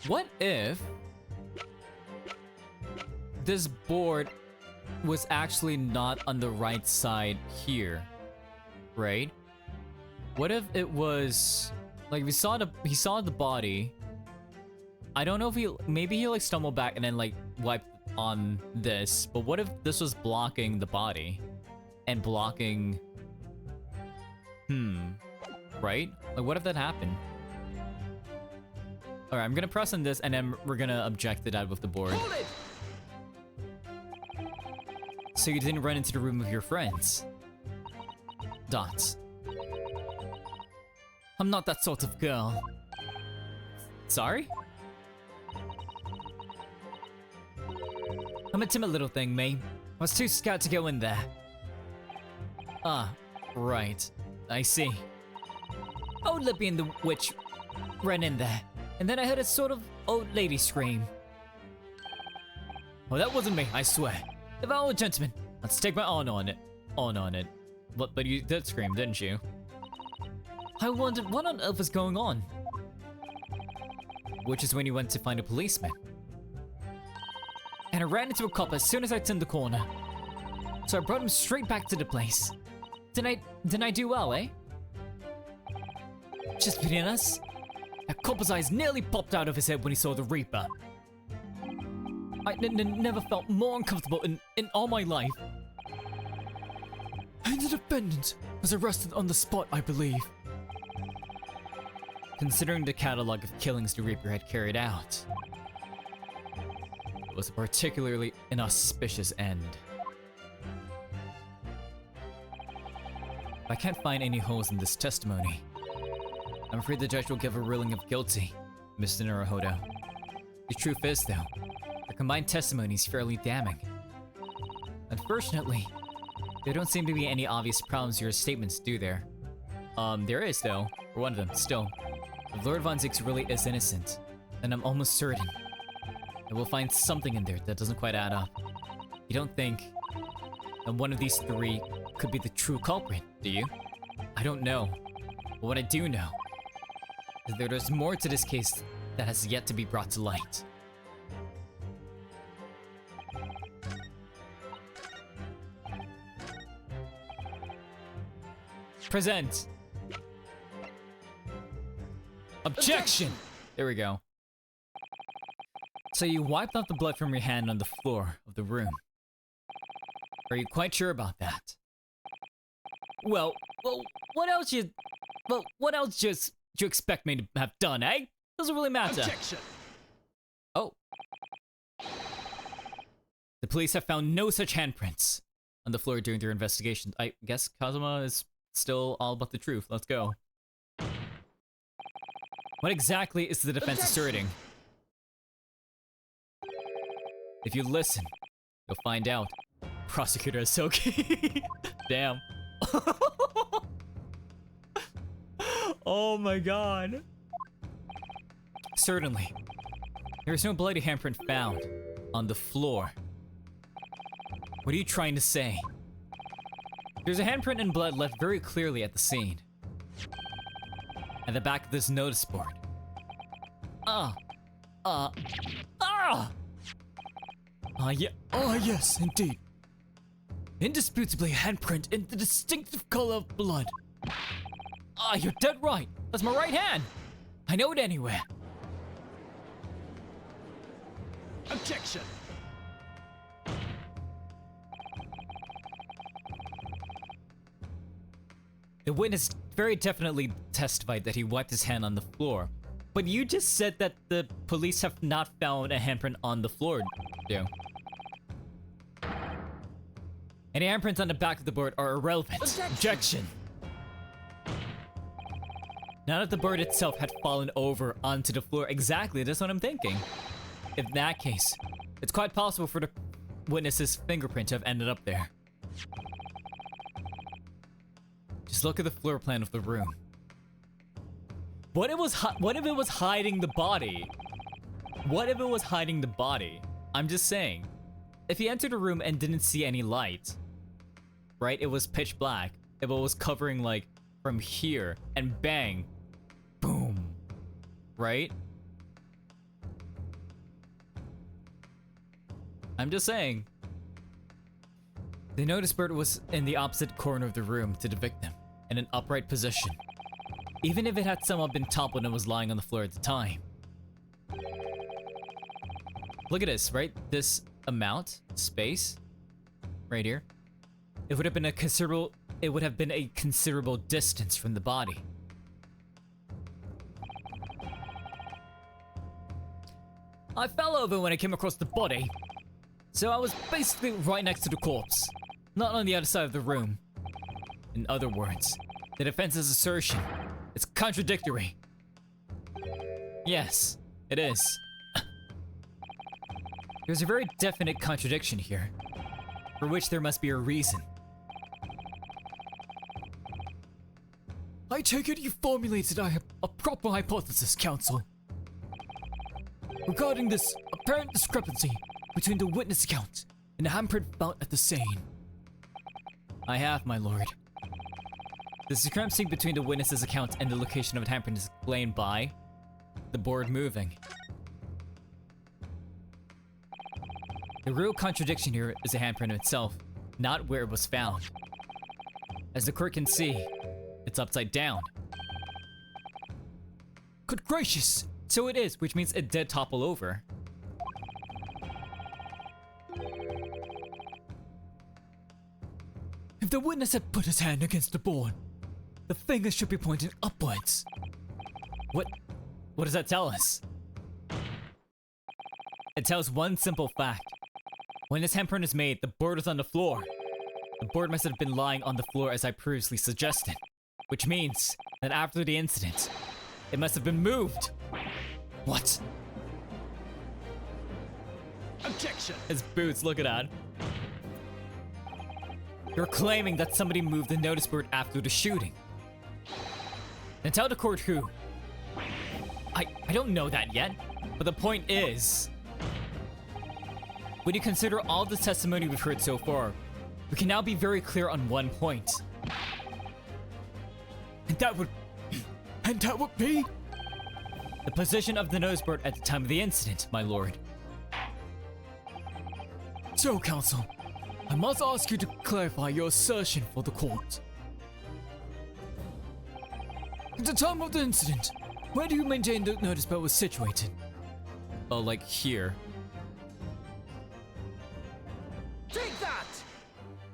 [SPEAKER 1] What if... this board was actually not on the right side here, right? What if it was like he saw the body. I don't know if maybe he like stumbled back and then like wiped on this, but what if this was blocking the body and blocking right? Like what if that happened? Alright, I'm gonna press on this and then we're gonna object to that with the board.
[SPEAKER 3] Hold it!
[SPEAKER 1] So you didn't run into the room of your friends. Dots. I'm not that sort of girl. Sorry? I'm a timid little thing, May. I was too scared to go in there. Ah, right. I see. Old Lippy and the witch ran in there, and then I heard a sort of old lady scream. Oh, that wasn't me, I swear. If I were a gentleman, I'd stake my honor on it. But you did scream, didn't you? I wondered what on earth was going on. Which is when you went to find a policeman. And I ran into a cop as soon as I turned the corner. So I brought him straight back to the place. Didn't I do well, eh? Just between us, that cop's eyes nearly popped out of his head when he saw the Reaper. I never felt more uncomfortable in all my life.
[SPEAKER 2] And the defendant was arrested on the spot, I believe.
[SPEAKER 1] Considering the catalog of killings the Reaper had carried out, it was a particularly inauspicious end. I can't find any holes in this testimony. I'm afraid the judge will give a ruling of guilty, Mr. Naruhodo. The truth is, though, the combined testimony is fairly damning. Unfortunately, there don't seem to be any obvious problems with your statements, do there? There is, though, for one of them, still. If Lord Von Zieks really is innocent, then I'm almost certain that we'll find something in there that doesn't quite add up. You don't think that one of these three could be the true culprit, do you? I don't know. But what I do know is that there's more to this case that has yet to be brought to light. Present! Objection! There we go. So you wiped off the blood from your hand on the floor of the room. Are you quite sure about that? Well, what else you expect me to have done, eh? Doesn't really matter.
[SPEAKER 3] Objection!
[SPEAKER 1] Oh. The police have found no such handprints on the floor during their investigation. I guess Kazuma is still all about the truth. Let's go. What exactly is the defense asserting? If you listen, you'll find out. Prosecutor Asoki. Damn. Oh my god. Certainly. There is no bloody handprint found on the floor. What are you trying to say? There's a handprint and blood left very clearly at the scene. At the back of this notice board.
[SPEAKER 2] Yes, indeed. Indisputably a handprint in the distinctive color of blood.
[SPEAKER 1] You're dead right. That's my right hand. I know it anywhere.
[SPEAKER 3] Objection!
[SPEAKER 1] The witness very definitely testified that he wiped his hand on the floor. But you just said that the police have not found a handprint on the floor, Joe. Any handprints on the back of the board are irrelevant. Objection! Now that the board itself had fallen over onto the floor, exactly, that's what I'm thinking. In that case, it's quite possible for the witness's fingerprint to have ended up there. Just look at the floor plan of the room. What if it was hiding the body? What if it was hiding the body? I'm just saying. If he entered a room and didn't see any light, right? It was pitch black. If it was covering like from here and bang, boom, right? I'm just saying. The notice board was in the opposite corner of the room to the victim, in an upright position. Even if it had somehow been toppled and was lying on the floor at the time. Look at this, right? This amount, space, right here. It would have been a considerable distance from the body. I fell over when I came across the body. So I was basically right next to the corpse, not on the other side of the room. In other words, the defense's assertion is contradictory. Yes, it is. There's a very definite contradiction here, for which there must be a reason.
[SPEAKER 2] I take it you formulated a proper hypothesis, Counsel. Regarding this apparent discrepancy between the witness account and the handprint found at the scene.
[SPEAKER 1] I have, my lord. The discrepancy between the witness's account and the location of the handprint is explained by the board moving. The real contradiction here is the handprint itself, not where it was found. As the court can see, it's upside down.
[SPEAKER 2] Good gracious!
[SPEAKER 1] So it is, which means it did topple over.
[SPEAKER 2] If the witness had put his hand against the board, the finger should be pointing upwards.
[SPEAKER 1] What does that tell us? It tells one simple fact. When this handprint is made, the board was on the floor. The board must have been lying on the floor as I previously suggested, which means that after the incident, it must have been moved. What?
[SPEAKER 3] Objection!
[SPEAKER 1] His boots, look at that. You're claiming that somebody moved the notice board after the shooting. Then tell the court who. I don't know that yet, but the point is, when you consider all the testimony we've heard so far, we can now be very clear on one point.
[SPEAKER 2] And that would be?
[SPEAKER 1] The position of the notice board at the time of the incident, my lord.
[SPEAKER 2] So, Counsel, I must ask you to clarify your assertion for the court. At the time of the incident, where do you maintain the notice board was situated?
[SPEAKER 1] Oh, like here.
[SPEAKER 3] Take that!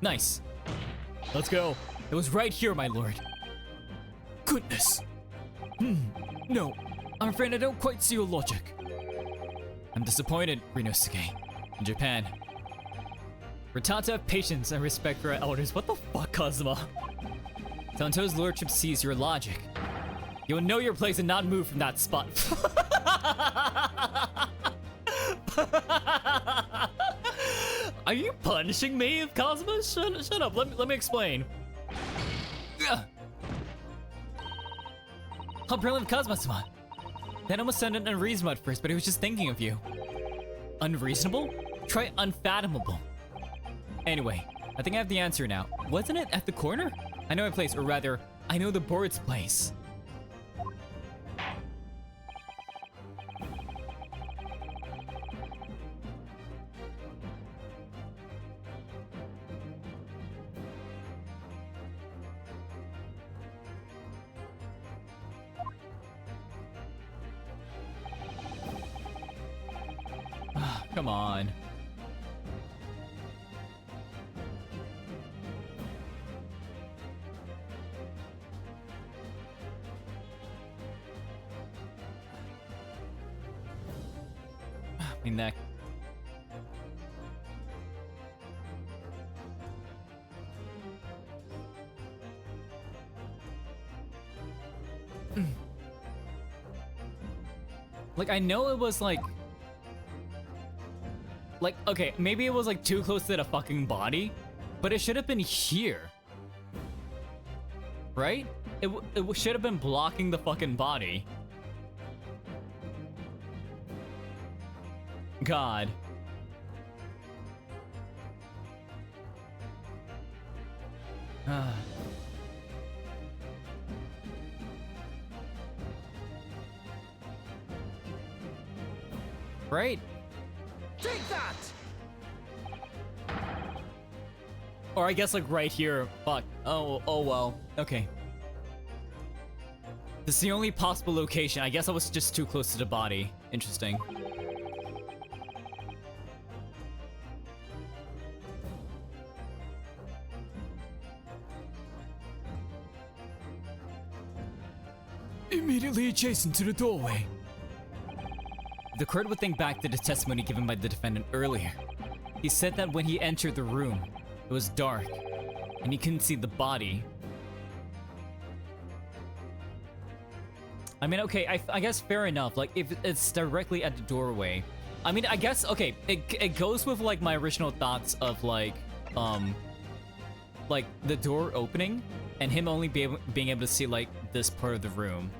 [SPEAKER 1] Nice. Let's go. It was right here, my lord.
[SPEAKER 2] Goodness. No, I'm afraid I don't quite see your logic.
[SPEAKER 1] I'm disappointed, Rinosuke. In Japan, we're taught to have patience and respect for our elders. What the fuck, Kazuma? So until his lordship sees your logic, you will know your place and not move from that spot. Are you punishing me, Kazuma? Shut up. Let me explain. How brilliant, Kazuma-sama. That almost sounded unreasonable at first, but he was just thinking of you. Unreasonable? Try unfathomable. Anyway, I think I have the answer now. Wasn't it at the corner? I know my place, or rather, I know the board's place. Come on. My neck. Like, I know it was like, okay, maybe it was like too close to the fucking body, but it should have been here. Right? It should have been blocking the fucking body. God. Right?
[SPEAKER 3] Take that!
[SPEAKER 1] Or I guess like right here. Fuck. Oh well. Okay. This is the only possible location. I guess I was just too close to the body. Interesting.
[SPEAKER 2] Immediately adjacent to the doorway.
[SPEAKER 1] The court would think back to the testimony given by the defendant earlier. He said that when he entered the room, it was dark, and he couldn't see the body. I mean, okay, I guess fair enough. Like, if it's directly at the doorway. I mean, I guess, okay, it goes with, like, my original thoughts of, like, the door opening, and him only being able to see, like, this part of the room.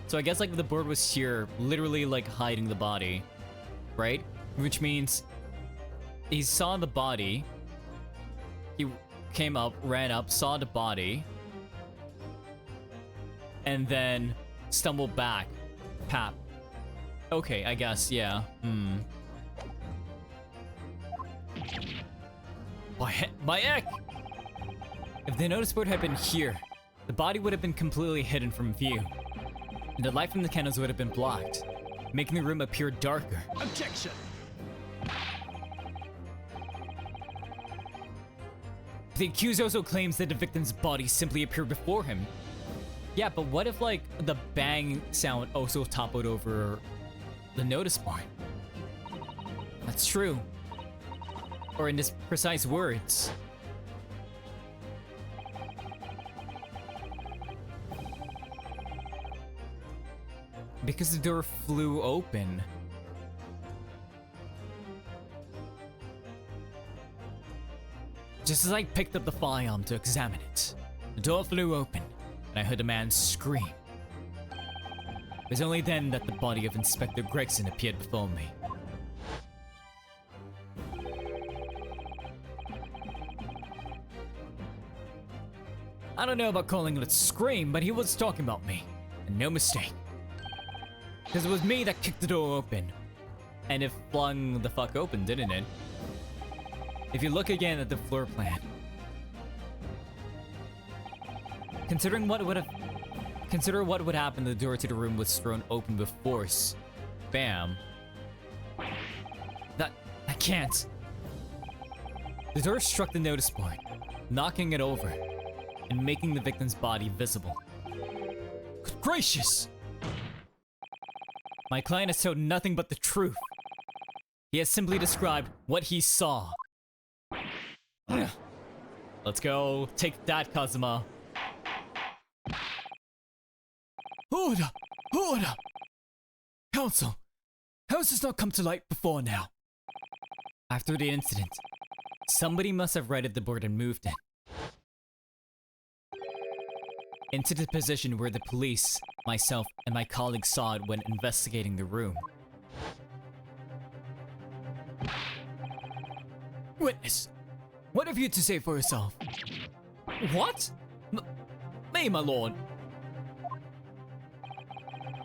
[SPEAKER 1] So I guess, like, the board was here, literally, like, hiding the body, right? Which means he saw the body, he came up, ran up, saw the body, and then stumbled back. Pap. Okay, I guess, yeah. My heck! If the notice board had been here, the body would have been completely hidden from view, and the light from the candles would have been blocked, making the room appear darker.
[SPEAKER 3] Objection!
[SPEAKER 1] The accused also claims that the victim's body simply appeared before him. Yeah, but what if, like, the bang sound also toppled over the notice board? That's true. Or in this precise words. Because the door flew open. Just as I picked up the firearm to examine it, the door flew open, and I heard a man scream. It was only then that the body of Inspector Gregson appeared before me. I don't know about calling it a scream, but he was talking about me, and no mistake. Because it was me that kicked the door open, and it flung the fuck open, didn't it? If you look again at the floor plan, consider what would happen. The door to the room was thrown open with force. Bam. I can't. The door struck the notice board, knocking it over and making the victim's body visible. Good gracious! My client has told nothing but the truth. He has simply described what he saw. Let's go. Take that, Kazuma.
[SPEAKER 2] Order! Order! Counsel, how has this not come to light before now?
[SPEAKER 1] After the incident, somebody must have righted the board and moved it into the position where the police, myself, and my colleagues saw it when investigating the room.
[SPEAKER 2] Witness, what have you to say for yourself?
[SPEAKER 1] What? Me, my lord.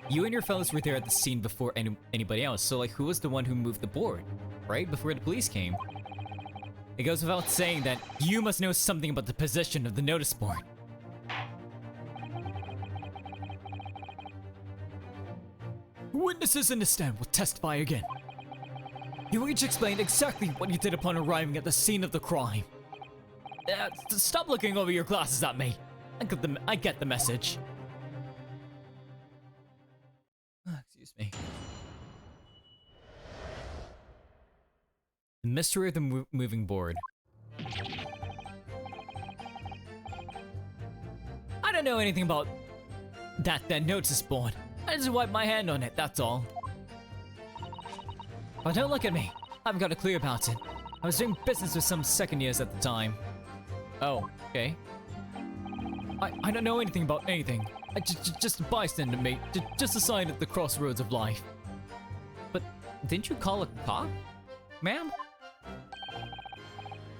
[SPEAKER 1] You and your fellows were there at the scene before anybody else, so like, who was the one who moved the board, right? Before the police came. It goes without saying that you must know something about the position of the notice board.
[SPEAKER 2] Witnesses in the stand will testify again. You each explained exactly what you did upon arriving at the scene of the crime.
[SPEAKER 1] Stop looking over your glasses at me. I get the message. Excuse me. The mystery of the moving board. I don't know anything about that notice board. I just wiped my hand on it, that's all. But don't look at me. I haven't got a clue about it. I was doing business with some second years at the time. Oh, okay. I don't know anything about anything. Just a bystander, mate. Just a sign at the crossroads of life. But didn't you call a cop, ma'am?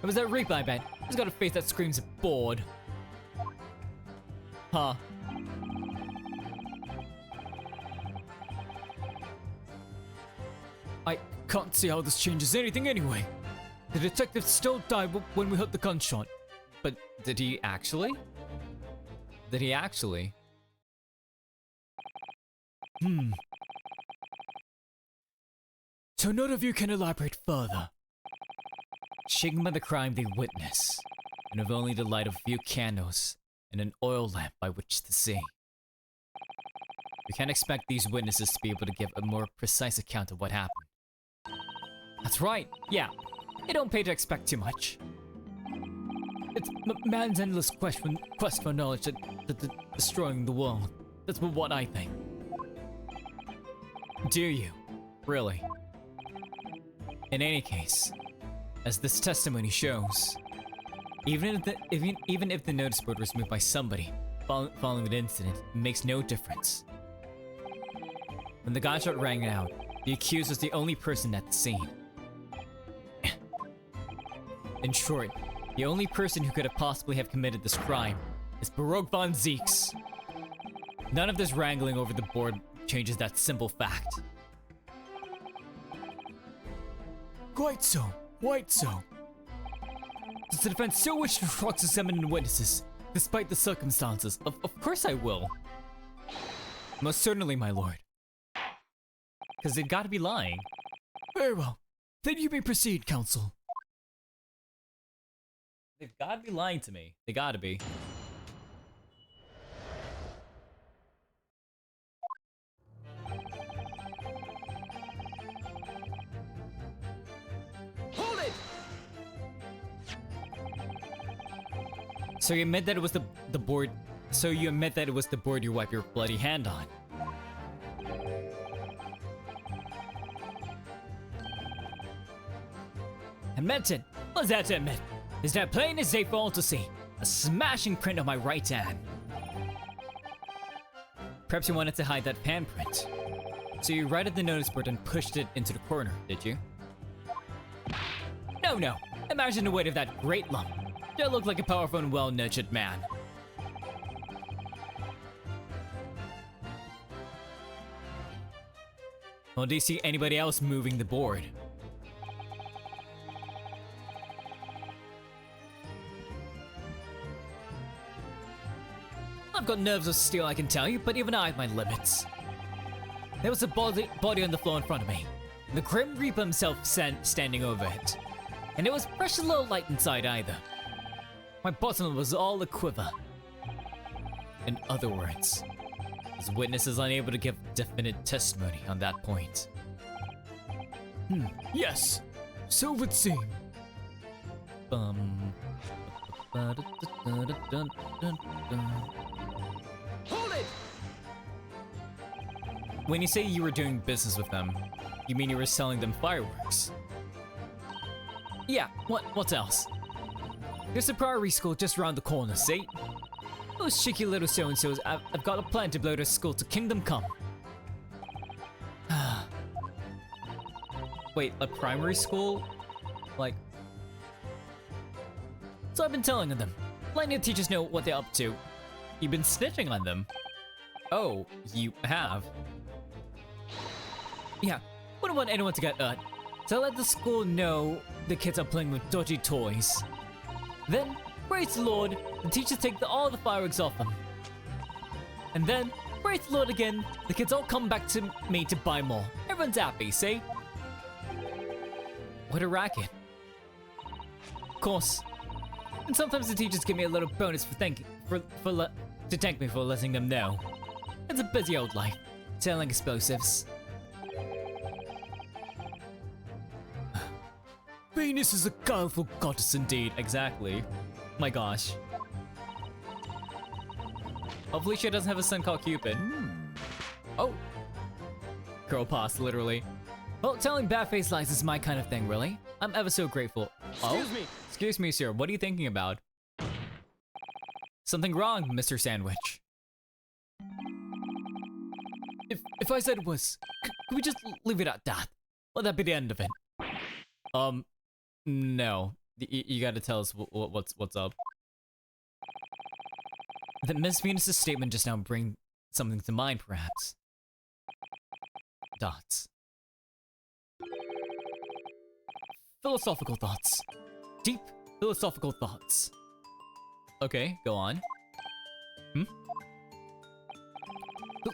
[SPEAKER 1] It was that Reaper, I bet. He's got a face that screams bored. Huh.
[SPEAKER 2] I can't see how this changes anything anyway. The detective still died when we heard the gunshot.
[SPEAKER 1] But did he actually? Did he actually?
[SPEAKER 2] So none of you can elaborate further.
[SPEAKER 1] Shaken by the crime they witness, and with only the light of a few candles and an oil lamp by which to see. We can't expect these witnesses to be able to give a more precise account of what happened. That's right, yeah. It don't pay to expect too much. It's man's endless quest for knowledge that destroying the world. That's what I think. Do you? Really? In any case, as this testimony shows, even if the notice board was moved by somebody following the incident, it makes no difference. When the gunshot rang out, the accused was the only person at the scene. In short, the only person who could have possibly have committed this crime is Baroque von Zieks. None of this wrangling over the board changes that simple fact.
[SPEAKER 2] Quite so, quite so.
[SPEAKER 1] Does the defense still wish to cross-examine the witnesses, despite the circumstances? Of course I will. Most certainly, my lord. Because they've got to be lying.
[SPEAKER 2] Very well. Then you may proceed, counsel.
[SPEAKER 1] They've got to be lying to me. They got to be.
[SPEAKER 3] Hold it!
[SPEAKER 1] So you admit that it was the board. So you admit that it was the board you wiped your bloody hand on. Admit it. What's that to admit? Is that plain as day for all to see? A smashing print of my right hand. Perhaps you wanted to hide that handprint. So you righted the notice board and pushed it into the corner, did you? No. Imagine the weight of that great lump. You look like a powerful and well-nurtured man. Well, do you see anybody else moving the board? I've got nerves of steel, I can tell you, but even I have my limits. There was a body on the floor in front of me, and the Grim Reaper himself standing over it. And it was precious low light inside either. My bottom was all a quiver. In other words, this witness is unable to give definite testimony on that point.
[SPEAKER 2] Yes, so it would seem.
[SPEAKER 3] Hold it!
[SPEAKER 1] When you say you were doing business with them, you mean you were selling them fireworks? Yeah, what else? There's a priory school just around the corner, see? Those cheeky little so-and-sos, I've got a plan to blow their school to kingdom come. Wait, a primary school? Like... So I've been telling them. Letting the teachers know what they're up to. You've been snitching on them. Oh, you have? Yeah, wouldn't want anyone to get hurt. So let the school know the kids are playing with dodgy toys. Then, praise the Lord, the teachers take all the fireworks off them. And then, praise the Lord again, the kids all come back to me to buy more. Everyone's happy, see? What a racket. Of course. And sometimes the teachers give me a little bonus for thank me for letting them know. It's a busy old life, selling explosives.
[SPEAKER 2] Venus is a guileful goddess indeed.
[SPEAKER 1] Exactly. My gosh. Hopefully she doesn't have a son called Cupid. Oh. Girl boss, literally. Well, telling bad-faced lies is my kind of thing, really. I'm ever so grateful.
[SPEAKER 3] Excuse me.
[SPEAKER 1] Excuse me, sir. What are you thinking about? Something wrong, Mr. Sandwich.
[SPEAKER 2] If I said it was, could we just leave it at that?
[SPEAKER 1] Let that be the end of it. No. You gotta tell us what's up. That Miss Venus's statement just now bring something to mind, perhaps. Dots. Philosophical thoughts. Deep philosophical thoughts. Okay, go on.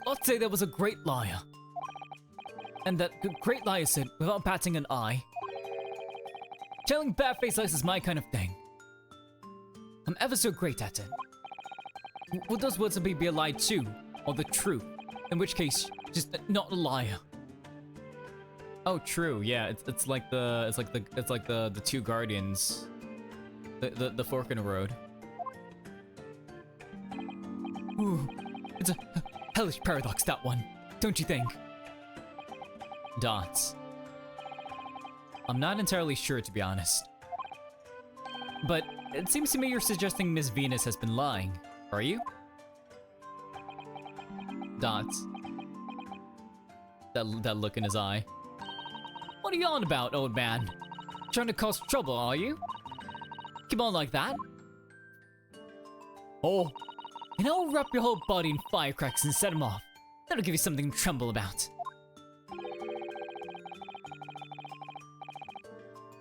[SPEAKER 2] Let's say there was a great liar. And that great liar said, without batting an eye, telling bad-faced lies is my kind of thing. I'm ever so great at it. Would those words be a lie too, or the truth?
[SPEAKER 1] In which case, just not a liar. Oh, true. Yeah, it's like the two guardians, the fork in the road. Ooh, it's a hellish paradox, that one, don't you think? Dots. I'm not entirely sure, to be honest. But it seems to me you're suggesting Miss Venus has been lying. Are you? Dots. That look in his eye. What are you on about, old man? Trying to cause trouble, are you? Keep on like that. Oh, and I'll wrap your whole body in firecrackers and set them off. That'll give you something to tremble about.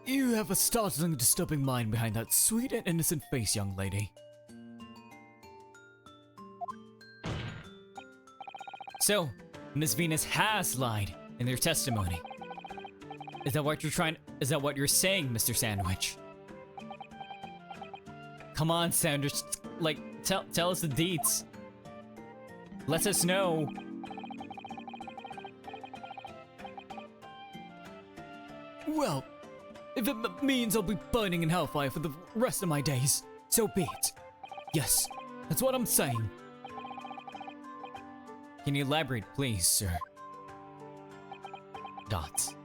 [SPEAKER 2] You have a startling, disturbing mind behind that sweet and innocent face, young lady.
[SPEAKER 1] So, Miss Venus has lied in their testimony. Is that what you're saying, Mr. Sandwich? Come on, Sandwich, like, tell us the deets. Let us know.
[SPEAKER 2] Well, if it means I'll be burning in hellfire for the rest of my days, so be it. Yes, that's what I'm saying.
[SPEAKER 1] Can you elaborate, please, sir? Dots.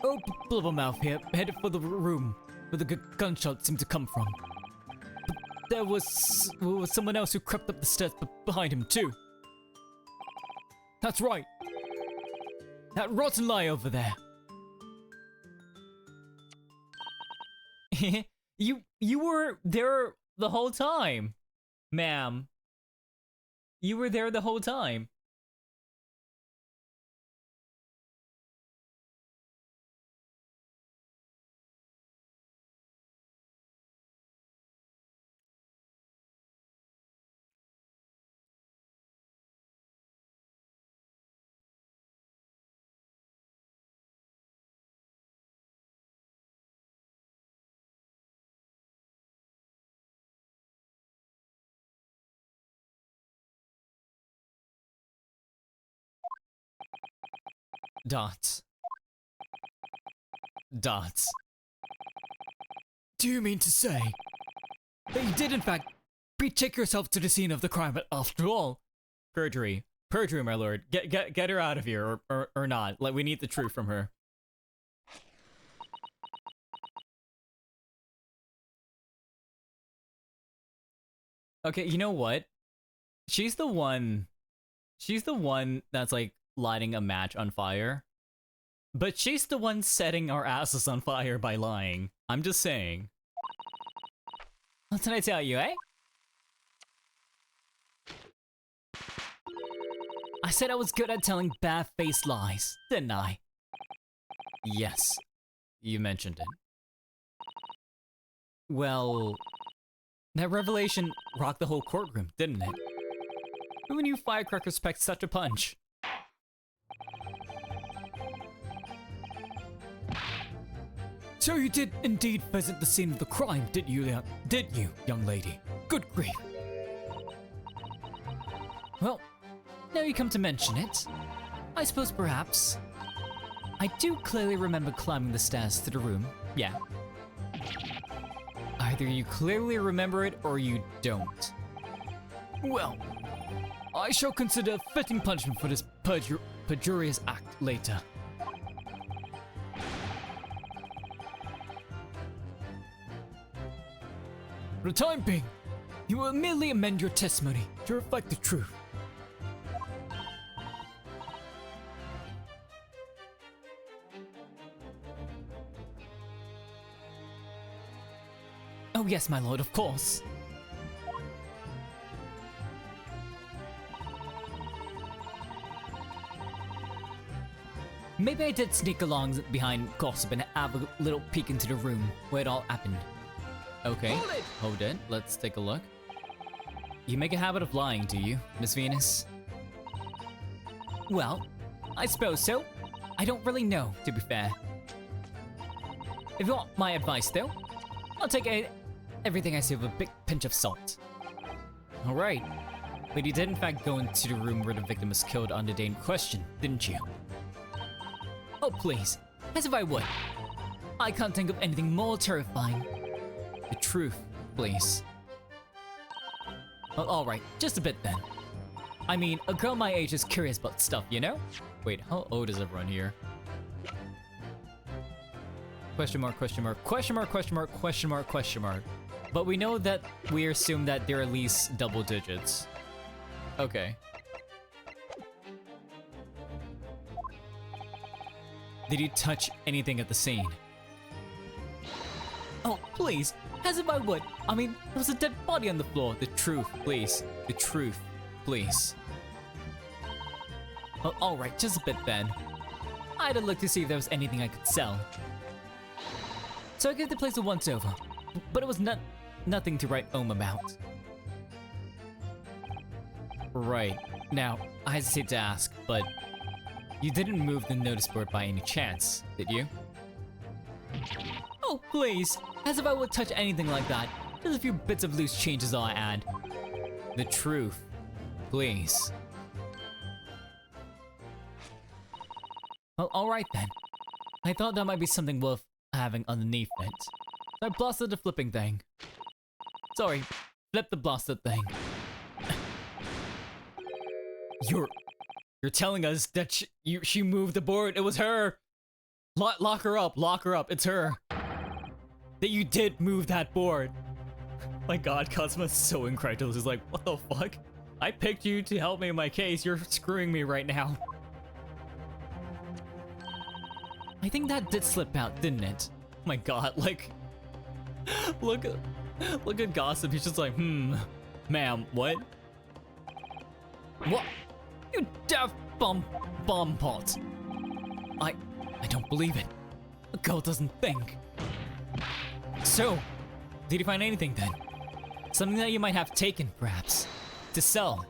[SPEAKER 2] Oh, Blubbermouth here, headed for the room where the gunshot seemed to come from. But there was someone else who crept up the stairs behind him, too. That's right. That rotten lie over there.
[SPEAKER 1] You were there the whole time, ma'am. You were there the whole time. Dots. Dots.
[SPEAKER 2] Do you mean to say that you did in fact betake yourself to the scene of the crime, but after all?
[SPEAKER 1] Perjury. Perjury, my lord. Get her out of here, or not. Like, we need the truth from her. Okay, you know what? She's the one that's like lighting a match on fire. But she's the one setting our asses on fire by lying. I'm just saying. What did I tell you, eh? I said I was good at telling bad-faced lies, didn't I? Yes, you mentioned it. Well, that revelation rocked the whole courtroom, didn't it? Who knew firecrackers packed such a punch?
[SPEAKER 2] So you did indeed visit the scene of the crime, did you, young lady? Good grief.
[SPEAKER 1] Well, now you come to mention it, I suppose perhaps. I do clearly remember climbing the stairs to the room, yeah. Either you clearly remember it or you don't.
[SPEAKER 2] Well, I shall consider a fitting punishment for this perjurious act later. For the time being, you will merely amend your testimony to reflect the truth.
[SPEAKER 1] Oh yes, my lord, of course. Maybe I did sneak along behind gossip and have a little peek into the room where it all happened. Okay, hold it. Let's take a look. You make a habit of lying, do you, Miss Venus? Well, I suppose so. I don't really know, to be fair. If you want my advice, though, I'll take everything I say with a big pinch of salt. Alright, But you did in fact go into the room where the victim was killed on the day in question, didn't you? Oh please, as if I would. I can't think of anything more terrifying. The truth, please. Well, alright, just a bit then. I mean, a girl my age is curious about stuff, you know? Wait, how old is everyone here? Question mark, question mark, question mark, question mark, question mark, question mark. But we know that we assume that they're at least double digits. Okay. Did you touch anything at the scene? Oh, please, as if I would. I mean, there was a dead body on the floor. The truth, please. The truth, please. Well, alright, just a bit then. I had to look to see if there was anything I could sell. So I gave the place a once-over, but it was nothing to write home about. Right. Now, I hesitate to ask, but you didn't move the notice board by any chance, did you? Oh, please! As if I would touch anything like that. Just a few bits of loose change is all I add. The truth, please. Well, alright then. I thought that might be something worth having underneath it. So I blasted the flipping thing. Sorry, flip the blasted thing. You're telling us that she moved the board. It was her. Lock her up. Lock her up. It's her. That you did move that board. My God, Cosmo's so incredulous. He's like, what the fuck? I picked you to help me in my case. You're screwing me right now. I think that did slip out, didn't it? Oh my God, like, look at Gossip. He's just like, ma'am, what? What? You deaf bomb pot. I don't believe it. A girl doesn't think. So, did you find anything then? Something that you might have taken, perhaps, to sell?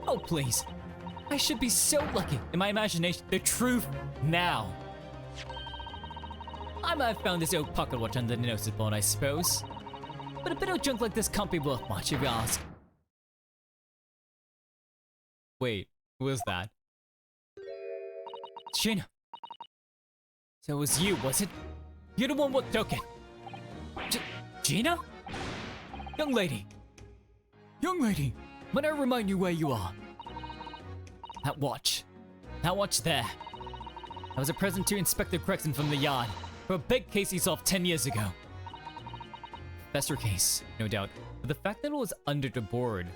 [SPEAKER 1] Oh, please. I should be so lucky. In my imagination, the truth now. I might have found this old pocket watch under the notice board, I suppose. But a bit of junk like this can't be worth much, if you ask. Wait, who was that? Gina. So it was you, was it? You're the one what took it. Gina? Young lady. Young lady, might I remind you where you are? That watch. That watch there. That was a present to Inspector Gregson from the yard for a big case he solved 10 years ago. Fester case, no doubt. But the fact that it was under the board,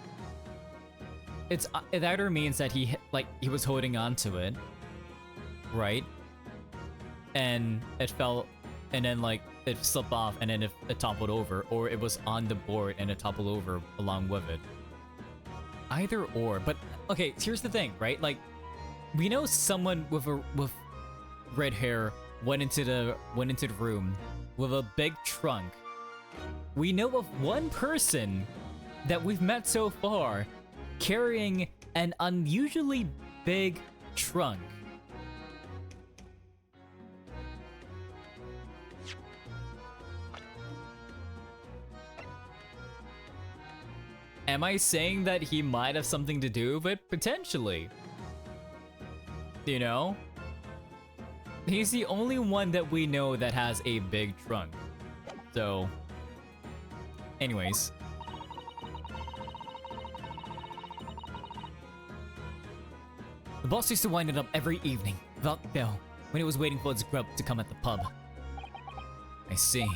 [SPEAKER 1] it either means that he was holding on to it, right? And it fell, and then like it slipped off, and then it toppled over, or it was on the board and it toppled over along with it. Either or, but okay, here's the thing, right? Like, we know someone with red hair went into the room with a big trunk. We know of one person that we've met so far carrying an unusually big trunk. Am I saying that he might have something to do with it? Potentially. You know? He's the only one that we know that has a big trunk. So, anyways. The boss used to wind it up every evening, without fail, when he was waiting for his grub to come at the pub. I see.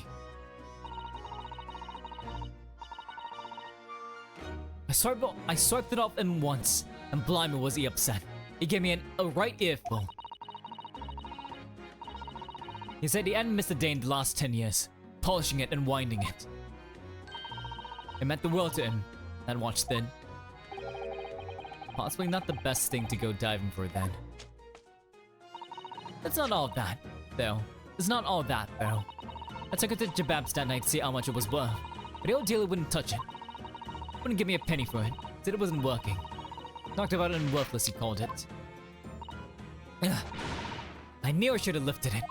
[SPEAKER 1] I swiped it off him once, and blimey was he upset. He gave me a right earful. He said he hadn't missed a day in the last 10 years, polishing it and winding it. It meant the world to him, that watch did. Possibly not the best thing to go diving for then. That's not all that, though. It's not all that, though. I took it to Jabab's that night to see how much it was worth, but the old dealer wouldn't touch it. Wouldn't give me a penny for it. Said it wasn't working. Talked about it and worthless, he called it. Ugh. I knew I should have lifted it.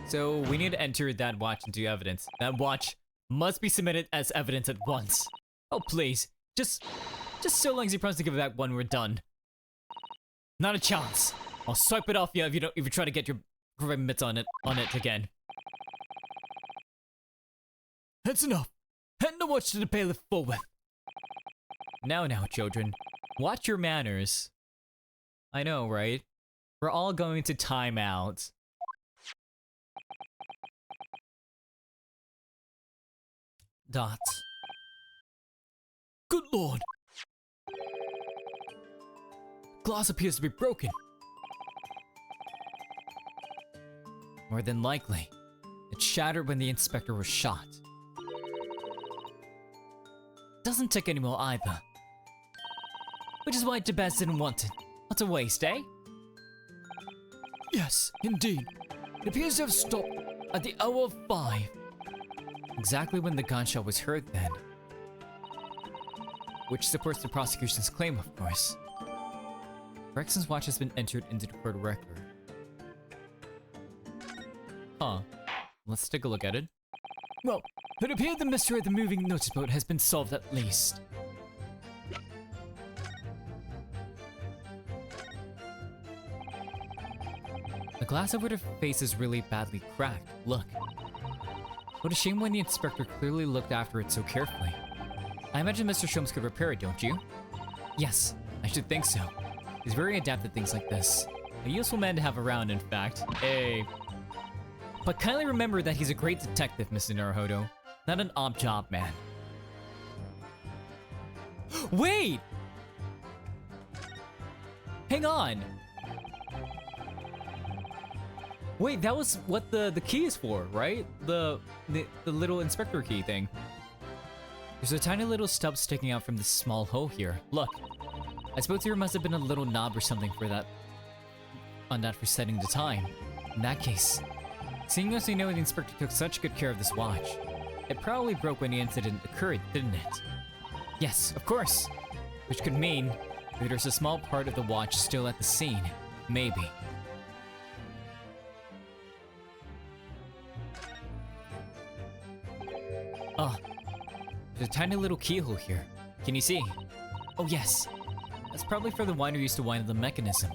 [SPEAKER 1] So we need to enter that watch into evidence. That watch must be submitted as evidence at once. Oh, please. Just so long as you promise to give it back when we're done. Not a chance. I'll swipe it off you if you try to get your mitts on it again.
[SPEAKER 2] That's enough. Head to watch to the bailiff forward.
[SPEAKER 1] Now, children. Watch your manners. I know, right? We're all going to time out. Dots.
[SPEAKER 2] Good lord. Glass appears to be broken.
[SPEAKER 1] More than likely, it shattered when the inspector was shot. Doesn't tick anymore either. Which is why Jabez didn't want it. What a waste, eh?
[SPEAKER 2] Yes, indeed. It appears to have stopped at the hour of 5.
[SPEAKER 1] Exactly when the gunshot was heard then. Which supports the prosecution's claim, of course. Rexon's watch has been entered into the court record. Huh. Let's take a look at it.
[SPEAKER 2] Well, it appeared the mystery of the moving notice board has been solved at least.
[SPEAKER 1] The glass over her face is really badly cracked. Look. What a shame when the inspector clearly looked after it so carefully. I imagine Mr. Sholmes could repair it, don't you? Yes, I should think so. He's very adept at things like this. A useful man to have around, in fact. But kindly remember that he's a great detective, Mr. Naruhodo. Not an odd job man. Wait! Hang on! Wait, that was what the key is for, right? The little inspector key thing. There's a tiny little stub sticking out from this small hole here. Look. I suppose there must have been a little knob or something for that. On that for setting the time. In that case, seeing as we know the inspector took such good care of this watch, it probably broke when the incident occurred, didn't it? Yes, of course. Which could mean that there's a small part of the watch still at the scene. Maybe. Oh, there's a tiny little keyhole here. Can you see? Oh yes. That's probably for the winder used to wind the mechanism.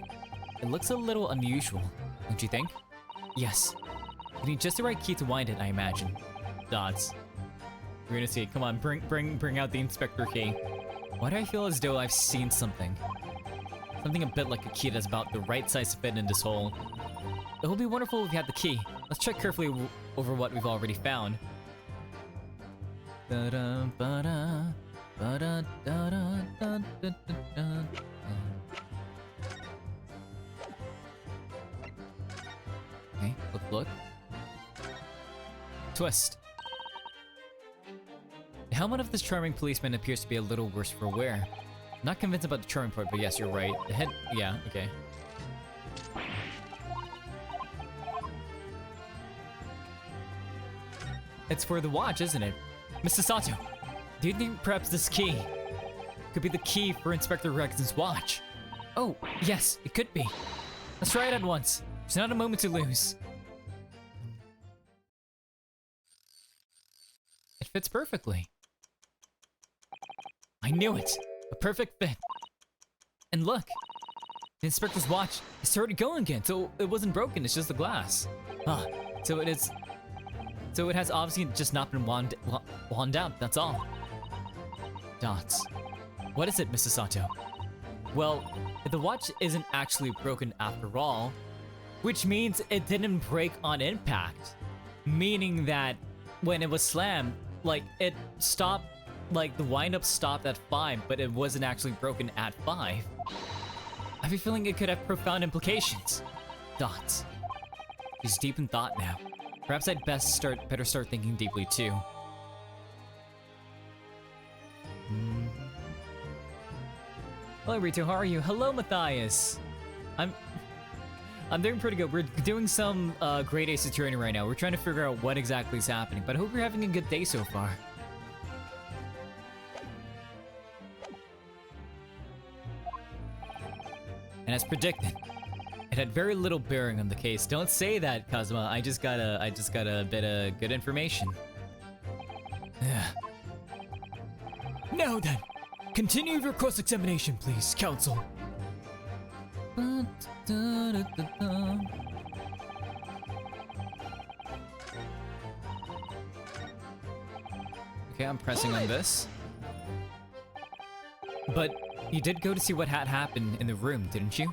[SPEAKER 1] It looks a little unusual, don't you think? Yes. You need just the right key to wind it, I imagine. Dots. We're gonna see. Come on, bring out the inspector key. Why do I feel as though I've seen something? Something a bit like a key that's about the right size to fit in this hole. It would be wonderful if we had the key. Let's check carefully over what we've already found. Da-da, ba-da, ba-da, da-da, da, da, da, da. Okay, look. Twist. The helmet of this charming policeman appears to be a little worse for wear. Not convinced about the charming part, but yes, you're right. The head, yeah, okay. It's for the watch, isn't it? Mr. Sato, do you think perhaps this key could be the key for Inspector Rexon's watch? Oh, yes, it could be. Let's try it at once. There's not a moment to lose. It fits perfectly. I knew it! A perfect fit. And look! The inspector's watch is started going again, so it wasn't broken, it's just the glass. Ah, so it is... So it has obviously just not been wound out, that's all. Dots. What is it, Mrs. Sato? Well, if the watch isn't actually broken after all, which means it didn't break on impact. Meaning that when it was slammed, like it stopped, like the wind-up stopped at 5, but it wasn't actually broken at 5. I have a feeling it could have profound implications. Dots. He's deep in thought now. Perhaps I'd better start thinking deeply too. Hello Rito, how are you? Hello Matthias! I'm doing pretty good. We're doing some grade A tutorial right now. We're trying to figure out what exactly is happening, but I hope you're having a good day so far. And as predicted, it had very little bearing on the case. Don't say that, Kazuma. I just got a bit of good information.
[SPEAKER 2] Now then, continue your cross-examination, please, counsel.
[SPEAKER 1] Okay, I'm pressing on this. But you did go to see what had happened in the room, didn't you?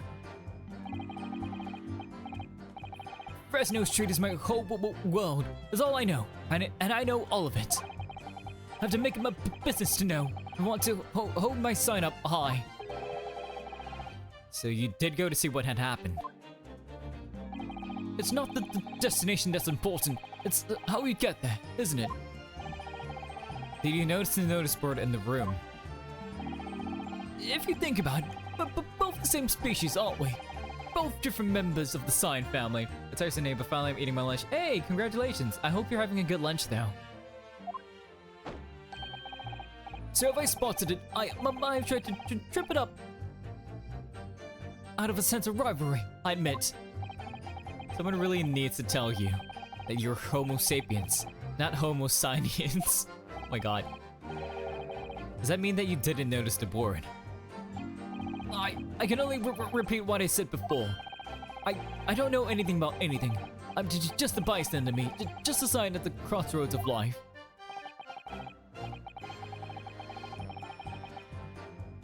[SPEAKER 2] Fresno Street is my whole world, is all I know, and I know all of it. I have to make it my business to know. I want to hold my sign up high.
[SPEAKER 1] So you did go to see what had happened.
[SPEAKER 2] It's not the destination that's important, it's how you get there, isn't it?
[SPEAKER 1] Did you notice the notice board in the room?
[SPEAKER 2] If you think about it, but both the same species, aren't we? Both different members of the sign family.
[SPEAKER 1] It's our neighbor, finally I'm eating my lunch. Hey, congratulations. I hope you're having a good lunch though.
[SPEAKER 2] So if I spotted it, I tried to trip it up. Out of a sense of rivalry, I admit.
[SPEAKER 1] Someone really needs to tell you that you're Homo sapiens, not Homo science. Oh my god. Does that mean that you didn't notice the board?
[SPEAKER 2] I can only repeat what I said before. I don't know anything about anything. I'm just a bystander to me, just a sign at the crossroads of life.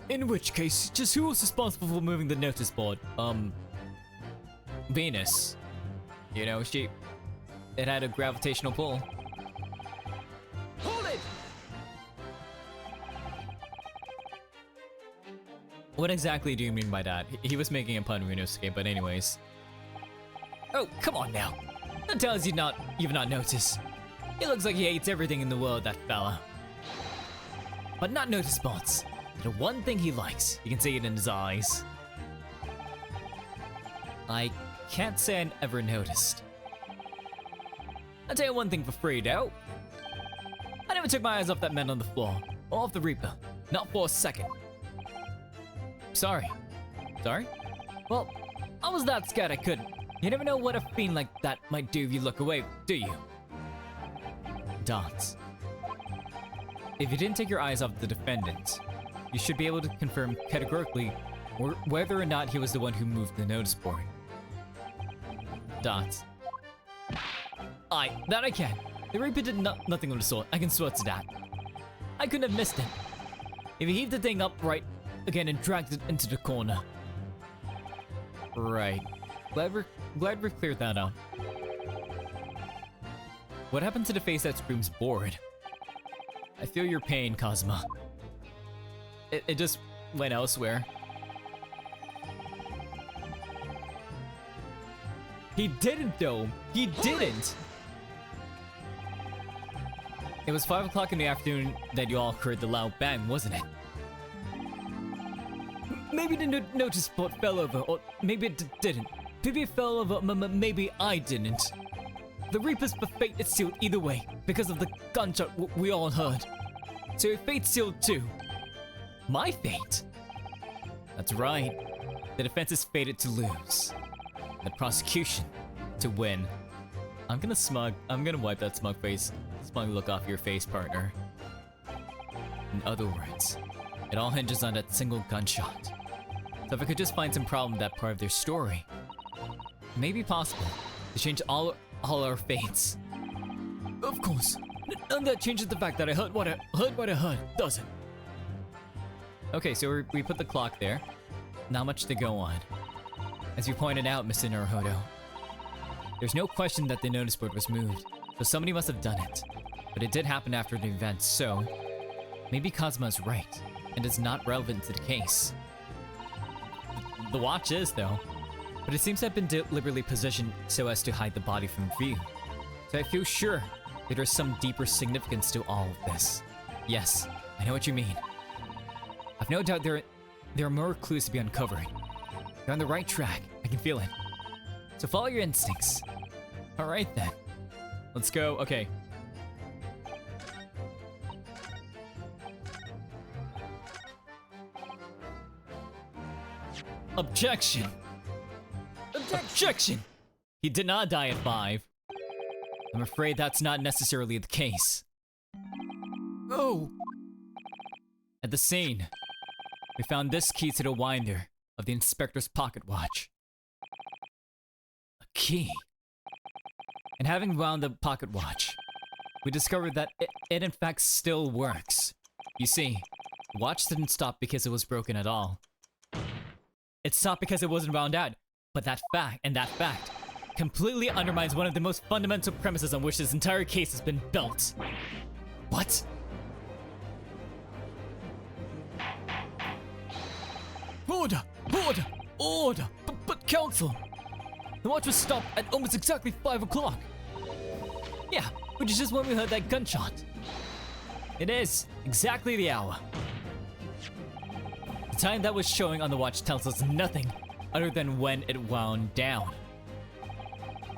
[SPEAKER 2] In which case, just who was responsible for moving the notice board?
[SPEAKER 1] Venus. You know, it had a gravitational pull.
[SPEAKER 3] Hold it!
[SPEAKER 1] What exactly do you mean by that? He was making a pun, Rinosuke, but anyways.
[SPEAKER 2] Oh, come on now. That tells you you've not noticed. He looks like he hates everything in the world, that fella. But not notice boards. The one thing he likes, you can see it in his eyes.
[SPEAKER 1] I can't say I ever noticed.
[SPEAKER 2] I'll tell you one thing for free, though. I never took my eyes off that man on the floor, or off the Reaper. Not for a second.
[SPEAKER 1] Sorry. Sorry?
[SPEAKER 2] Well, I was that scared I couldn't. You never know what a fiend like that might do if you look away, do you?
[SPEAKER 1] Dots. If you didn't take your eyes off the defendant, you should be able to confirm categorically whether or not he was the one who moved the notice board. Dots.
[SPEAKER 2] That I can. The Reaper did nothing of the sort. I can swear to that. I couldn't have missed it. If he heaved the thing up right again and dragged it into the corner.
[SPEAKER 1] Right. Glad we cleared that up. What happened to the face that screams bored? I feel your pain, Kazuma. It just went elsewhere.
[SPEAKER 2] He didn't though. He didn't.
[SPEAKER 1] It was 5 o'clock in the afternoon that you all heard the loud bang, wasn't it?
[SPEAKER 2] Maybe the notice board fell over, or maybe it didn't. Maybe it fell over, maybe I didn't. The Reaper's fate is sealed either way, because of the gunshot we all heard. So your fate's sealed too. My fate?
[SPEAKER 1] That's right. The defense is fated to lose. The prosecution to win. I'm gonna wipe that smug look off your face, partner. In other words, it all hinges on that single gunshot. So if I could just find some problem with that part of their story, it may be possible to change all our fates.
[SPEAKER 2] Of course. None that changes the fact that I heard what I heard, does it?
[SPEAKER 1] Okay, so we put the clock there. Not much to go on. As you pointed out, Mr. Naruhodo, there's no question that the notice board was moved, so somebody must have done it. But it did happen after the event, so maybe Kazuma is right, and it's not relevant to the case. The watch is, though, but it seems to have been deliberately positioned so as to hide the body from view. So I feel sure that there's some deeper significance to all of this. Yes, I know what you mean. I've no doubt there are more clues to be uncovering. You're on the right track, I can feel it. So follow your instincts. Alright then. Let's go, okay.
[SPEAKER 2] Objection! Objection!
[SPEAKER 1] He did not die at 5. I'm afraid that's not necessarily the case.
[SPEAKER 2] Oh!
[SPEAKER 1] At the scene, we found this key to the winder of the inspector's pocket watch. A key. And having wound the pocket watch, we discovered that it in fact still works. You see, the watch didn't stop because it was broken at all. It stopped because it wasn't wound out, but that fact completely undermines one of the most fundamental premises on which this entire case has been built. What?
[SPEAKER 2] Order! Order! Order! But counsel! The watch was stopped at almost exactly 5 o'clock.
[SPEAKER 1] Yeah, which is just when we heard that gunshot. It is exactly the hour. The time that was showing on the watch tells us nothing other than when it wound down.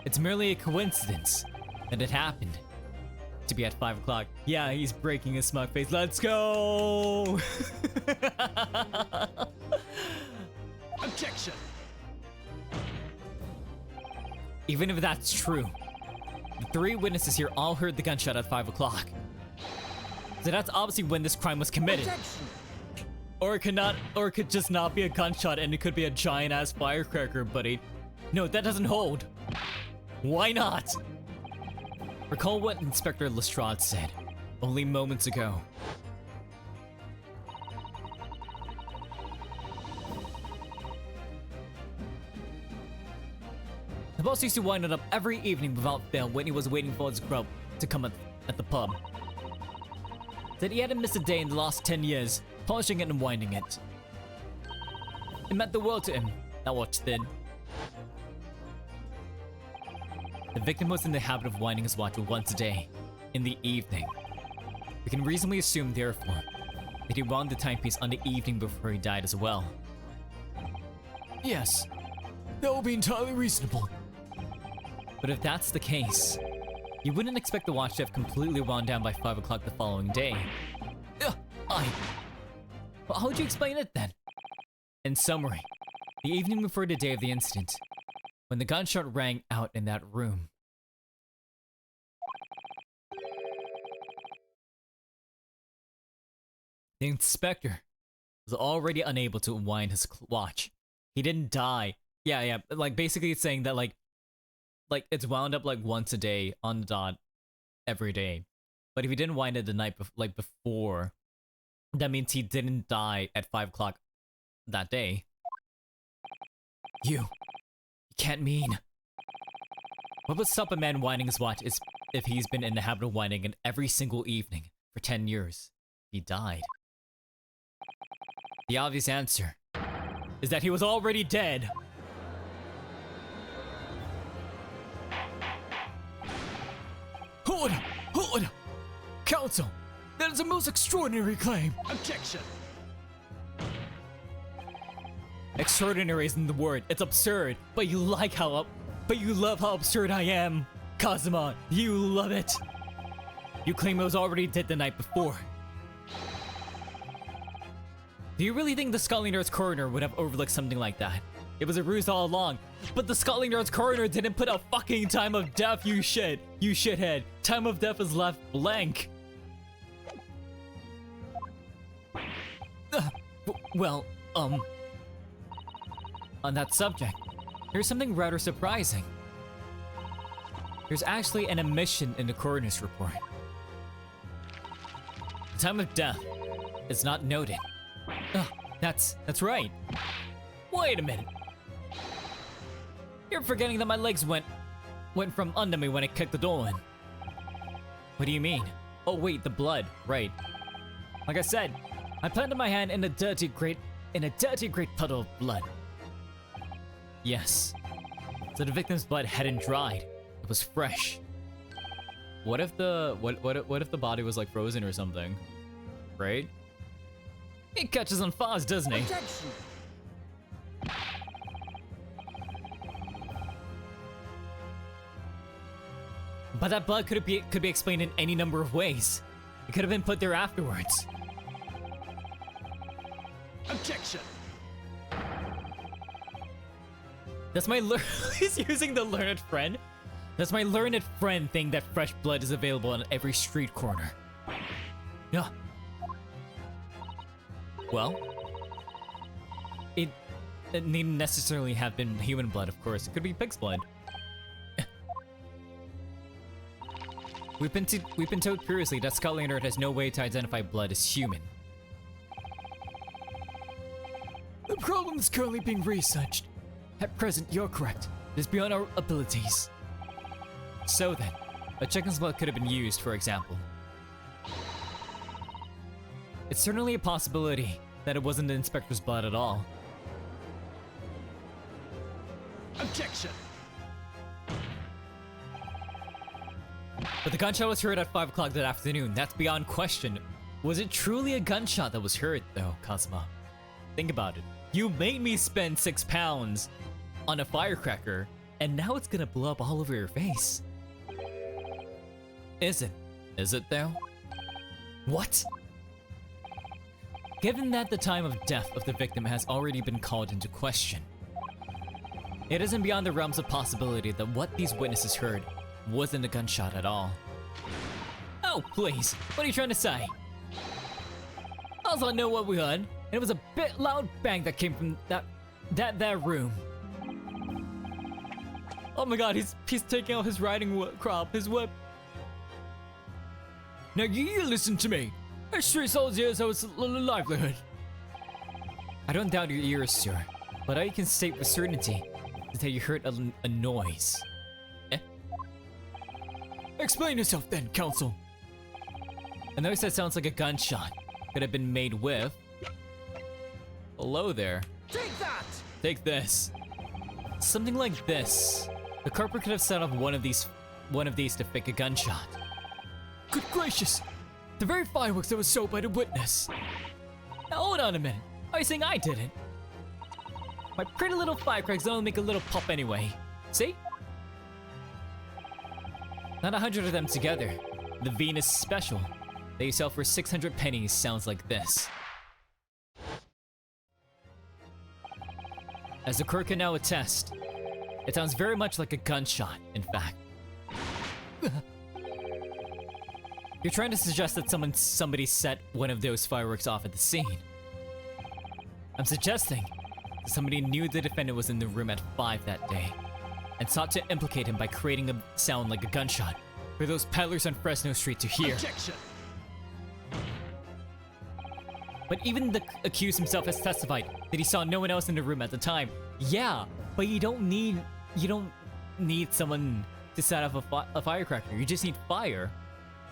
[SPEAKER 1] It's merely a coincidence that it happened to be at 5 o'clock. Yeah, he's breaking his smug face. Let's go!
[SPEAKER 3] Objection!
[SPEAKER 1] Even if that's true, the 3 witnesses here all heard the gunshot at 5 o'clock. So that's obviously when this crime was committed.
[SPEAKER 3] Objection!
[SPEAKER 1] Or it could just not be a gunshot and it could be a giant ass firecracker, buddy. No, that doesn't hold. Why not? Recall what Inspector Lestrade said only moments ago. The boss used to wind it up every evening without fail when he was waiting for his grub to come at the pub. Said he hadn't missed a day in the last 10 years, polishing it and winding it. It meant the world to him, that watch did. The victim was in the habit of winding his watch once a day, in the evening. We can reasonably assume, therefore, that he wound the timepiece on the evening before he died as well.
[SPEAKER 2] Yes, that will be entirely reasonable.
[SPEAKER 1] But if that's the case, you wouldn't expect the watch to have completely wound down by 5 o'clock the following day. Well, how would you explain it then? In summary, the evening before the day of the incident, when the gunshot rang out in that room. The inspector was already unable to wind his watch. He didn't die. Yeah, like basically it's saying that like it's wound up like once a day on the dot every day. But if he didn't wind it the night before, that means he didn't die at 5 o'clock that day. You can't mean. What would stop a man winding his watch is if he's been in the habit of winding it every single evening for 10 years. He died. The obvious answer is that he was already dead.
[SPEAKER 2] Order! Order! Counsel, that is a most extraordinary claim.
[SPEAKER 3] Objection!
[SPEAKER 1] Extraordinary isn't the word, it's absurd. But you love how absurd I am. Kazuma, you love it. You claim I was already dead the night before. Do you really think the Scotland Yard's coroner would have overlooked something like that? It was a ruse all along. But the Scotland Yard's coroner didn't put a fucking time of death, you shithead. Time of death is left blank. Well, on that subject, there's something rather surprising. There's actually an omission in the coroner's report. The time of death is not noted. That's right. Wait a minute. You're forgetting that my legs went from under me when I kicked the door in. What do you mean? Oh wait, the blood, right. Like I said, I planted my hand in a dirty great puddle of blood. Yes. So the victim's blood hadn't dried. It was fresh. What if the body was like frozen or something? Right? He catches on fast, doesn't he?
[SPEAKER 3] Objection!
[SPEAKER 1] But that blood could be explained in any number of ways. It could have been put there afterwards.
[SPEAKER 3] Objection!
[SPEAKER 1] That's my he's using the learned friend. That's my learned friend thing that fresh blood is available on every street corner. Yeah. Well, it needn't necessarily have been human blood, of course. It could be pig's blood. We've been told previously that Scotland Yard has no way to identify blood as human.
[SPEAKER 2] The problem is currently being researched. At present, you're correct. It is beyond our abilities.
[SPEAKER 1] So then, a chicken's blood could have been used, for example. It's certainly a possibility that it wasn't the inspector's blood at all.
[SPEAKER 3] Objection!
[SPEAKER 1] But the gunshot was heard at 5 o'clock that afternoon. That's beyond question. Was it truly a gunshot that was heard, though, Kazuma? Think about it. You made me spend £6 on a firecracker, and now it's gonna blow up all over your face. Is it? Is it, though? What? Given that the time of death of the victim has already been called into question, it isn't beyond the realms of possibility that what these witnesses heard wasn't a gunshot at all. Oh, please, what are you trying to say? Also, I know what we heard, and it was a bit loud bang that came from that room. Oh my god, he's taking out his riding crop, his whip.
[SPEAKER 2] Now you listen to me. I straight soldiers have a livelihood.
[SPEAKER 1] I don't doubt your ears, sir, but all you can state with certainty is that you heard a noise.
[SPEAKER 2] Explain yourself then, counsel.
[SPEAKER 1] A noise that sounds like a gunshot could have been made with... Hello there.
[SPEAKER 3] Take that!
[SPEAKER 1] Take this. Something like this. The culprit could have set off one of these to fake a gunshot.
[SPEAKER 2] Good gracious! The very fireworks that was sold by the witness.
[SPEAKER 1] Now hold on a minute. Are you saying I did it? My pretty little firecrackers only make a little pop anyway. See? Not 100 of them together. The Venus Special. They sell for 600 pennies sounds like this. As the court can now attest, it sounds very much like a gunshot, in fact. You're trying to suggest that somebody set one of those fireworks off at the scene. I'm suggesting that somebody knew the defendant was in the room at 5 that day and sought to implicate him by creating a sound like a gunshot for those peddlers on Fresno Street to hear.
[SPEAKER 3] Objection!
[SPEAKER 1] But even the accused himself has testified that he saw no one else in the room at the time. Yeah, but you don't need someone to set off a firecracker. You just need fire.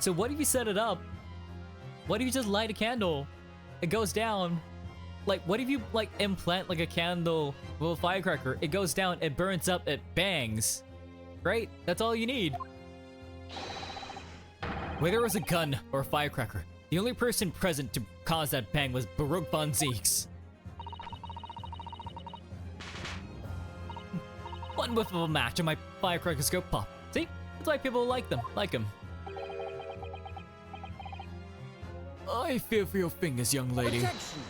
[SPEAKER 1] So what if you set it up? What if you just light a candle? It goes down. Like, what if you implant a candle with a firecracker? It goes down, it burns up, it bangs. Right? That's all you need. Whether it was a gun or a firecracker, the only person present to cause that bang was Baruch von Zieks. One whiff of a match and my firecrackers go pop. See? That's why people like them. Like them.
[SPEAKER 2] I fear for your fingers, young lady.
[SPEAKER 3] Objection!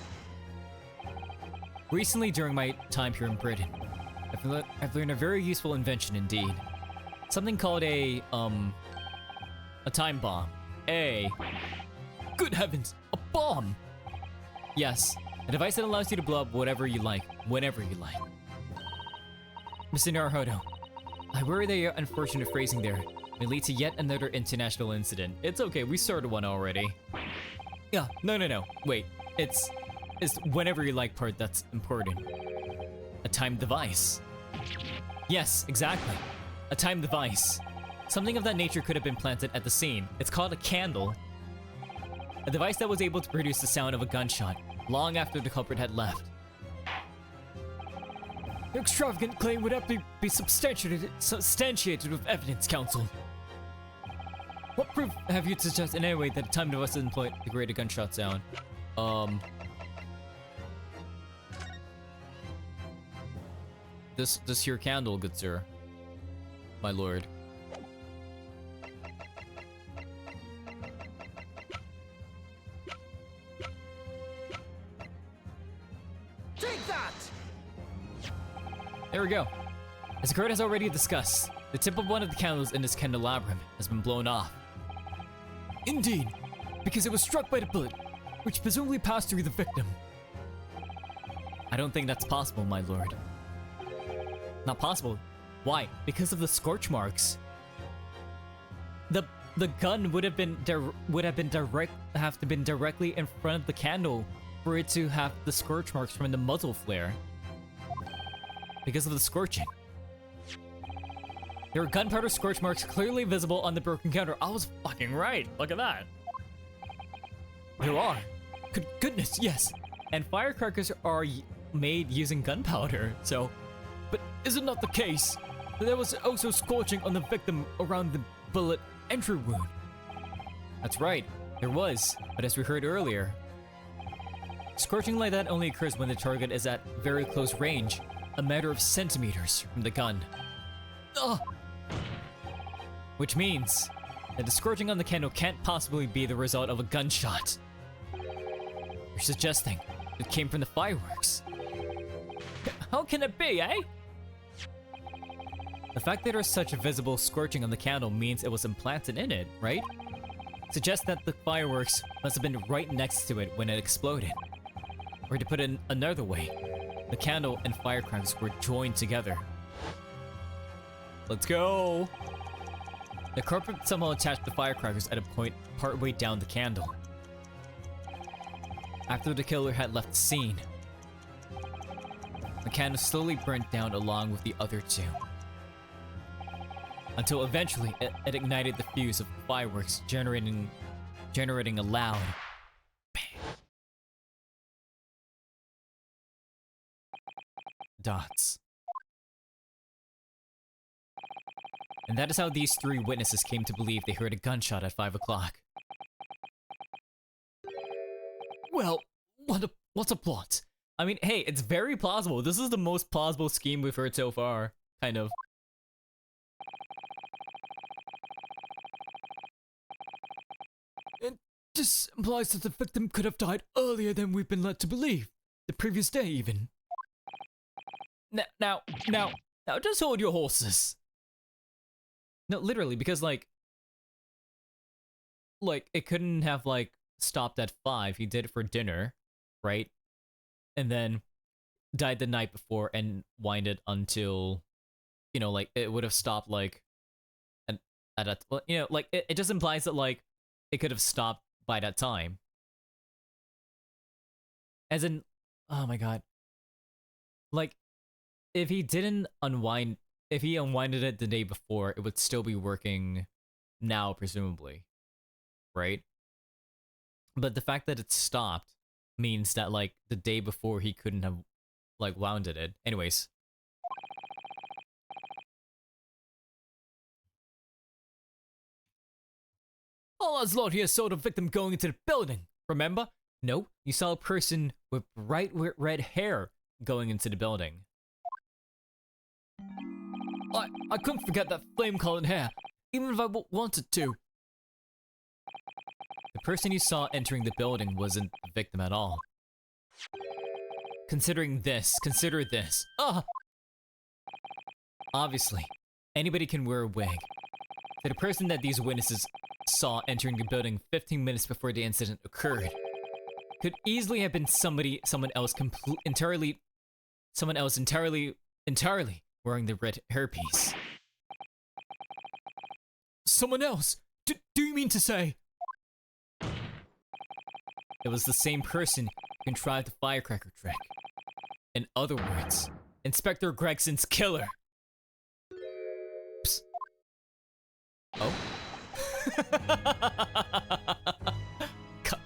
[SPEAKER 1] Recently, during my time here in Britain, I've learned a very useful invention indeed. Something called a time bomb.
[SPEAKER 2] Good heavens, a bomb!
[SPEAKER 1] Yes, a device that allows you to blow up whatever you like, whenever you like. Mr. Naruhodo, I worry that your unfortunate phrasing there may lead to yet another international incident. It's okay, we started one already. Yeah, no, wait, it's whenever you like part that's important. A timed device. Yes, exactly. A timed device. Something of that nature could have been planted at the scene. It's called a candle. A device that was able to produce the sound of a gunshot long after the culprit had left.
[SPEAKER 2] Your extravagant claim would have to be substantiated with evidence, counsel.
[SPEAKER 1] What proof have you to suggest in any way that a timed device is employed to create a gunshot sound? This here candle, good sir. My lord.
[SPEAKER 3] Take that!
[SPEAKER 1] There we go. As the court has already discussed, the tip of one of the candles in this candelabrum has been blown off.
[SPEAKER 2] Indeed, because it was struck by the bullet, which presumably passed through the victim.
[SPEAKER 1] I don't think that's possible, my lord. Not possible. Why? Because of the scorch marks. The gun would have been directly in front of the candle for it to have the scorch marks from the muzzle flare. Because of the scorching. There are gunpowder scorch marks clearly visible on the broken counter. I was fucking right. Look at that. There are. Good goodness, yes. And firecrackers are made using gunpowder, so... But is it not the case that there was also scorching on the victim around the bullet entry wound? That's right, there was. But as we heard earlier, scorching like that only occurs when the target is at very close range, a matter of centimeters from the gun. Ugh! Which means that the scorching on the candle can't possibly be the result of a gunshot. You're suggesting it came from the fireworks. How can it be, eh? The fact that there's such a visible scorching on the candle means it was implanted in it, right? Suggests that the fireworks must have been right next to it when it exploded. Or to put it another way, the candle and firecrackers were joined together. Let's go! The culprit somehow attached the firecrackers at a point partway down the candle. After the killer had left the scene, the candle slowly burnt down along with the other two. Until eventually it ignited the fuse of the fireworks, generating a loud bang. Dots. And that is how these three witnesses came to believe they heard a gunshot at 5 o'clock. Well, what's a plot? I mean, hey, it's very plausible. This is the most plausible scheme we've heard so far, kind of.
[SPEAKER 2] And this implies that the victim could have died earlier than we've been led to believe. The previous day, even.
[SPEAKER 1] Now, just hold your horses. No, literally, because, like, it couldn't have, like, stopped at 5. He did it for dinner, right? And then died the night before and winded until, you know, like, it would have stopped, like, well, you know, like, it just implies that, like, it could have stopped by that time. As in, oh my god. Like, if he unwinded it the day before, it would still be working now, presumably. Right? But the fact that it stopped means that, like, the day before he couldn't have, like, wounded it. Anyways. All us lot here saw the victim going into the building, remember? No, you saw a person with bright red hair going into the building.
[SPEAKER 2] I couldn't forget that flame-colored hair, even if I wanted to.
[SPEAKER 1] The person you saw entering the building wasn't the victim at all. Consider this. Obviously, anybody can wear a wig. So the person that these witnesses saw entering the building 15 minutes before the incident occurred could easily have been someone else entirely wearing the red hairpiece.
[SPEAKER 2] Someone else? Do you mean to say?
[SPEAKER 1] It was the same person who contrived the firecracker trick. In other words, Inspector Gregson's killer. Psst. Oh?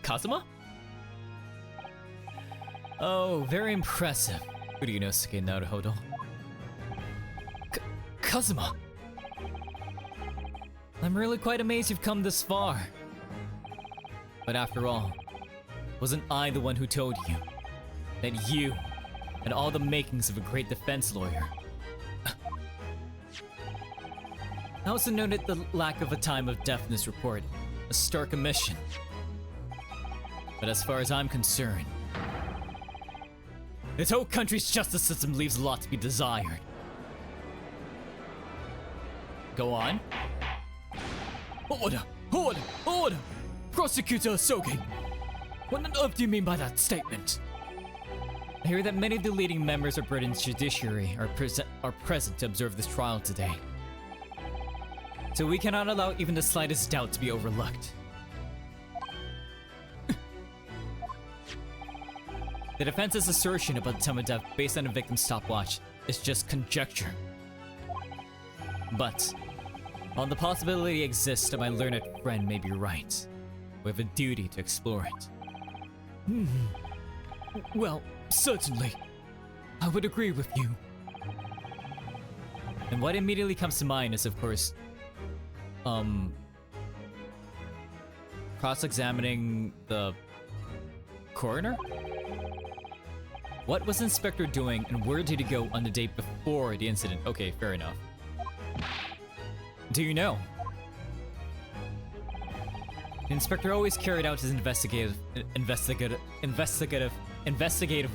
[SPEAKER 1] Kazuma? Oh, very impressive. Who do you know, Sasuke Naruhodo? Kazuma! I'm really quite amazed you've come this far. But after all, wasn't I the one who told you that you had all the makings of a great defense lawyer? I also noted the lack of a time of deafness report, a stark omission. But as far as I'm concerned, this whole country's justice system leaves a lot to be desired. Go on.
[SPEAKER 2] Order! Prosecutor Sogi! What on earth do you mean by that statement?
[SPEAKER 1] I hear that many of the leading members of Britain's judiciary are present to observe this trial today. So we cannot allow even the slightest doubt to be overlooked. The defense's assertion about the time of death based on a victim's stopwatch is just conjecture. But, while the possibility exists that my learned friend may be right, we have a duty to explore it.
[SPEAKER 2] Well, certainly. I would agree with you.
[SPEAKER 1] And what immediately comes to mind is, of course, cross-examining the coroner? What was the inspector doing and where did he go on the day before the incident? Okay, fair enough. Do you know? The inspector always carried out his investigative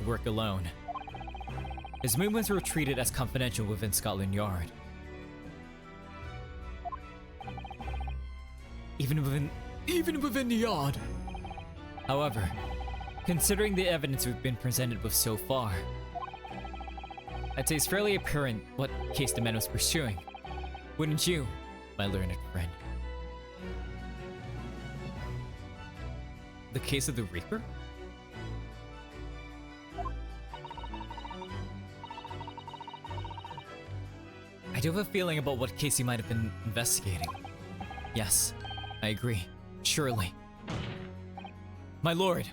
[SPEAKER 1] work alone. His movements were treated as confidential within Scotland Yard. Even within the yard. However, considering the evidence we've been presented with so far, I'd say it's fairly apparent what case the man was pursuing. Wouldn't you, my learned friend? The case of the Reaper? I do have a feeling about what case he might have been investigating. Yes, I agree. Surely. My lord!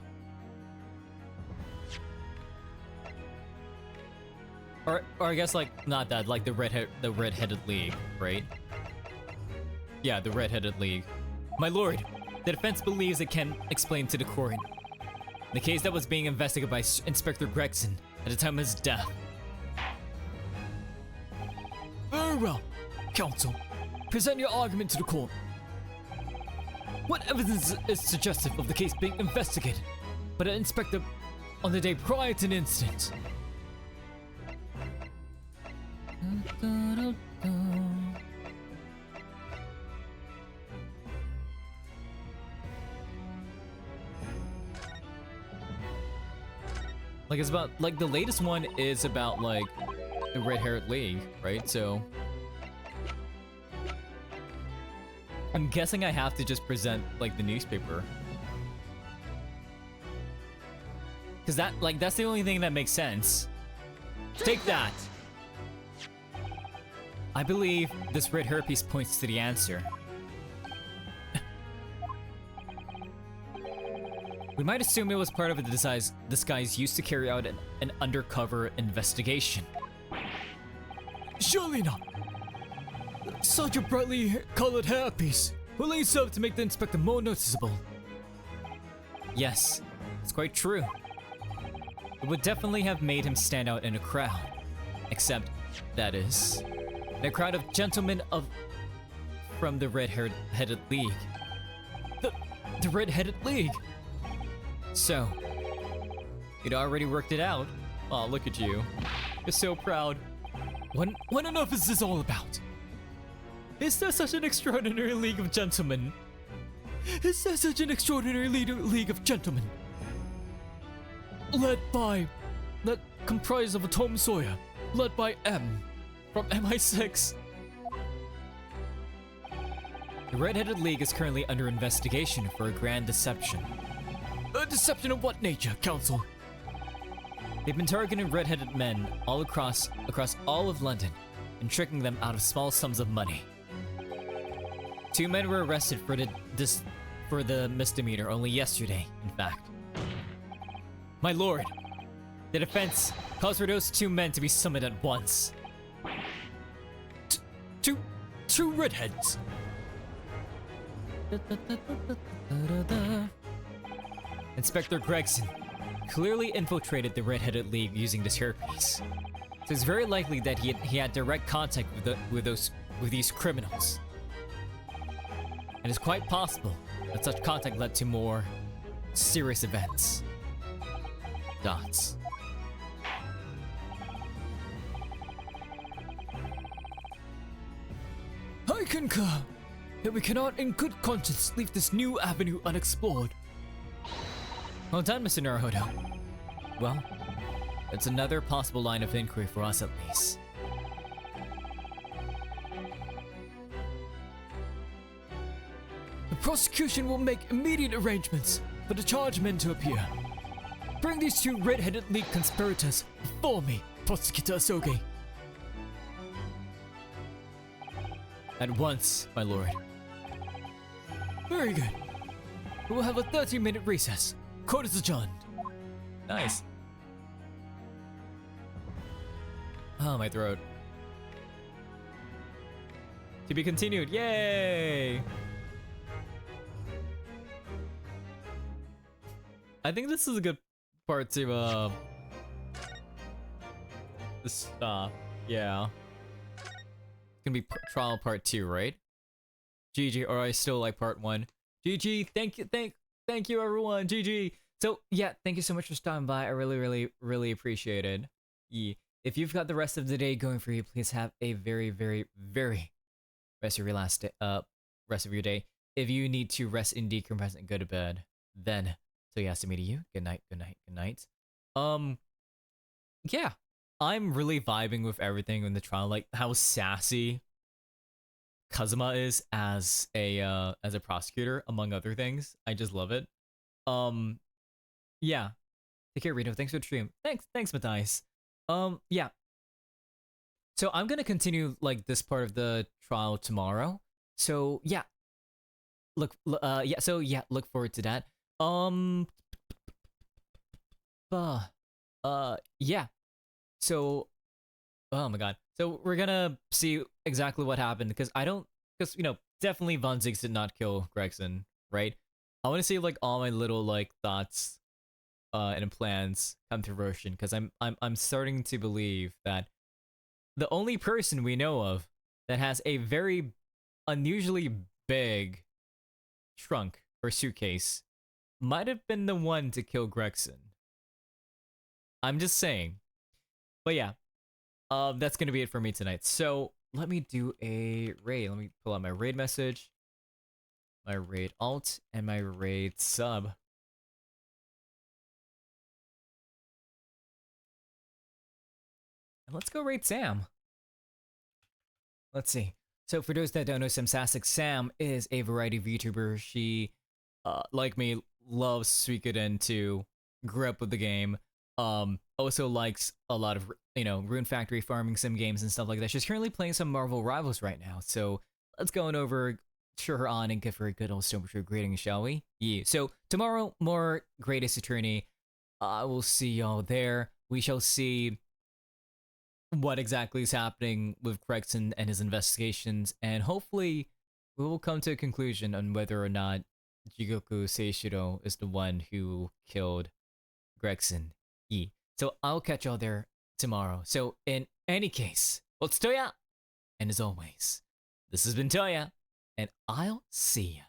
[SPEAKER 1] Or I guess like, not that, like the Red-Headed League, right? Yeah, the Red-Headed League. My lord, the defense believes it can explain to the court the case that was being investigated by Inspector Gregson at the time of his death.
[SPEAKER 2] Very well, counsel. Present your argument to the court. What evidence is suggestive of the case being investigated by the inspector on the day prior to the incident?
[SPEAKER 1] Like it's about, like the latest one is about like the Red-Haired League, right? So I'm guessing I have to just present like the newspaper. Cause that's the only thing that makes sense. Take that! I believe this red hairpiece points to the answer. We might assume it was part of a disguise used to carry out an undercover investigation.
[SPEAKER 2] Surely not. Such a brightly colored hairpiece will only serve to make the inspector more noticeable.
[SPEAKER 1] Yes, it's quite true. It would definitely have made him stand out in a crowd. Except, that is, in a crowd of gentlemen from the Red-Headed League.
[SPEAKER 2] The Red-Headed League?
[SPEAKER 1] So, you'd already worked it out. Aw, look at you. You're so proud.
[SPEAKER 2] What on earth is this all about? Is there such an extraordinary league of gentlemen? Is there such an extraordinary league of gentlemen? Comprised of a Tom Sawyer, led by M, from MI6.
[SPEAKER 1] The Red-Headed League is currently under investigation for a grand deception.
[SPEAKER 2] A deception of what nature, counsel?
[SPEAKER 1] They've been targeting red-headed men all across all of London and tricking them out of small sums of money. 2 men were arrested for the misdemeanor only yesterday, in fact. My lord, the defense calls for those 2 men to be summoned at once.
[SPEAKER 2] Two redheads?
[SPEAKER 1] Inspector Gregson clearly infiltrated the Red-Headed League using this hairpiece. So it's very likely that he had direct contact with these criminals. And it's quite possible that such contact led to more serious events. Dots.
[SPEAKER 2] I concur that we cannot in good conscience leave this new avenue unexplored.
[SPEAKER 1] Well done, Mr. Naruhodo. Well, It's another possible line of inquiry for us at least.
[SPEAKER 2] The prosecution will make immediate arrangements for the charged men to appear. Bring these two red-headed league conspirators before me, Prosecutor Asoge.
[SPEAKER 1] At once, my lord.
[SPEAKER 2] Very good. We will have a 30-minute recess. Court is adjourned.
[SPEAKER 1] Nice. Oh, my throat. To be continued. Yay! I think this is a good part to stop. Yeah. It's gonna be trial part 2, right? GG, or I still like part 1. GG, thank you everyone. GG. So yeah, thank you so much for stopping by. I really appreciate it. Yeah. If you've got the rest of the day going for you, please have a very rest of your rest of your day. If you need to rest in decompress and go to bed, then so yes, to me to you. Good night. Yeah. I'm really vibing with everything in the trial, like how sassy Kazuma is as a prosecutor, among other things. I just love it. Yeah. Take care, Rito. Thanks for the stream. Thanks, Matthias. Yeah. So I'm gonna continue like this part of the trial tomorrow. So yeah. Look forward to that. Yeah. So, oh my god. So we're gonna see exactly what happened because definitely Von Zieks did not kill Gregson, right? I want to see like all my little like thoughts and plans come to fruition because I'm starting to believe that the only person we know of that has a very unusually big trunk or suitcase might have been the one to kill Gregson. I'm just saying. But yeah, that's gonna be it for me tonight. So let me do a raid. Let me pull out my raid message, my raid alt, and my raid sub. And let's go raid Sam. Let's see. So for those that don't know, Sam is a variety VTuber. She, like me, loves Suikoden 2, grew up with the game. Also likes a lot of, Rune Factory farming sim games and stuff like that. She's currently playing some Marvel Rivals right now. So let's go on over, cheer her on, and give her a good old Stone True greeting, shall we? Yeah. So tomorrow, more Greatest Attorney. I will see y'all there. We shall see what exactly is happening with Gregson and his investigations, and hopefully we will come to a conclusion on whether or not Jigoku Seishiro is the one who killed Gregson. Yeah. So I'll catch y'all there tomorrow. So in any case, well, it's Toya, and as always, this has been Toya, and I'll see ya.